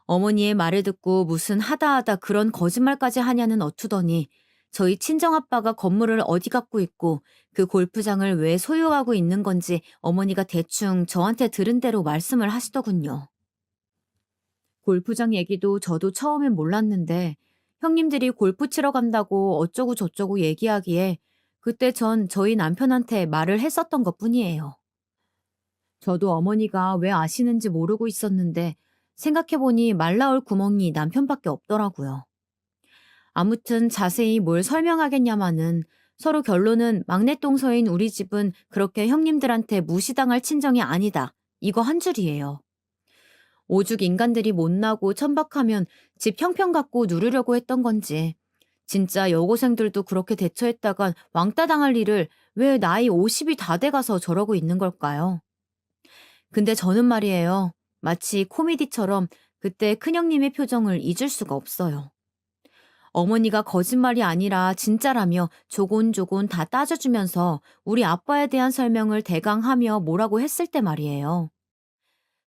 어머니의 말을 듣고 무슨 하다하다 그런 거짓말까지 하냐는 어투더니 저희 친정아빠가 건물을 어디 갖고 있고 그 골프장을 왜 소유하고 있는 건지 어머니가 대충 저한테 들은 대로 말씀을 하시더군요. 골프장 얘기도 저도 처음엔 몰랐는데 형님들이 골프 치러 간다고 어쩌고 저쩌고 얘기하기에 그때 전 저희 남편한테 말을 했었던 것뿐이에요. 저도 어머니가 왜 아시는지 모르고 있었는데 생각해보니 말 나올 구멍이 남편밖에 없더라고요. 아무튼 자세히 뭘 설명하겠냐마는 서로 결론은 막내 동서인 우리 집은 그렇게 형님들한테 무시당할 친정이 아니다. 이거 한 줄이에요. 오죽 인간들이 못나고 천박하면 집 형편 갖고 누르려고 했던 건지 진짜 여고생들도 그렇게 대처했다간 왕따 당할 일을 왜 나이 50이 다 돼가서 저러고 있는 걸까요? 근데 저는 말이에요. 마치 코미디처럼 그때 큰형님의 표정을 잊을 수가 없어요. 어머니가 거짓말이 아니라 진짜라며 조곤조곤 다 따져주면서 우리 아빠에 대한 설명을 대강 하며 뭐라고 했을 때 말이에요.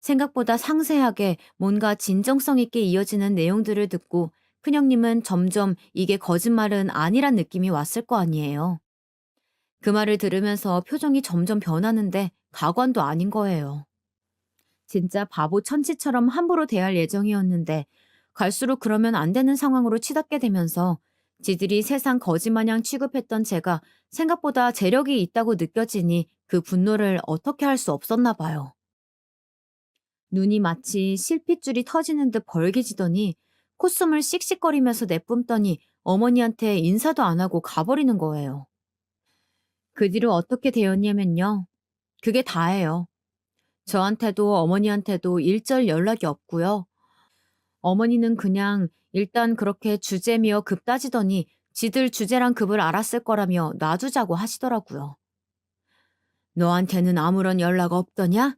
생각보다 상세하게 뭔가 진정성 있게 이어지는 내용들을 듣고 큰형님은 점점 이게 거짓말은 아니란 느낌이 왔을 거 아니에요. 그 말을 들으면서 표정이 점점 변하는데 가관도 아닌 거예요. 진짜 바보 천치처럼 함부로 대할 예정이었는데 갈수록 그러면 안 되는 상황으로 치닫게 되면서 지들이 세상 거지마냥 취급했던 제가 생각보다 재력이 있다고 느껴지니 그 분노를 어떻게 할 수 없었나 봐요. 눈이 마치 실핏줄이 터지는 듯 벌개지더니 콧숨을 씩씩거리면서 내뿜더니 어머니한테 인사도 안 하고 가버리는 거예요. 그 뒤로 어떻게 되었냐면요. 그게 다예요. 저한테도 어머니한테도 일절 연락이 없고요. 어머니는 그냥 일단 그렇게 주제며 급 따지더니 지들 주제랑 급을 알았을 거라며 놔두자고 하시더라고요. 너한테는 아무런 연락 없더냐?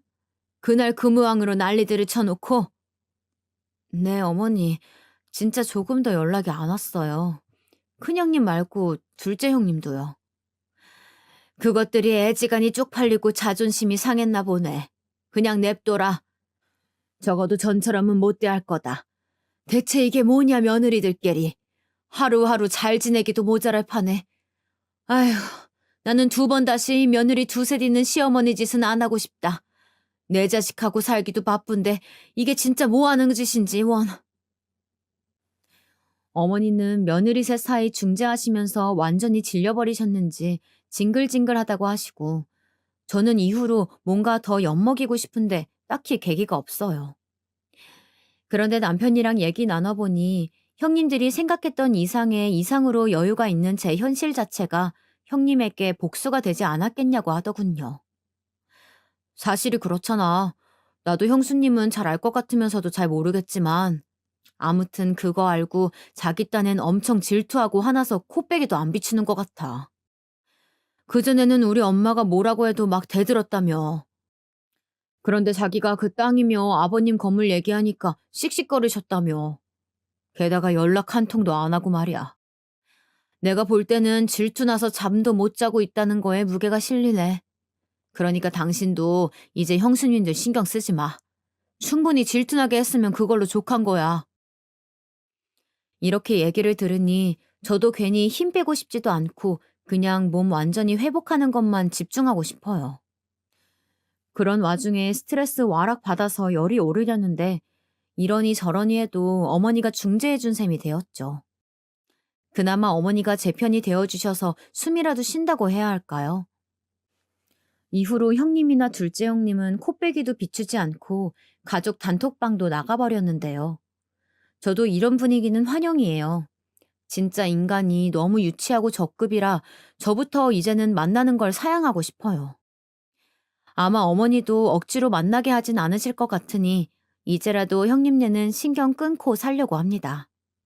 그날 금우왕으로 난리들을 쳐놓고. 네, 어머니. 진짜 조금 더 연락이 안 왔어요. 큰형님 말고 둘째 형님도요. 그것들이 애지간히 쪽팔리고 자존심이 상했나 보네. 그냥 냅둬라. 적어도 전처럼은 못 대할 거다. 대체 이게 뭐냐 며느리들끼리. 하루하루 잘 지내기도 모자랄 판에. 아휴, 나는 두 번 다시 며느리 두셋 있는 시어머니 짓은 안 하고 싶다. 내 자식하고 살기도 바쁜데 이게 진짜 뭐 하는 짓인지 원. 어머니는 며느리 셋 사이 중재하시면서 완전히 질려버리셨는지 징글징글하다고 하시고 저는 이후로 뭔가 더 엿먹이고 싶은데 딱히 계기가 없어요. 그런데 남편이랑 얘기 나눠보니 형님들이 생각했던 이상의 이상으로 여유가 있는 제 현실 자체가 형님에게 복수가 되지 않았겠냐고 하더군요. 사실이 그렇잖아. 나도 형수님은 잘 알 것 같으면서도 잘 모르겠지만 아무튼 그거 알고 자기 딴엔 엄청 질투하고 화나서 코빼기도 안 비추는 것 같아. 그전에는 우리 엄마가 뭐라고 해도 막 대들었다며. 그런데 자기가 그 땅이며 아버님 건물 얘기하니까 씩씩거리셨다며. 게다가 연락 한 통도 안 하고 말이야. 내가 볼 때는 질투나서 잠도 못 자고 있다는 거에 무게가 실리네. 그러니까 당신도 이제 형수님들 신경 쓰지 마. 충분히 질투나게 했으면 그걸로 족한 거야. 이렇게 얘기를 들으니 저도 괜히 힘 빼고 싶지도 않고 그냥 몸 완전히 회복하는 것만 집중하고 싶어요. 그런 와중에 스트레스 와락 받아서 열이 오르려는데 이러니 저러니 해도 어머니가 중재해준 셈이 되었죠. 그나마 어머니가 제 편이 되어주셔서 숨이라도 쉰다고 해야 할까요? 이후로 형님이나 둘째 형님은 코빼기도 비추지 않고 가족 단톡방도 나가버렸는데요. 저도 이런 분위기는 환영이에요. 진짜 인간이 너무 유치하고 적급이라 저부터 이제는 만나는 걸 사양하고 싶어요. 아마 어머니도 억지로 만나게 하진 않으실 것 같으니 이제라도 형님네는 신경 끊고 살려고 합니다.